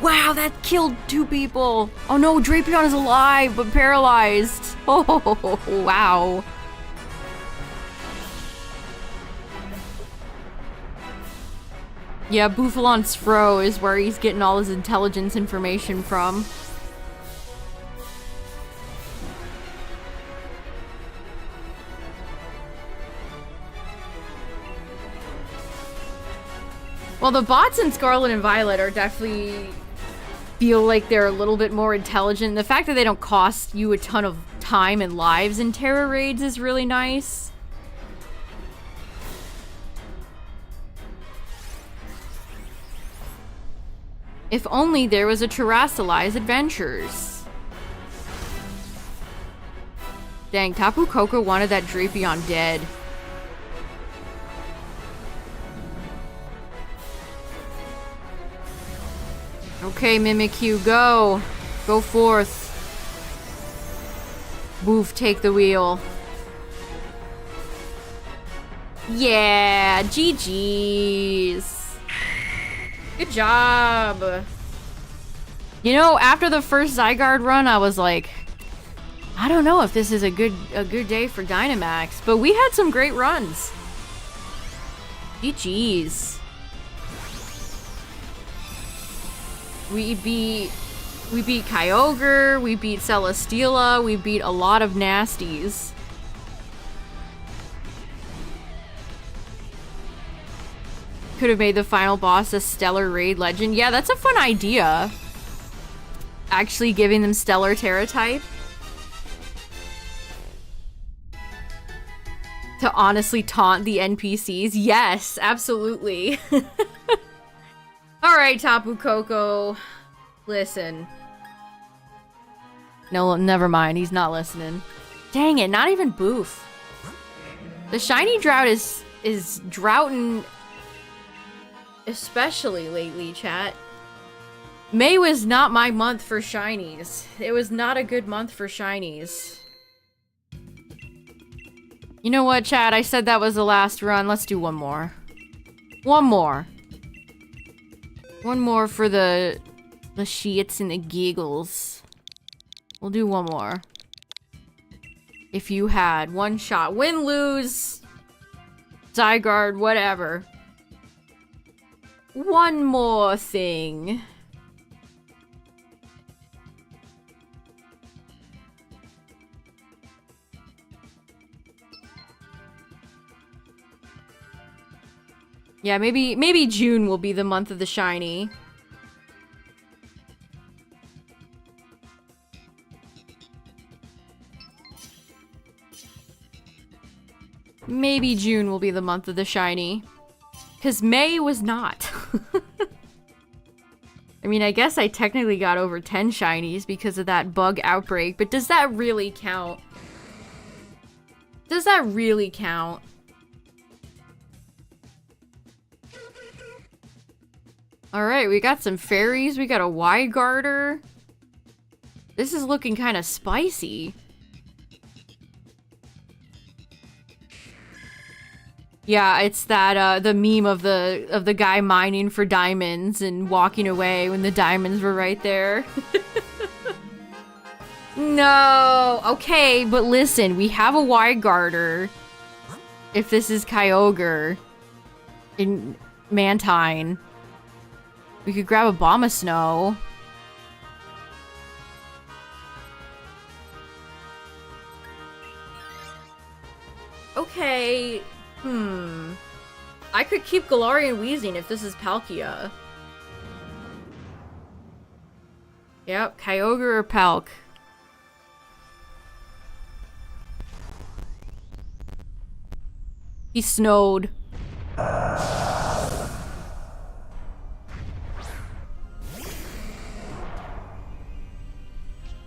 Wow, that killed 2 people. Oh no, Drapion is alive but paralyzed. Oh, wow. Yeah, Bouffalant's Fro is where he's getting all his intelligence information from. Well, the bots in Scarlet and Violet are definitely feel like they're a little bit more intelligent. The fact that they don't cost you a ton of time and lives in Terra raids is really nice. If only there was a Terrasilize Adventures. Dang, Tapu Koko wanted that Drapion dead. Okay, Mimikyu, go. Go forth. Boof, take the wheel. Yeah, GG's. Good job. You know, after the first Zygarde run, I was like, I don't know if this is a good day for Dynamax, but we had some great runs. GG's. We beat Kyogre, we beat Celesteela, we beat a lot of nasties. Could have made the final boss a Stellar Raid Legend. Yeah, that's a fun idea. Actually giving them Stellar Terra type. To honestly taunt the NPCs. Yes, absolutely. Alright, Tapu Koko. Listen. No, never mind. He's not listening. Dang it, not even Boof. The shiny drought is droughting, especially lately, chat. May was not my month for shinies. It was not a good month for shinies. You know what, chat? I said that was the last run. Let's do one more. One more. One more for the shits and the giggles. We'll do one more. If you had one shot. Win, lose, Zygarde, whatever. One more thing. Yeah, maybe June will be the month of the shiny. Maybe June will be the month of the shiny. 'Cause May was not. I mean, I guess I technically got over 10 shinies because of that bug outbreak, but does that really count? Does that really count? Alright, we got some fairies, we got a Zygarde. This is looking kind of spicy. Yeah, it's that the meme of the guy mining for diamonds and walking away when the diamonds were right there. No. Okay, but listen, we have a Zygarde. If this is Kyogre in Mantine, we could grab a Bomb of Snow. Okay. I could keep Galarian Weezing if this is Palkia. Yep, Kyogre or Palk. He snowed.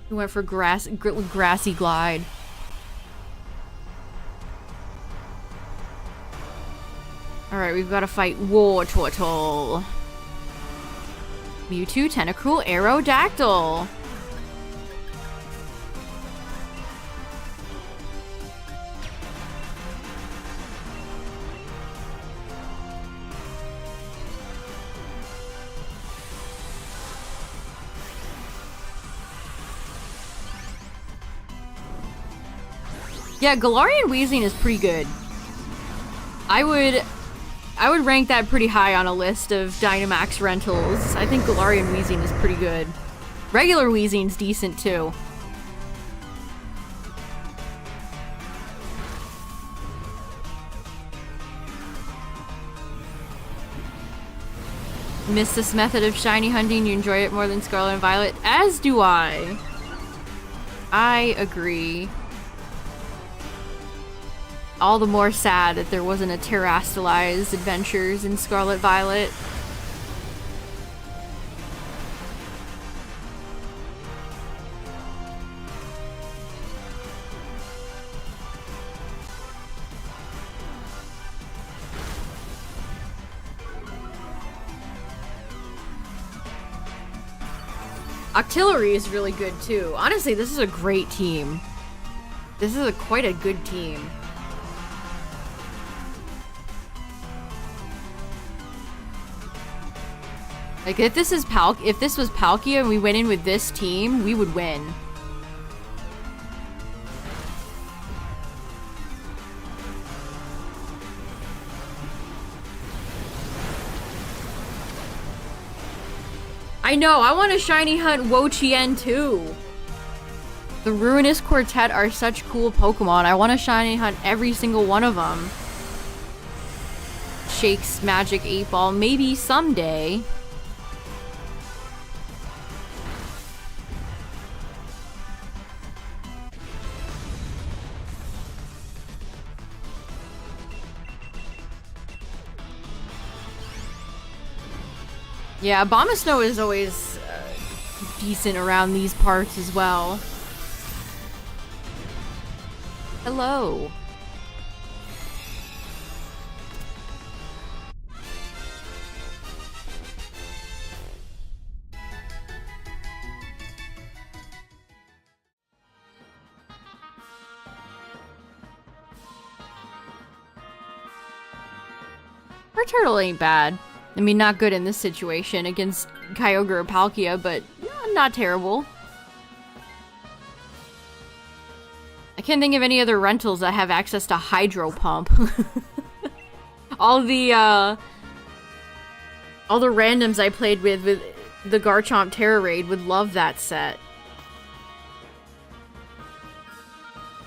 He went for grassy glide. Alright, we've got to fight War Turtle. Mewtwo, Tentacruel, Aerodactyl. Yeah, Galarian Weezing is pretty good. I would rank that pretty high on a list of Dynamax rentals. I think Galarian Weezing is pretty good. Regular Weezing's decent too. Miss this method of shiny hunting. You enjoy it more than Scarlet and Violet. As do I. I agree. All the more sad that there wasn't a Terrastalized Adventures in Scarlet Violet. Octillery is really good too. Honestly, this is a great team. This is quite a good team. Like, if this was Palkia and we went in with this team, we would win. I know, I want to shiny hunt Wo-Chien too. The Ruinous Quartet are such cool Pokemon. I want to shiny hunt every single one of them. Shake's Magic 8-Ball, maybe someday. Yeah, Abomasnow is always decent around these parts as well. Hello. Her turtle ain't bad. I mean, not good in this situation against Kyogre or Palkia, but not terrible. I can't think of any other rentals that have access to Hydro Pump. all the randoms I played with the Garchomp Terra Raid would love that set.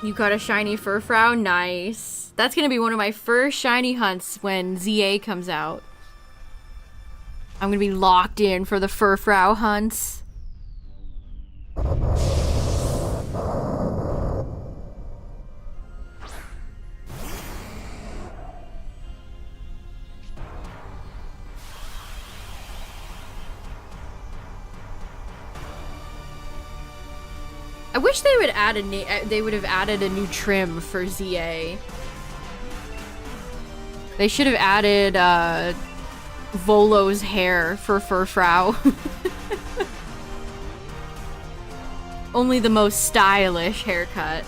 You got a shiny Furfrou? Nice. That's gonna be one of my first shiny hunts when ZA comes out. I'm gonna be locked in for the Furfrou hunts. I wish they would add they would have added a new trim for ZA. They should have added Volo's hair for Furfrou. Only the most stylish haircut.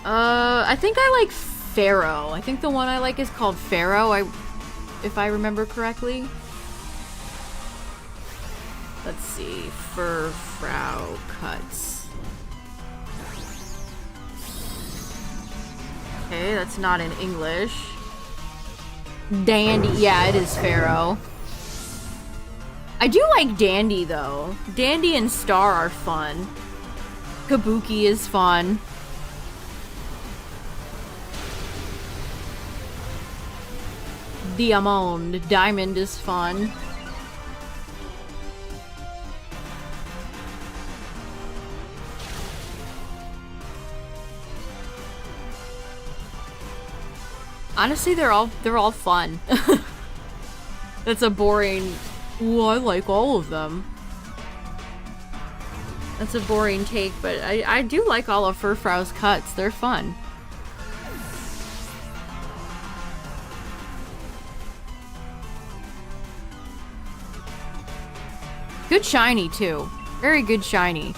I think I like Pharaoh. I think the one I like is called Pharaoh, if I remember correctly. Let's see. Furfrou cuts. Okay, that's not in English. Dandy. Yeah, it is Pharaoh. I do like Dandy, though. Dandy and Star are fun. Kabuki is fun. Diamond is fun. Honestly, they're all fun. That's a boring. Ooh, I like all of them. That's a boring take, but I do like all of Furfrou's cuts. They're fun. Good shiny too. Very good shiny.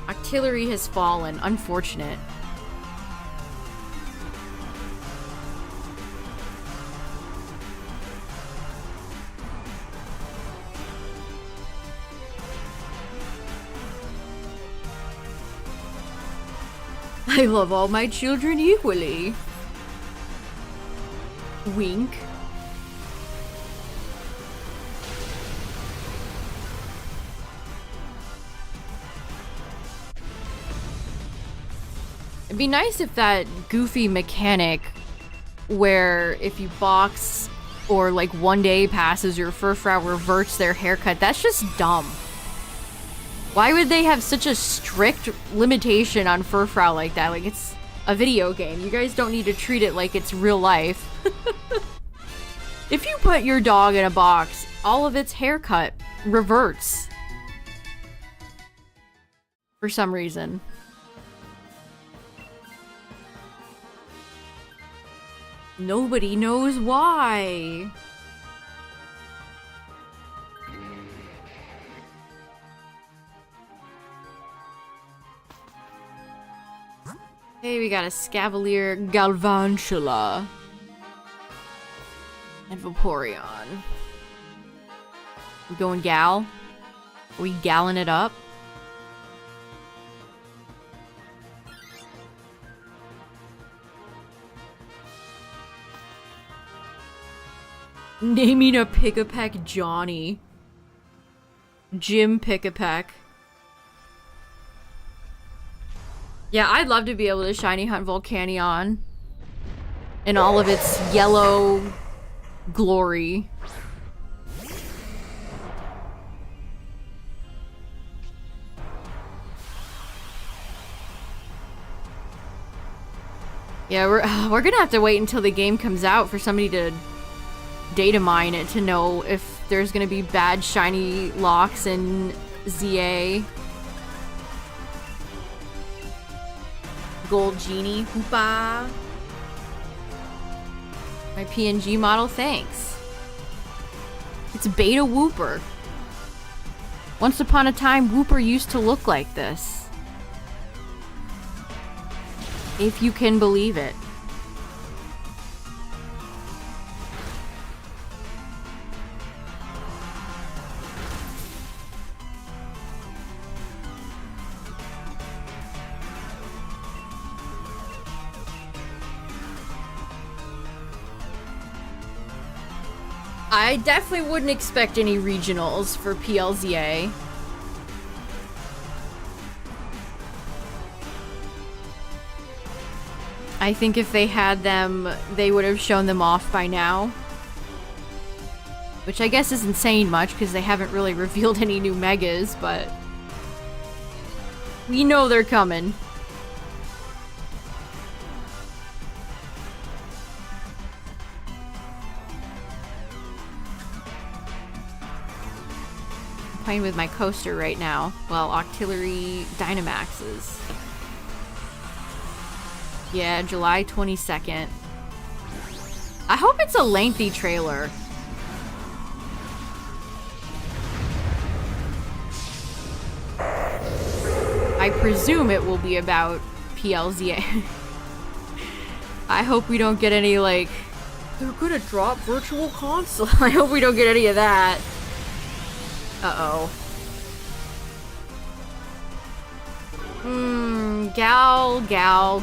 Octillery has fallen. Unfortunate. I love all my children equally. Wink. It'd be nice if that goofy mechanic where if you box or like one day passes, your Furfrou reverts their haircut. That's just dumb. Why would they have such a strict limitation on Furfrou like that? Like, it's a video game. You guys don't need to treat it like it's real life. If you put your dog in a box, all of its haircut reverts. For some reason. Nobody knows why. Okay, we got a Scavalier Galvantula. And Vaporeon. We going gal? Are we galling it up? Naming a Pick-a-Peck Johnny. Jim Pick-a-Peck. Yeah, I'd love to be able to shiny hunt Volcanion in all of its yellow glory. Yeah, we're gonna have to wait until the game comes out for somebody to data mine it to know if there's gonna be bad shiny locks in ZA. Gold Genie. Hoopa. My PNG model, thanks. It's Beta Wooper. Once upon a time, Wooper used to look like this. If you can believe it. I definitely wouldn't expect any regionals for PLZA. I think if they had them, they would have shown them off by now. Which I guess isn't saying much because they haven't really revealed any new megas, but we know they're coming. I'm playing with my coaster right now. Well, Octillery Dynamaxes. Yeah, July 22nd. I hope it's a lengthy trailer. I presume it will be about PLZA. I hope we don't get any, like, they're gonna drop Virtual Console. I hope we don't get any of that. Uh-oh.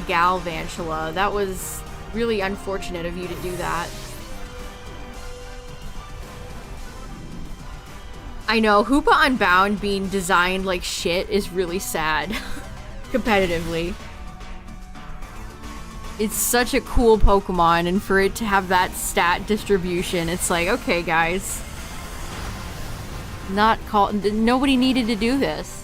Galvantula. That was really unfortunate of you to do that. I know, Hoopa Unbound being designed like shit is really sad. Competitively. It's such a cool Pokemon, and for it to have that stat distribution, it's like, okay guys. Nobody needed to do this.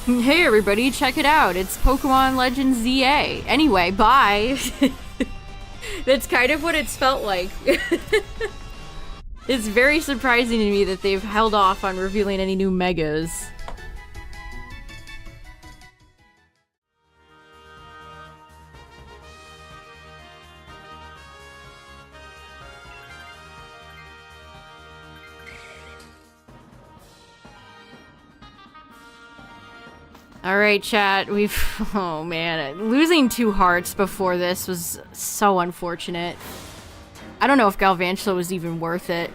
Hey everybody, check it out. It's Pokemon Legends ZA. Anyway, bye. That's kind of what it's felt like. It's very surprising to me that they've held off on revealing any new megas. Alright, chat, oh man, losing 2 hearts before this was so unfortunate. I don't know if Galvantula was even worth it.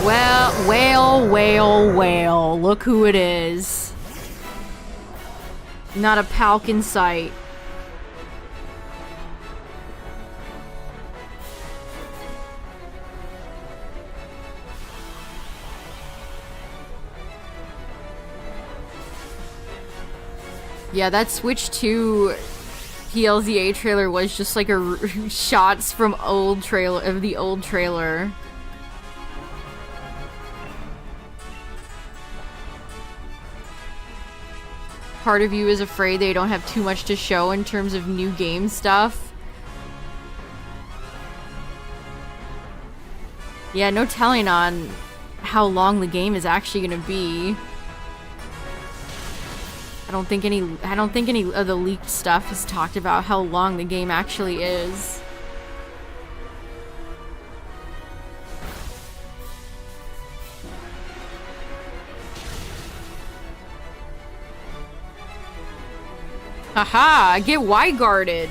Well, look who it is. Not a Palk in sight. Yeah, that Switch 2 PLZA trailer was just like shots from the old trailer. Part of you is afraid they don't have too much to show in terms of new game stuff. Yeah, no telling on how long the game is actually gonna be. I don't think any of the leaked stuff has talked about how long the game actually is. Haha, get wide guarded.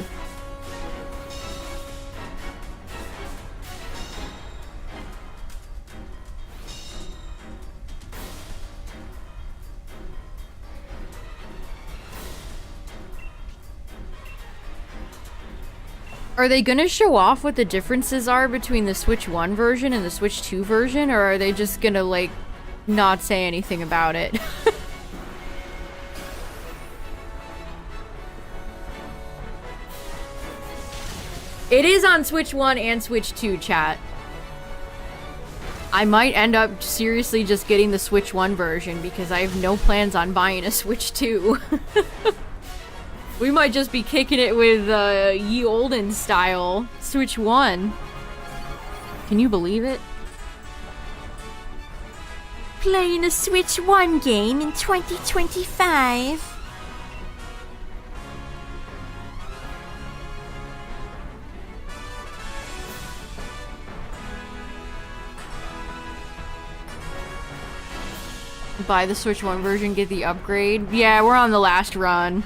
Are they gonna show off what the differences are between the Switch 1 version and the Switch 2 version, or are they just gonna, like, not say anything about it? It is on Switch 1 and Switch 2, chat. I might end up seriously just getting the Switch 1 version because I have no plans on buying a Switch 2. We might just be kicking it with ye olden style Switch 1. Can you believe it? Playing a Switch 1 game in 2025. Buy the Switch 1 version, get the upgrade. Yeah, we're on the last run.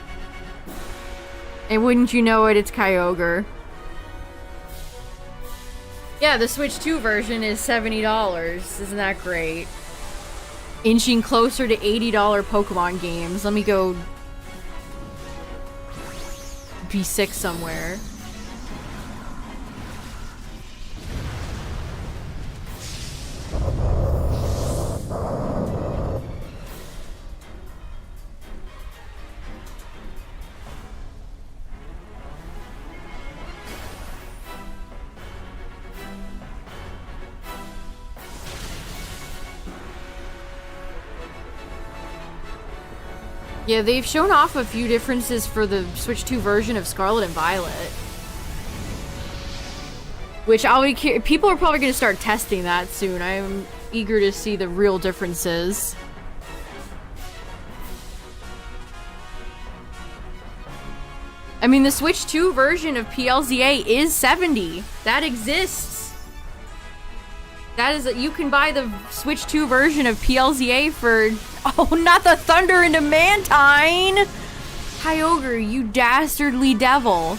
And wouldn't you know it, it's Kyogre. Yeah, the Switch 2 version is $70. Isn't that great? Inching closer to $80 Pokemon games. Let me go be sick somewhere. Yeah, they've shown off a few differences for the Switch 2 version of Scarlet and Violet. Which people are probably going to start testing that soon. I'm eager to see the real differences. I mean, the Switch 2 version of PLZA is $70. That exists. That is, you can buy the Switch 2 version of PLZA for, oh, not the Thunder into Mantine! Kyogre, you dastardly devil.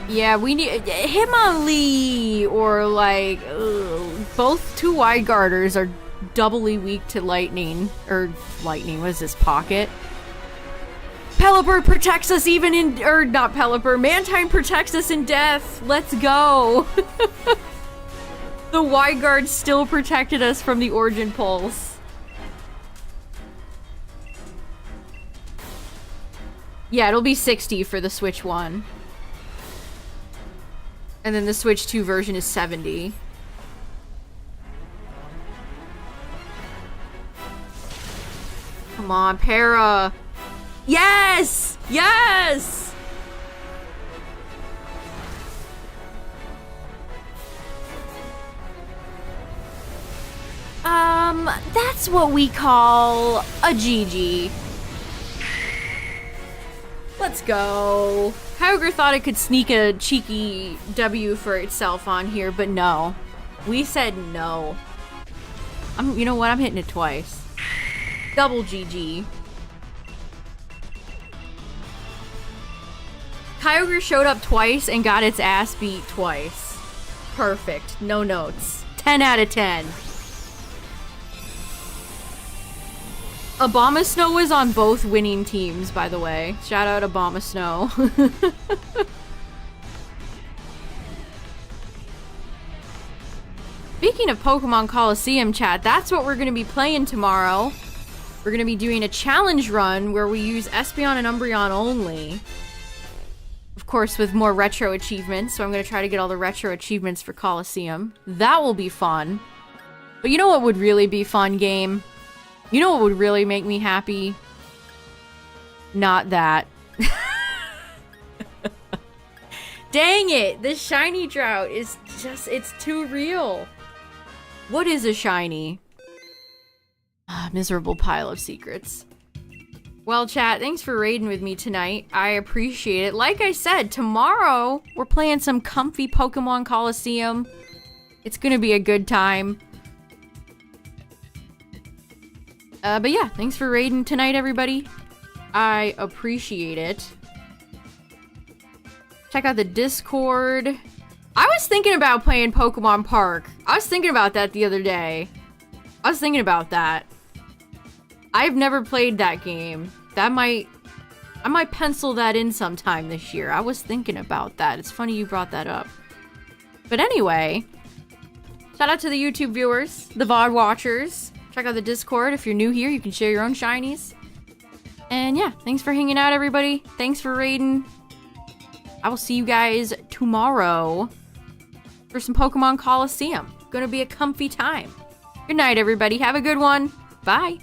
Yeah, we need Hitmonlee, or like, both 2 wide guarders are doubly weak to lightning, or lightning, what is this, pocket? Pelipper protects us even in, or not Pelipper, Mantine protects us in death. Let's go. The wide guard still protected us from the Origin Pulse. Yeah, it'll be 60 for the Switch 1. And then the Switch 2 version is 70. Come on, Para. Yes! Yes! That's what we call a GG. Let's go. Kyogre thought it could sneak a cheeky W for itself on here, but no. We said no. You know what? I'm hitting it twice. Double GG. Kyogre showed up twice and got its ass beat twice. Perfect. No notes. 10 out of 10. Abomasnow was on both winning teams, by the way. Shout out Abomasnow. Speaking of Pokemon Coliseum, chat, that's what we're going to be playing tomorrow. We're going to be doing a challenge run where we use Espeon and Umbreon only. Of course, with more retro achievements, so I'm going to try to get all the retro achievements for Coliseum. That will be fun. But you know what would really be fun, game? You know what would really make me happy? Not that. Dang it! This shiny drought is just, it's too real. What is a shiny? Ah, miserable pile of secrets. Well, chat, thanks for raiding with me tonight. I appreciate it. Like I said, tomorrow we're playing some comfy Pokemon Coliseum. It's gonna be a good time. But yeah, thanks for raiding tonight, everybody. I appreciate it. Check out the Discord. I was thinking about playing Pokemon Park. I was thinking about that the other day. I was thinking about that. I've never played that game. I might pencil that in sometime this year. I was thinking about that. It's funny you brought that up. But anyway, shout out to the YouTube viewers, the VOD watchers. Check out the Discord. If you're new here, you can share your own shinies. And yeah, thanks for hanging out, everybody. Thanks for raiding. I will see you guys tomorrow for some Pokemon Coliseum. Gonna be a comfy time. Good night, everybody. Have a good one. Bye.